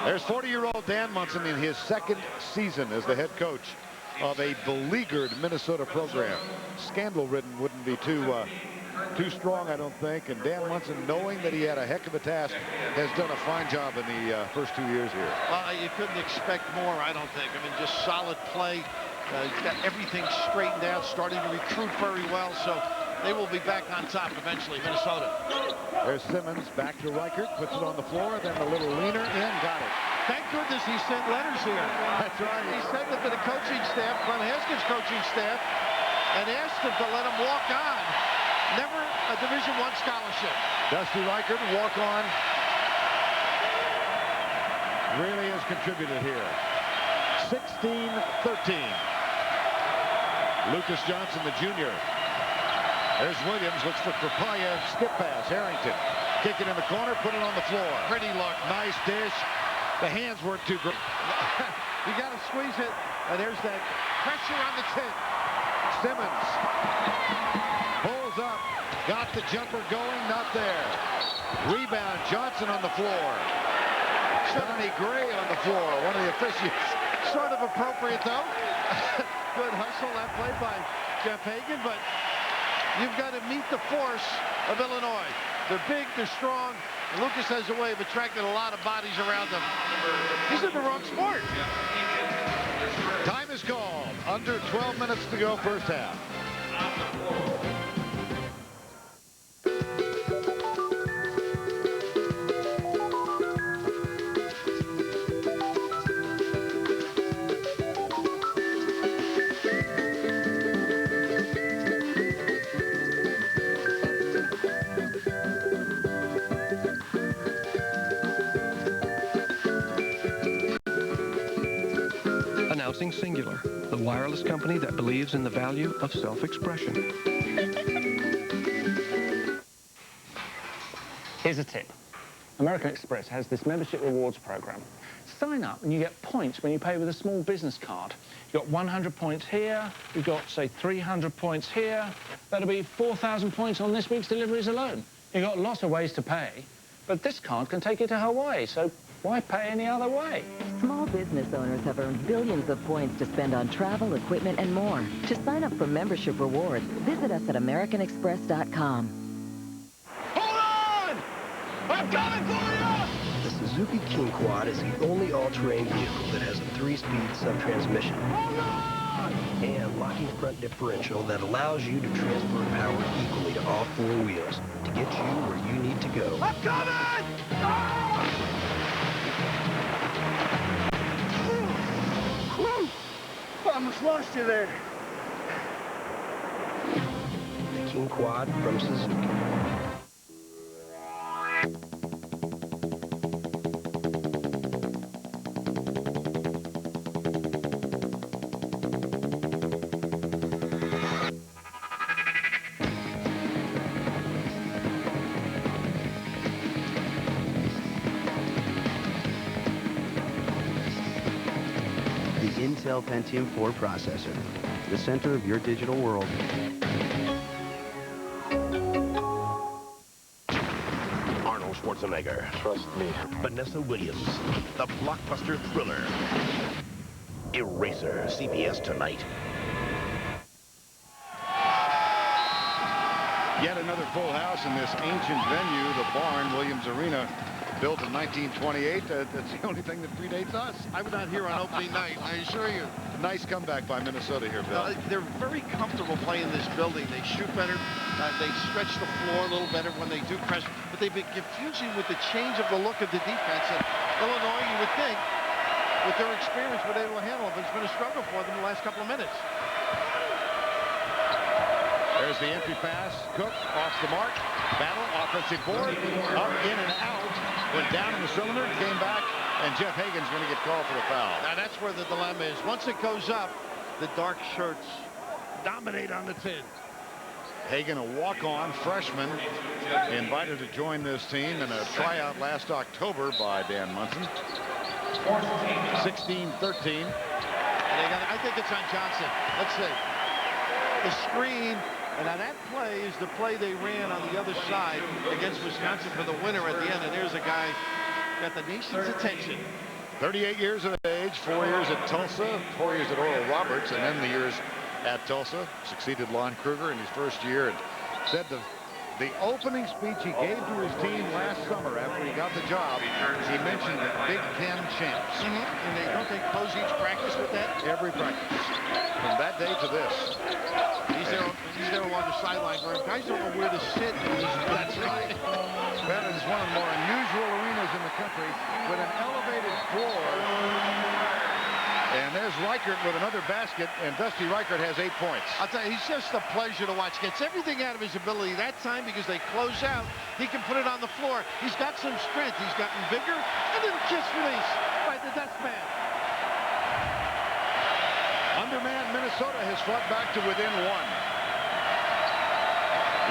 There's 40-year-old Dan Munson in his second season as the head coach of a beleaguered Minnesota program. Scandal-ridden wouldn't be too strong, I don't think. And Dan Munson, knowing that he had a heck of a task, has done a fine job in the first 2 years here. Well, you couldn't expect more, I don't think. I mean, just solid play. He's got everything straightened out, starting to recruit very well. So they will be back on top eventually, Minnesota. There's Simmons back to Reichert, puts it on the floor, then a little leaner in, got it. Thank goodness he sent letters here. That's right. He sent them to the coaching staff, Glenn Haskins' coaching staff, and asked them to let him walk on. Never a Division I scholarship. Dusty Reichert, walk on. Really has contributed here. 16-13. Lucas Johnson, the junior. There's Williams, looks for Kripalya, skip pass, Harrington. Kick it in the corner, put it on the floor. Pretty look. Nice dish. The hands weren't too great. You got to squeeze it, and there's that pressure on the tip. Simmons pulls up, got the jumper going, not there. Rebound, Johnson on the floor. Johnny Gray on the floor, one of the officials. Sort of appropriate, though. Good hustle, that play by Jeff Hagan, but you've got to meet the force of Illinois. They're big, they're strong, and Lucas has a way of attracting a lot of bodies around them. He's in the wrong sport. Time is called. Under 12 minutes to go, first half. Announcing Singular, the wireless company that believes in the value of self-expression. Here's a tip. American Express has this membership rewards program. Sign up and you get points when you pay with a small business card. You've got 100 points here, you've got, say, 300 points here. That'll be 4,000 points on this week's deliveries alone. You've got lots of ways to pay, but this card can take you to Hawaii, so why pay any other way? Small business owners have earned billions of points to spend on travel, equipment, and more. To sign up for membership rewards, visit us at AmericanExpress.com. Hold on! I'm coming for you! The Suzuki King Quad is the only all-terrain vehicle that has a 3-speed sub-transmission and locking front differential that allows you to transfer power equally to all 4 wheels to get you where you need to go. I'm coming! I almost lost you there. The King Quad from Suzuki. Intel Pentium 4 processor, the center of your digital world. Schwarzenegger. Trust me. Vanessa Williams. The blockbuster thriller. Eraser. CBS tonight. Yet another full house in this ancient venue, the Barn, Williams Arena, built in 1928. That's the only thing that predates us. I was not here on opening night, I assure you. Nice comeback by Minnesota here, Bill. They're very comfortable playing this building. They shoot better. They stretch the floor a little better when they do press. But they've been confusing with the change of the look of the defense. And Illinois, you would think, with their experience, would be able to handle it. But it's been a struggle for them the last couple of minutes. There's the entry pass. Cook off the mark. Battle, offensive board. Up, in, and out. Went down in the cylinder and came back. And Jeff Hagan's going to get called for the foul. Now that's where the dilemma is. Once it goes up, the dark shirts dominate on the tin. Hagan, a walk-on freshman, invited to join this team in a tryout last October by Dan Munson. 16-13. I think it's on Johnson. Let's see. The screen. And now that play is the play they ran on the other side against Wisconsin for the winner at the end. And there's a guy got the nation's attention. 38 years of age, 4 years at Tulsa, 4 years at Oral Roberts, and then the years at Tulsa. Succeeded Lon Kruger in his first year and said the opening speech he gave to his team last summer after he got the job, he mentioned the Big Ten champs. And don't they close each practice with that? Every practice. From that day to this. He's there along the sideline where guys don't know where to sit. That's right. Well, it is one of the more unusual arenas in the country with an elevated floor. And there's Reichert with another basket, and Dusty Reichert has 8 points. I'll tell you, he's just a pleasure to watch. Gets everything out of his ability that time because they close out. He can put it on the floor. He's got some strength. He's gotten bigger. And then kiss release by the Dust Man. Undermanned Minnesota has fought back to within 1.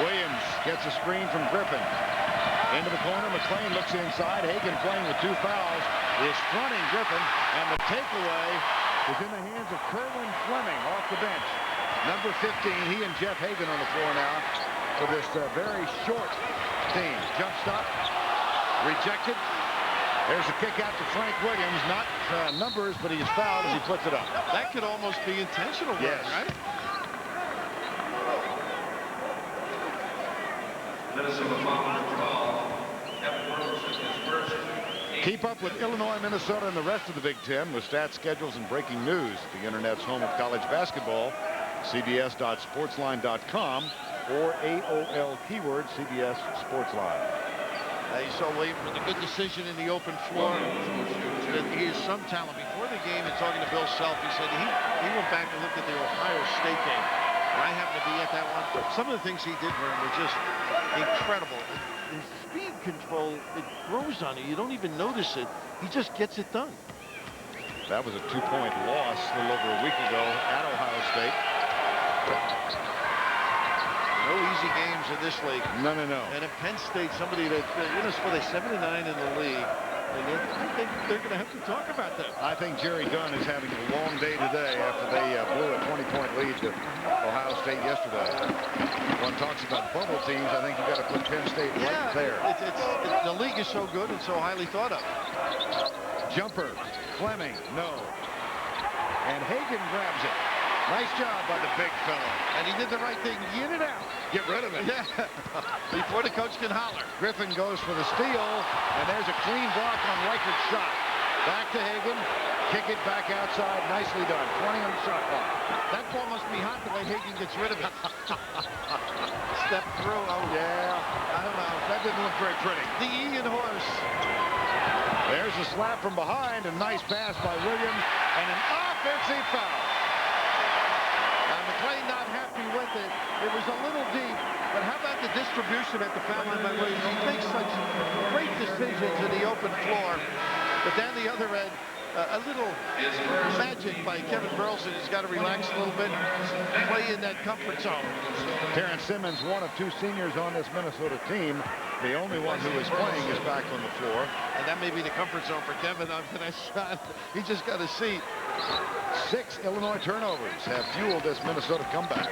Williams gets a screen from Griffin. Into the corner, McClain looks inside. Hagan playing with 2 fouls is fronting Griffin, and the takeaway is in the hands of Kerwin Fleming off the bench. Number 15, he and Jeff Hagan on the floor now for this very short team. Jump stop, rejected. There's a kick out to Frank Williams. Not numbers, but he's fouled as he puts it up. That could almost be intentional, yes. Right? Keep up with Illinois, Minnesota, and the rest of the Big Ten with stats, schedules, and breaking news at the Internet's home of college basketball, cbs.sportsline.com, or AOL keyword CBS Sportsline. He's so late for the good decision in the open floor. He has some talent. Before the game, and talking to Bill Self, he said he went back and looked at the Ohio State game. And I happened to be at that one. Some of the things he did for him were just incredible. His speed control, it grows on you. You don't even notice it. He just gets it done. That was a 2-point loss a little over a week ago at Ohio State. No easy games in this league. No. And at Penn State, somebody that, for the 7-9 in the league, and I think they're going to have to talk about that. I think Jerry Dunn is having a long day today after they blew a 20-point lead to Ohio State yesterday. One talks about bubble teams. I think you've got to put Penn State right there. The league is so good and so highly thought of. Jumper, Fleming, no. And Hagan grabs it. Nice job by the big fella. And he did the right thing. Get it out. Get rid of it. Yeah. Before the coach can holler. Griffin goes for the steal, and there's a clean block on Reichert's shot. Back to Hagan. Kick it back outside. Nicely done. 20 on the shot clock. That ball must be hot the way Hagan gets rid of it. Step through. Oh, yeah. I don't know. That didn't look very pretty. The Ian horse. There's a slap from behind. A nice pass by Williams. And an offensive foul. McClain not happy with it. It was a little deep, but how about the distribution at the foul line by Williams? He makes such great decisions in the open floor, but down the other end, a little magic by Kevin Breslin. He's got to relax a little bit, play in that comfort zone. Terrence Simmons, one of 2 seniors on this Minnesota team. The only one who is playing is back on the floor. And that may be the comfort zone for Kevin after that shot. He just got a seat. 6 Illinois turnovers have fueled this Minnesota comeback.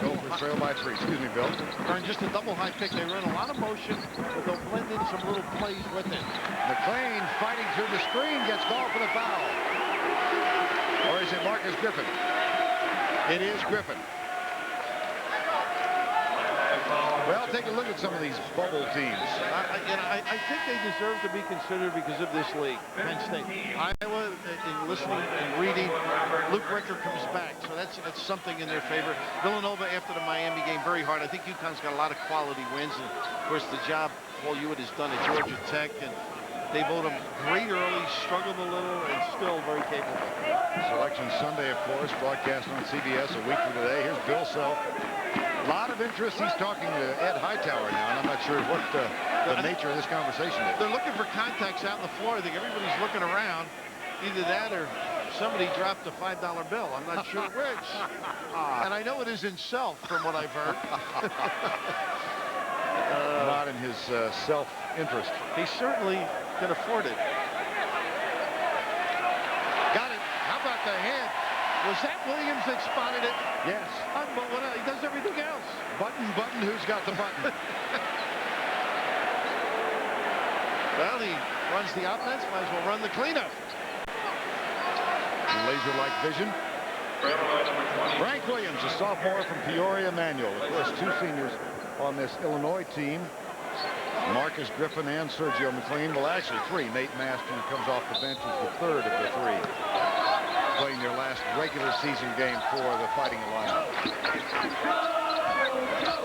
Gophers trail by 3. Excuse me, Bill. Run just a double high pick. They run a lot of motion, but they'll blend in some little plays with it. McLean fighting through the screen gets called for the foul. Or is it Marcus Griffin? It is Griffin. Well, take a look at some of these bubble teams. I think they deserve to be considered because of this league. Penn State, Iowa, in listening and reading, Luke Ricker comes back, so that's something in their favor. Villanova after the Miami game, very hard. I think UConn's got a lot of quality wins, and of course the job Paul Hewitt has done at Georgia Tech, and they vote him great early, struggled a little, and still very capable. Selection Sunday, of course, broadcast on CBS a week from today. Here's Bill Self. A lot of interest. He's talking to Ed Hightower now, and I'm not sure what the nature of this conversation is. They're looking for contacts out on the floor. I think everybody's looking around. Either that or somebody dropped a $5 bill. I'm not sure which. And I know it isn't Self, from what I've heard. Not in his self-interest. He certainly can afford it. Got it. How about the hand? Was that Williams that spotted it? Yes. Unbelievable. He does everything else. Button, who's got the button? Well, he runs the offense, might as well run the cleanup. Laser-like vision. Frank Williams, a sophomore from Peoria Manual. Of course, 2 seniors on this Illinois team. Marcus Griffin and Sergio McLean. Well, actually 3. Nate Master, who comes off the bench, is the 3rd of the 3. Playing their last regular season game for the Fighting Illini.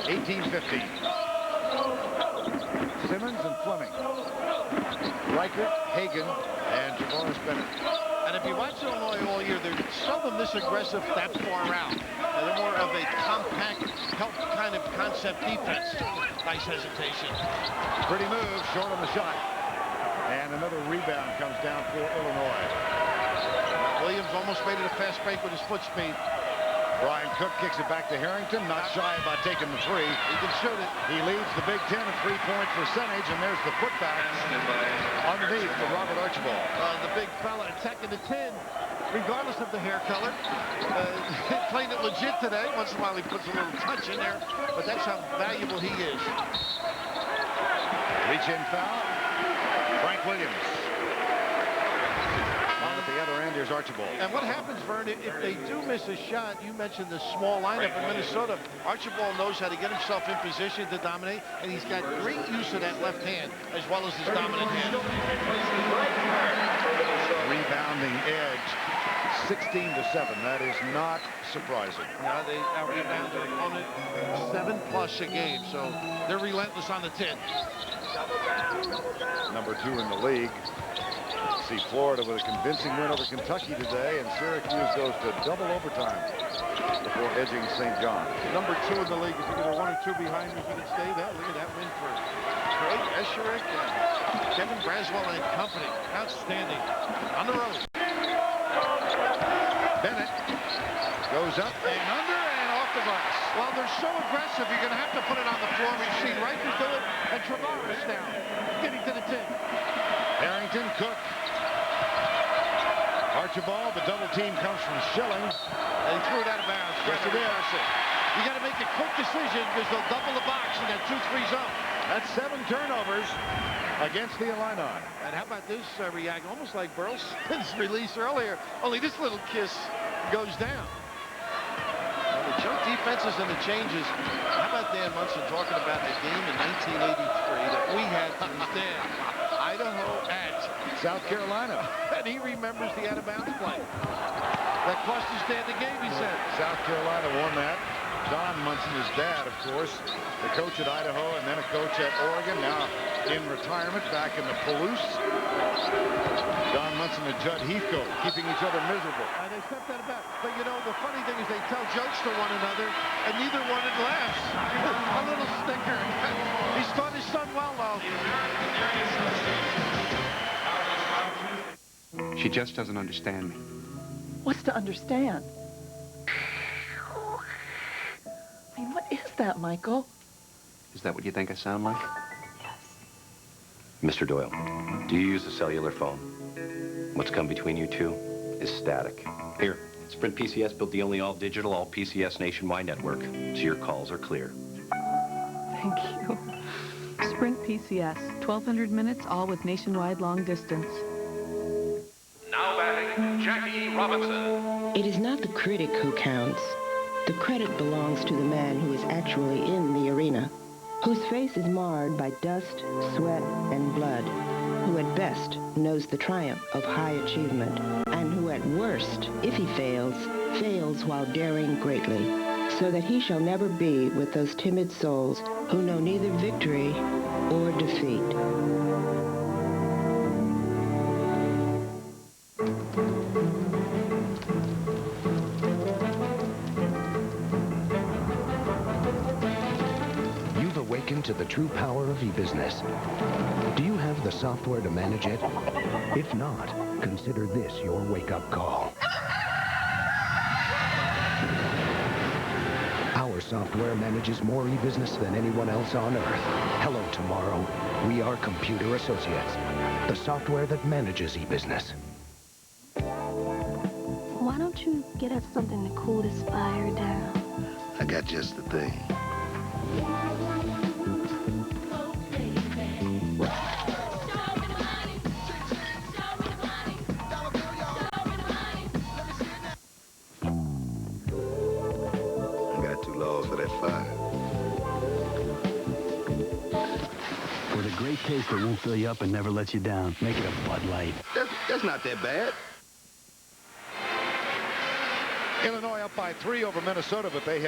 18-15. Simmons and Fleming. Reichert, Hagan, and Javoris Bennett. And if you watch Illinois all year, they're seldom this aggressive that far out. They're more of a compact, help kind of concept defense. Nice hesitation. Pretty move, short on the shot. And another rebound comes down for Illinois. Williams almost made it a fast break with his foot speed. Brian Cook kicks it back to Harrington, not shy about taking the 3. He can shoot it. He leads the Big Ten in 3-point percentage, and there's the putback underneath for Robert Archibald. The big fella attacking the 10, regardless of the hair color. Playing it legit today. Once in a while he puts a little touch in there, but that's how valuable he is. Reach-in foul. Frank Williams. At the other end, here's Archibald. And what happens, Vern, if they do miss a shot, you mentioned the small lineup in Minnesota. Archibald knows how to get himself in position to dominate, and he's got great use of that left hand as well as his dominant hand. Rebounding edge, 16-7. That is not surprising. Yeah, they out-rebound their opponent 7+ a game, so they're relentless on the 10. Number 2 in the league. See Florida with a convincing win over Kentucky today, and Syracuse goes to double overtime before edging St. John. Number 2 in the league. If they're 1 or 2 behind, who's going to stay there? Look at that win for Craig Esherick and Kevin Braswell and company. Outstanding. On the road. Bennett goes up and under and off the glass. Well, they're so aggressive, you're going to have to put it on the floor. We've seen Reichert do it, and Travaris now getting to the 10. Harrington, Cook. Archibald, the double team comes from Schilling. And he threw it out of bounds. Yes, it is. You got to make a quick decision because they'll double the box in that 2-3 zone. That's 7 turnovers against the Illini. And how about this react? Almost like Burleson's release earlier. Only this little kiss goes down. And the jump defenses and the changes. How about Dan Munson talking about a game in 1983 that we had to stand? Idaho at South Carolina. And he remembers the out-of-bounds play. That cost his dad the game, he said. South Carolina won that. Don Munson, his dad, of course, the coach at Idaho and then a coach at Oregon, now in retirement back in the Palouse. Don Munson and Judd Heathcote keeping each other miserable. And they stepped that back. But, you know, the funny thing is they tell jokes to one another, and neither one laughs. A little snicker. He's taught his son well, though. She just doesn't understand me. What's to understand? I mean, what is that, Michael? Is that what you think I sound like? Mr. Doyle, do you use a cellular phone? What's come between you two is static. Here, Sprint PCS built the only all-digital, all-PCS nationwide network, so your calls are clear. Thank you. Sprint PCS, 1,200 minutes, all with nationwide long distance. Now batting, Jackie Robinson. It is not the critic who counts. The credit belongs to the man who is actually in the arena, whose face is marred by dust, sweat, and blood, who at best knows the triumph of high achievement, and who at worst, if he fails, fails while daring greatly, so that he shall never be with those timid souls who know neither victory or defeat. You've awakened to the true power of e-business. Do you have the software to manage it? If not, consider this your wake-up call. Our software manages more e-business than anyone else on Earth. Hello, tomorrow. We are Computer Associates, the software that manages e-business. Why don't you get us something to cool this fire down? I got just the thing. For that fire. For the great taste that won't fill you up and never lets you down, make it a Bud Light. That's not that bad. Illinois up by 3 over Minnesota, but they